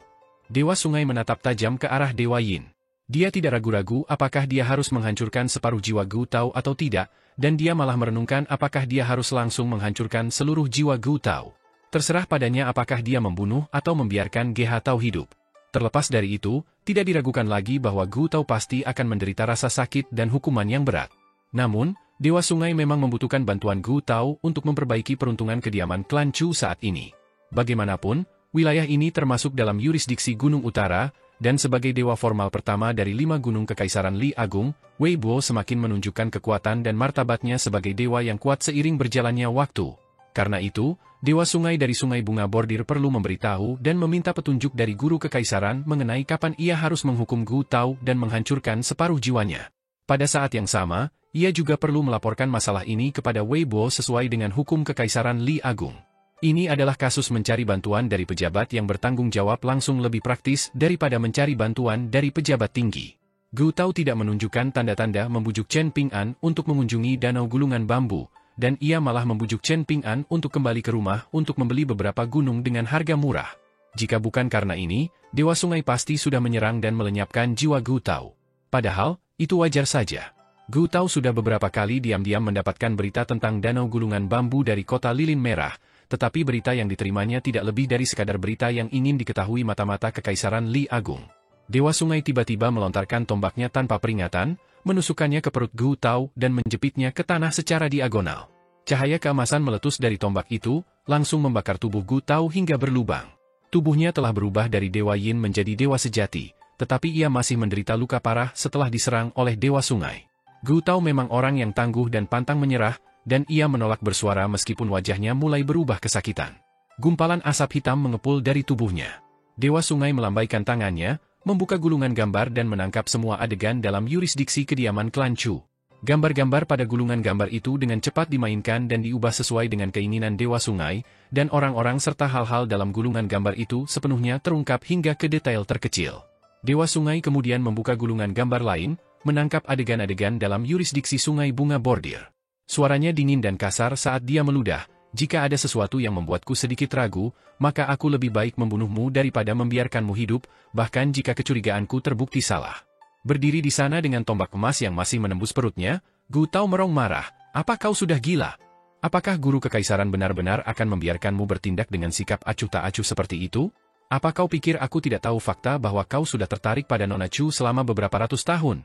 Dewa Sungai menatap tajam ke arah Dewa Yin. Dia tidak ragu-ragu apakah dia harus menghancurkan separuh jiwa Gu Tao atau tidak, dan dia malah merenungkan apakah dia harus langsung menghancurkan seluruh jiwa Gu Tao. Terserah padanya apakah dia membunuh atau membiarkan GH Tao hidup. Terlepas dari itu, tidak diragukan lagi bahwa Gu Tao pasti akan menderita rasa sakit dan hukuman yang berat. Namun, Dewa Sungai memang membutuhkan bantuan Gu Tao untuk memperbaiki peruntungan kediaman klan Chu saat ini. Bagaimanapun, wilayah ini termasuk dalam yurisdiksi Gunung Utara, dan sebagai dewa formal pertama dari 5 gunung Kekaisaran Li Agung, Wei Bo semakin menunjukkan kekuatan dan martabatnya sebagai dewa yang kuat seiring berjalannya waktu. Karena itu, Dewa Sungai dari Sungai Bunga Bordir perlu memberitahu dan meminta petunjuk dari Guru Kekaisaran mengenai kapan ia harus menghukum Gu Tao dan menghancurkan separuh jiwanya. Pada saat yang sama, ia juga perlu melaporkan masalah ini kepada Wei Bo sesuai dengan hukum Kekaisaran Li Agung. Ini adalah kasus mencari bantuan dari pejabat yang bertanggung jawab langsung lebih praktis daripada mencari bantuan dari pejabat tinggi. Gu Tao tidak menunjukkan tanda-tanda membujuk Chen Ping'an untuk mengunjungi danau gulungan bambu, dan ia malah membujuk Chen Ping'an untuk kembali ke rumah untuk membeli beberapa gunung dengan harga murah. Jika bukan karena ini, Dewa Sungai pasti sudah menyerang dan melenyapkan jiwa Gu Tao. Padahal, itu wajar saja. Gu Tao sudah beberapa kali diam-diam mendapatkan berita tentang danau gulungan bambu dari kota Lilin Merah, tetapi berita yang diterimanya tidak lebih dari sekadar berita yang ingin diketahui mata-mata Kekaisaran Li Agung. Dewa Sungai tiba-tiba melontarkan tombaknya tanpa peringatan, menusukkannya ke perut Gu Tao dan menjepitnya ke tanah secara diagonal. Cahaya keemasan meletus dari tombak itu, langsung membakar tubuh Gu Tao hingga berlubang. Tubuhnya telah berubah dari Dewa Yin menjadi dewa sejati, tetapi ia masih menderita luka parah setelah diserang oleh Dewa Sungai. Gu Tao memang orang yang tangguh dan pantang menyerah, dan ia menolak bersuara meskipun wajahnya mulai berubah kesakitan. Gumpalan asap hitam mengepul dari tubuhnya. Dewa Sungai melambaikan tangannya, membuka gulungan gambar dan menangkap semua adegan dalam yurisdiksi kediaman klan Chu. Gambar-gambar pada gulungan gambar itu dengan cepat dimainkan dan diubah sesuai dengan keinginan Dewa Sungai, dan orang-orang serta hal-hal dalam gulungan gambar itu sepenuhnya terungkap hingga ke detail terkecil. Dewa Sungai kemudian membuka gulungan gambar lain, menangkap adegan-adegan dalam yurisdiksi Sungai Bunga Bordir. Suaranya dingin dan kasar saat dia meludah, jika ada sesuatu yang membuatku sedikit ragu, maka aku lebih baik membunuhmu daripada membiarkanmu hidup, bahkan jika kecurigaanku terbukti salah. Berdiri di sana dengan tombak emas yang masih menembus perutnya, Gu Tao merong marah, apa kau sudah gila? Apakah Guru Kekaisaran benar-benar akan membiarkanmu bertindak dengan sikap acuh tak acuh seperti itu? Apa kau pikir aku tidak tahu fakta bahwa kau sudah tertarik pada Nona Chu selama beberapa ratus tahun?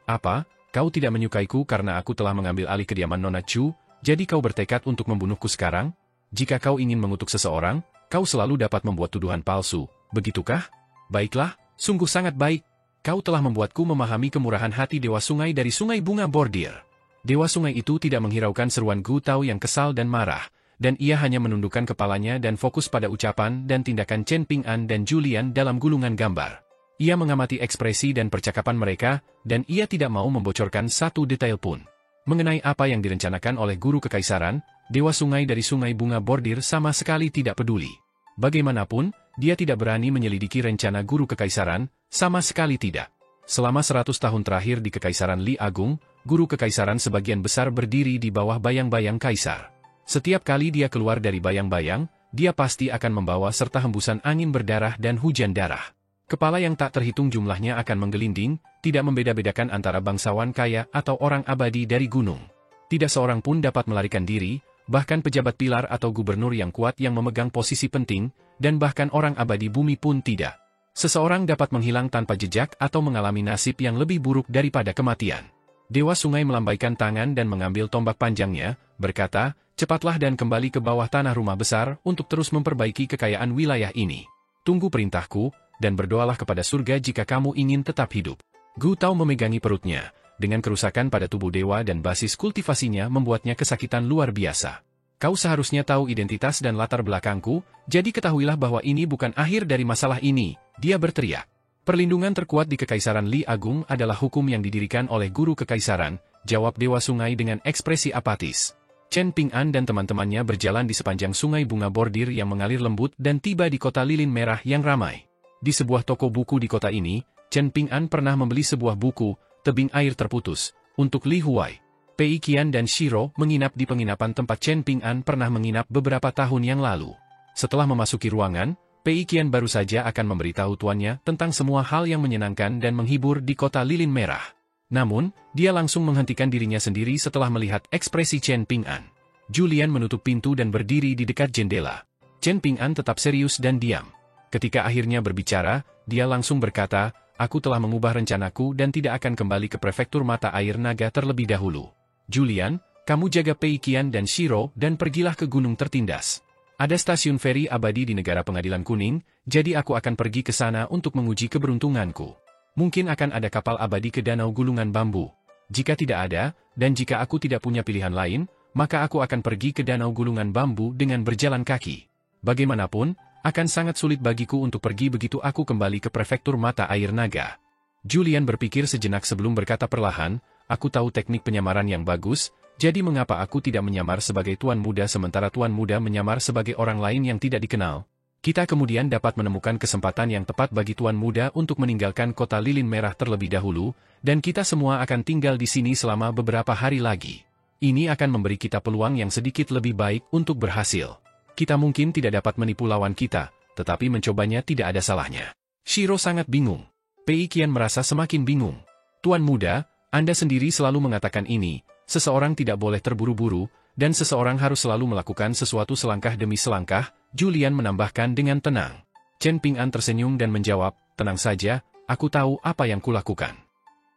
Apa? Kau tidak menyukaiku karena aku telah mengambil alih kediaman Nona Chu, jadi kau bertekad untuk membunuhku sekarang? Jika kau ingin mengutuk seseorang, kau selalu dapat membuat tuduhan palsu, begitukah? Baiklah, sungguh sangat baik. Kau telah membuatku memahami kemurahan hati Dewa Sungai dari Sungai Bunga Bordir. Dewa Sungai itu tidak menghiraukan seruan Gu Tao yang kesal dan marah, dan ia hanya menundukkan kepalanya dan fokus pada ucapan dan tindakan Chen Ping'an dan Julian dalam gulungan gambar. Ia mengamati ekspresi dan percakapan mereka, dan ia tidak mau membocorkan satu detail pun. Mengenai apa yang direncanakan oleh Guru Kekaisaran, Dewa Sungai dari Sungai Bunga Bordir sama sekali tidak peduli. Bagaimanapun, dia tidak berani menyelidiki rencana Guru Kekaisaran, sama sekali tidak. selama 100 tahun terakhir di Kekaisaran Li Agung, guru kekaisaran sebagian besar berdiri di bawah bayang-bayang kaisar. Setiap kali dia keluar dari bayang-bayang, dia pasti akan membawa serta hembusan angin berdarah dan hujan darah. Kepala yang tak terhitung jumlahnya akan menggelinding, tidak membeda-bedakan antara bangsawan kaya atau orang abadi dari gunung. Tidak seorang pun dapat melarikan diri, bahkan pejabat pilar atau gubernur yang kuat yang memegang posisi penting, dan bahkan orang abadi bumi pun tidak. Seseorang dapat menghilang tanpa jejak atau mengalami nasib yang lebih buruk daripada kematian. Dewa Sungai melambaikan tangan dan mengambil tombak panjangnya, berkata, "Cepatlah dan kembali ke bawah tanah rumah besar untuk terus memperbaiki kekayaan wilayah ini. Tunggu perintahku, dan berdoalah kepada surga jika kamu ingin tetap hidup." Gu Tao memegangi perutnya. Dengan kerusakan pada tubuh dewa dan basis kultivasinya membuatnya kesakitan luar biasa. "Kau seharusnya tahu identitas dan latar belakangku, jadi ketahuilah bahwa ini bukan akhir dari masalah ini," dia berteriak. "Perlindungan terkuat di Kekaisaran Li Agung adalah hukum yang didirikan oleh guru kekaisaran," jawab Dewa Sungai dengan ekspresi apatis. Chen Ping'an dan teman-temannya berjalan di sepanjang sungai bunga bordir yang mengalir lembut dan tiba di kota lilin merah yang ramai. Di sebuah toko buku di kota ini, Chen Ping'an pernah membeli sebuah buku, Tebing Air Terputus, untuk Li Huai. Pei Qian dan Shiro menginap di penginapan tempat Chen Ping'an pernah menginap beberapa tahun yang lalu. Setelah memasuki ruangan, Pei Qian baru saja akan memberitahu tuannya tentang semua hal yang menyenangkan dan menghibur di kota lilin merah. Namun, dia langsung menghentikan dirinya sendiri setelah melihat ekspresi Chen Ping'an. Julian menutup pintu dan berdiri di dekat jendela. Chen Ping'an tetap serius dan diam. Ketika akhirnya berbicara, dia langsung berkata, "Aku telah mengubah rencanaku dan tidak akan kembali ke prefektur mata air naga terlebih dahulu. Julian, kamu jaga Pei Qian dan Shiro dan pergilah ke Gunung Tertindas. Ada stasiun feri abadi di negara Pengadilan Kuning, jadi aku akan pergi ke sana untuk menguji keberuntunganku. Mungkin akan ada kapal abadi ke Danau Gulungan Bambu. Jika tidak ada, dan jika aku tidak punya pilihan lain, maka aku akan pergi ke Danau Gulungan Bambu dengan berjalan kaki. Bagaimanapun, akan sangat sulit bagiku untuk pergi begitu aku kembali ke prefektur mata air naga." Julian berpikir sejenak sebelum berkata perlahan, "Aku tahu teknik penyamaran yang bagus, jadi mengapa aku tidak menyamar sebagai tuan muda sementara tuan muda menyamar sebagai orang lain yang tidak dikenal? Kita kemudian dapat menemukan kesempatan yang tepat bagi tuan muda untuk meninggalkan kota lilin merah terlebih dahulu, dan kita semua akan tinggal di sini selama beberapa hari lagi. Ini akan memberi kita peluang yang sedikit lebih baik untuk berhasil. Kita mungkin tidak dapat menipu lawan kita, tetapi mencobanya tidak ada salahnya." Shiro sangat bingung. Pei Qian merasa semakin bingung. "Tuan muda, Anda sendiri selalu mengatakan ini, seseorang tidak boleh terburu-buru, dan seseorang harus selalu melakukan sesuatu selangkah demi selangkah," Julian menambahkan dengan tenang. Chen Ping'an tersenyum dan menjawab, "Tenang saja, aku tahu apa yang kulakukan."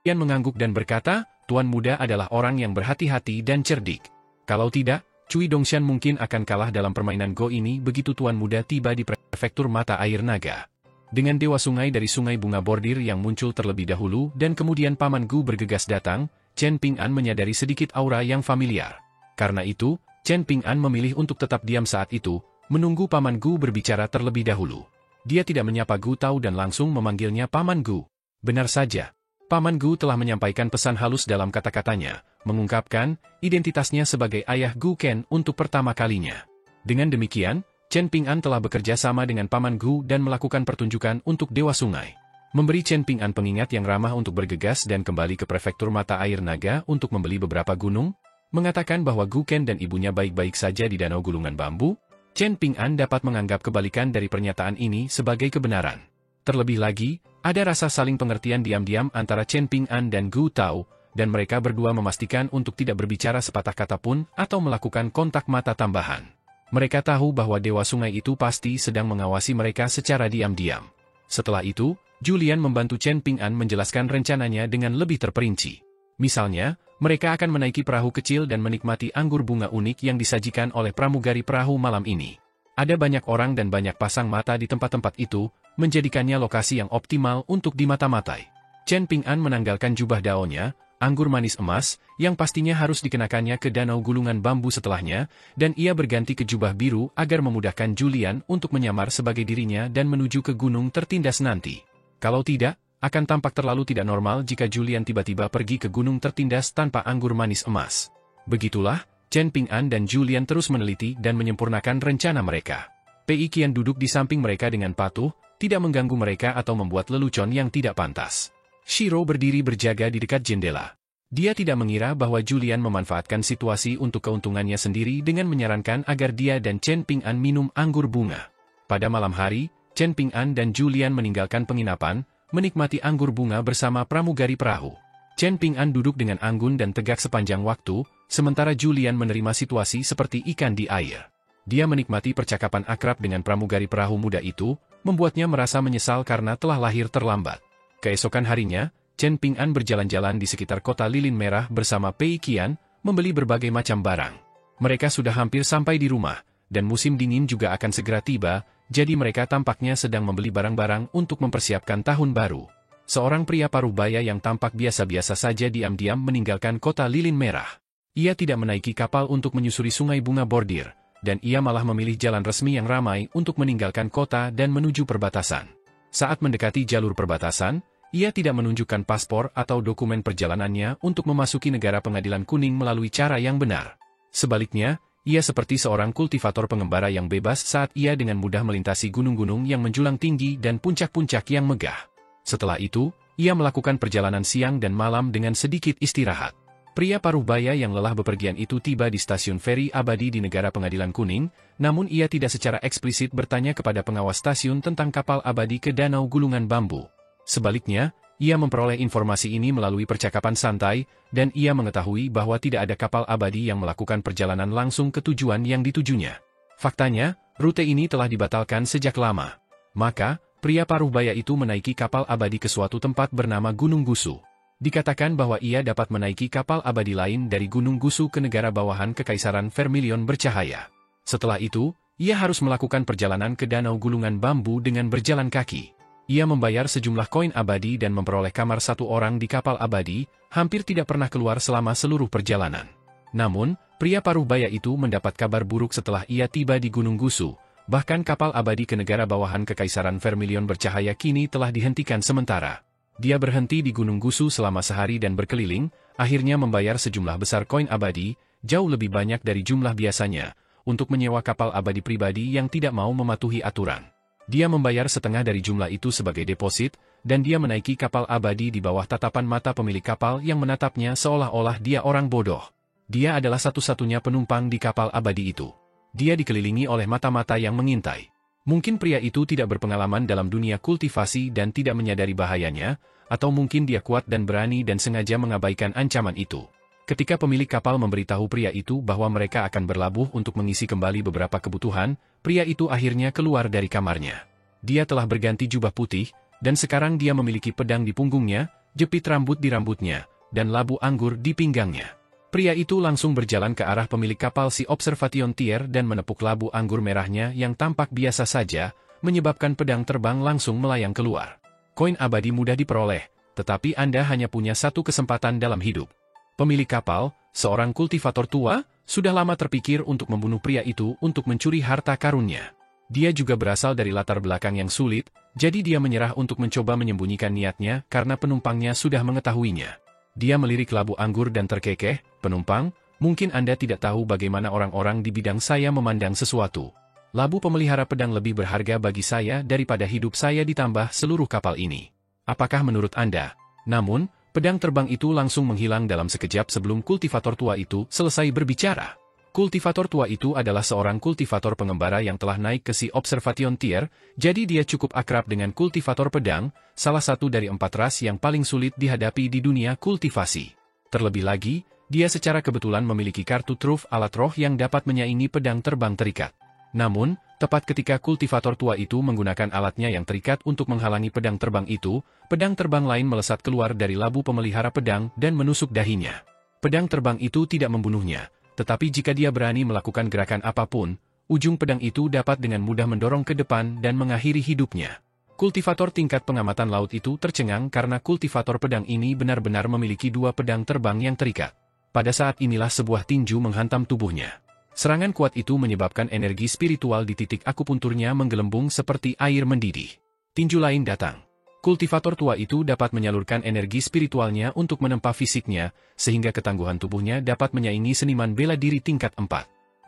Julian mengangguk dan berkata, "Tuan muda adalah orang yang berhati-hati dan cerdik. Kalau tidak, Cui Dongshan mungkin akan kalah dalam permainan Go ini begitu tuan muda tiba di prefektur mata air naga." Dengan Dewa Sungai dari Sungai Bunga Bordir yang muncul terlebih dahulu dan kemudian Paman Gu bergegas datang, Chen Ping'an menyadari sedikit aura yang familiar. Karena itu, Chen Ping'an memilih untuk tetap diam saat itu, menunggu Paman Gu berbicara terlebih dahulu. Dia tidak menyapa Gu Tao dan langsung memanggilnya Paman Gu. Benar saja. Paman Gu telah menyampaikan pesan halus dalam kata-katanya, mengungkapkan identitasnya sebagai ayah Gu Ken untuk pertama kalinya. Dengan demikian, Chen Ping'an telah bekerja sama dengan Paman Gu dan melakukan pertunjukan untuk Dewa Sungai. Memberi Chen Ping'an pengingat yang ramah untuk bergegas dan kembali ke prefektur mata air naga untuk membeli beberapa gunung, mengatakan bahwa Gu Ken dan ibunya baik-baik saja di Danau Gulungan Bambu, Chen Ping'an dapat menganggap kebalikan dari pernyataan ini sebagai kebenaran. Terlebih lagi, ada rasa saling pengertian diam-diam antara Chen Ping'an dan Gu Tao, dan mereka berdua memastikan untuk tidak berbicara sepatah kata pun atau melakukan kontak mata tambahan. Mereka tahu bahwa Dewa Sungai itu pasti sedang mengawasi mereka secara diam-diam. Setelah itu, Julian membantu Chen Ping'an menjelaskan rencananya dengan lebih terperinci. Misalnya, mereka akan menaiki perahu kecil dan menikmati anggur bunga unik yang disajikan oleh pramugari perahu malam ini. Ada banyak orang dan banyak pasang mata di tempat-tempat itu, menjadikannya lokasi yang optimal untuk dimata-matai. Chen Ping'an menanggalkan jubah daunnya, anggur manis emas, yang pastinya harus dikenakannya ke Danau Gulungan Bambu setelahnya, dan ia berganti ke jubah biru agar memudahkan Julian untuk menyamar sebagai dirinya dan menuju ke Gunung Tertindas nanti. Kalau tidak, akan tampak terlalu tidak normal jika Julian tiba-tiba pergi ke Gunung Tertindas tanpa anggur manis emas. Begitulah, Chen Ping'an dan Julian terus meneliti dan menyempurnakan rencana mereka. Pei Qian duduk di samping mereka dengan patuh, tidak mengganggu mereka atau membuat lelucon yang tidak pantas. Shiro berdiri berjaga di dekat jendela. Dia tidak mengira bahwa Julian memanfaatkan situasi untuk keuntungannya sendiri dengan menyarankan agar dia dan Chen Ping'an minum anggur bunga. Pada malam hari, Chen Ping'an dan Julian meninggalkan penginapan, menikmati anggur bunga bersama pramugari perahu. Chen Ping'an duduk dengan anggun dan tegak sepanjang waktu, sementara Julian menerima situasi seperti ikan di air. Dia menikmati percakapan akrab dengan pramugari perahu muda itu, membuatnya merasa menyesal karena telah lahir terlambat. Keesokan harinya, Chen Ping'an berjalan-jalan di sekitar kota lilin merah bersama Pei Qian, membeli berbagai macam barang. Mereka sudah hampir sampai di rumah, dan musim dingin juga akan segera tiba, jadi mereka tampaknya sedang membeli barang-barang untuk mempersiapkan tahun baru. Seorang pria paruh baya yang tampak biasa-biasa saja diam-diam meninggalkan kota lilin merah. Ia tidak menaiki kapal untuk menyusuri sungai bunga bordir, dan ia malah memilih jalan resmi yang ramai untuk meninggalkan kota dan menuju perbatasan. Saat mendekati jalur perbatasan, ia tidak menunjukkan paspor atau dokumen perjalanannya untuk memasuki negara pengadilan kuning melalui cara yang benar. Sebaliknya, ia seperti seorang kultivator pengembara yang bebas saat ia dengan mudah melintasi gunung-gunung yang menjulang tinggi dan puncak-puncak yang megah. Setelah itu, ia melakukan perjalanan siang dan malam dengan sedikit istirahat. Pria paruh baya yang lelah bepergian itu tiba di stasiun feri abadi di negara pengadilan kuning, namun ia tidak secara eksplisit bertanya kepada pengawas stasiun tentang kapal abadi ke danau gulungan bambu. Sebaliknya, ia memperoleh informasi ini melalui percakapan santai, dan ia mengetahui bahwa tidak ada kapal abadi yang melakukan perjalanan langsung ke tujuan yang ditujunya. Faktanya, rute ini telah dibatalkan sejak lama. Maka, pria paruh baya itu menaiki kapal abadi ke suatu tempat bernama Gunung Gusu. Dikatakan bahwa ia dapat menaiki kapal abadi lain dari Gunung Gusu ke negara bawahan Kekaisaran Vermilion bercahaya. Setelah itu, ia harus melakukan perjalanan ke danau gulungan bambu dengan berjalan kaki. Ia membayar sejumlah koin abadi dan memperoleh kamar satu orang di kapal abadi, hampir tidak pernah keluar selama seluruh perjalanan. Namun, pria paruh baya itu mendapat kabar buruk setelah ia tiba di Gunung Gusu, bahkan kapal abadi ke negara bawahan Kekaisaran Vermilion bercahaya kini telah dihentikan sementara. Dia berhenti di Gunung Gusu selama sehari dan berkeliling, akhirnya membayar sejumlah besar koin abadi, jauh lebih banyak dari jumlah biasanya, untuk menyewa kapal abadi pribadi yang tidak mau mematuhi aturan. Dia membayar setengah dari jumlah itu sebagai deposit, dan dia menaiki kapal abadi di bawah tatapan mata pemilik kapal yang menatapnya seolah-olah dia orang bodoh. Dia adalah satu-satunya penumpang di kapal abadi itu. Dia dikelilingi oleh mata-mata yang mengintai. Mungkin pria itu tidak berpengalaman dalam dunia kultivasi dan tidak menyadari bahayanya, atau mungkin dia kuat dan berani dan sengaja mengabaikan ancaman itu. Ketika pemilik kapal memberitahu pria itu bahwa mereka akan berlabuh untuk mengisi kembali beberapa kebutuhan, pria itu akhirnya keluar dari kamarnya. Dia telah berganti jubah putih, dan sekarang dia memiliki pedang di punggungnya, jepit rambut di rambutnya, dan labu anggur di pinggangnya. Pria itu langsung berjalan ke arah pemilik kapal si Observation Tier dan menepuk labu anggur merahnya yang tampak biasa saja, menyebabkan pedang terbang langsung melayang keluar. Koin abadi mudah diperoleh, tetapi Anda hanya punya satu kesempatan dalam hidup. Pemilik kapal, seorang kultivator tua, sudah lama terpikir untuk membunuh pria itu untuk mencuri harta karunnya. Dia juga berasal dari latar belakang yang sulit, jadi dia menyerah untuk mencoba menyembunyikan niatnya karena penumpangnya sudah mengetahuinya. Dia melirik labu anggur dan terkekeh, "Penumpang, mungkin Anda tidak tahu bagaimana orang-orang di bidang saya memandang sesuatu. Labu pemelihara pedang lebih berharga bagi saya daripada hidup saya ditambah seluruh kapal ini. Apakah menurut Anda?" Namun, pedang terbang itu langsung menghilang dalam sekejap sebelum kultivator tua itu selesai berbicara. Kultivator tua itu adalah seorang kultivator pengembara yang telah naik ke si Observation Tier, jadi dia cukup akrab dengan kultivator pedang, salah satu dari 4 ras yang paling sulit dihadapi di dunia kultivasi. Terlebih lagi, dia secara kebetulan memiliki kartu truf alat roh yang dapat menyaingi pedang terbang terikat. Namun, tepat ketika kultivator tua itu menggunakan alatnya yang terikat untuk menghalangi pedang terbang itu, pedang terbang lain melesat keluar dari labu pemelihara pedang dan menusuk dahinya. Pedang terbang itu tidak membunuhnya, tetapi jika dia berani melakukan gerakan apapun, ujung pedang itu dapat dengan mudah mendorong ke depan dan mengakhiri hidupnya. Kultivator tingkat pengamatan laut itu tercengang karena kultivator pedang ini benar-benar memiliki 2 pedang terbang yang terikat. Pada saat inilah sebuah tinju menghantam tubuhnya. Serangan kuat itu menyebabkan energi spiritual di titik akupunturnya menggelembung seperti air mendidih. Tinju lain datang. Kultivator tua itu dapat menyalurkan energi spiritualnya untuk menempa fisiknya, sehingga ketangguhan tubuhnya dapat menyaingi seniman bela diri tingkat 4.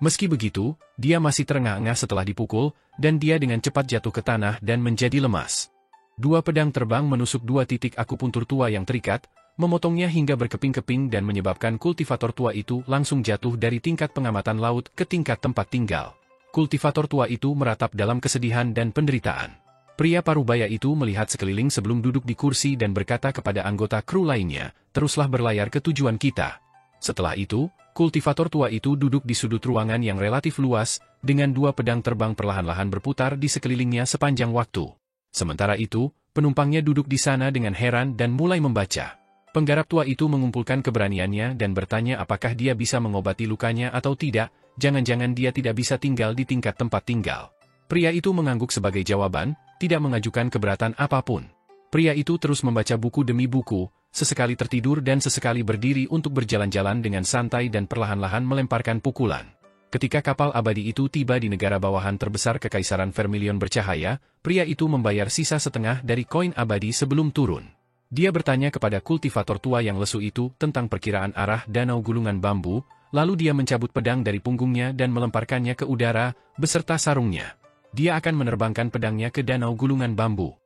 Meski begitu, dia masih terengah-engah setelah dipukul, dan dia dengan cepat jatuh ke tanah dan menjadi lemas. Dua pedang terbang menusuk dua titik akupuntur tua yang terikat, memotongnya hingga berkeping-keping dan menyebabkan kultivator tua itu langsung jatuh dari tingkat pengamatan laut ke tingkat tempat tinggal. Kultivator tua itu meratap dalam kesedihan dan penderitaan. Pria parubaya itu melihat sekeliling sebelum duduk di kursi dan berkata kepada anggota kru lainnya, "Teruslah berlayar ke tujuan kita." Setelah itu, kultivator tua itu duduk di sudut ruangan yang relatif luas, dengan dua pedang terbang perlahan-lahan berputar di sekelilingnya sepanjang waktu. Sementara itu, penumpangnya duduk di sana dengan heran dan mulai membaca. Penggarap tua itu mengumpulkan keberaniannya dan bertanya apakah dia bisa mengobati lukanya atau tidak, jangan-jangan dia tidak bisa tinggal di tingkat tempat tinggal. Pria itu mengangguk sebagai jawaban, tidak mengajukan keberatan apapun. Pria itu terus membaca buku demi buku, sesekali tertidur dan sesekali berdiri untuk berjalan-jalan dengan santai dan perlahan-lahan melemparkan pukulan. Ketika kapal abadi itu tiba di negara bawahan terbesar Kekaisaran Vermilion bercahaya, pria itu membayar sisa setengah dari koin abadi sebelum turun. Dia bertanya kepada kultivator tua yang lesu itu tentang perkiraan arah danau gulungan bambu, lalu dia mencabut pedang dari punggungnya dan melemparkannya ke udara, beserta sarungnya. Dia akan menerbangkan pedangnya ke danau gulungan bambu.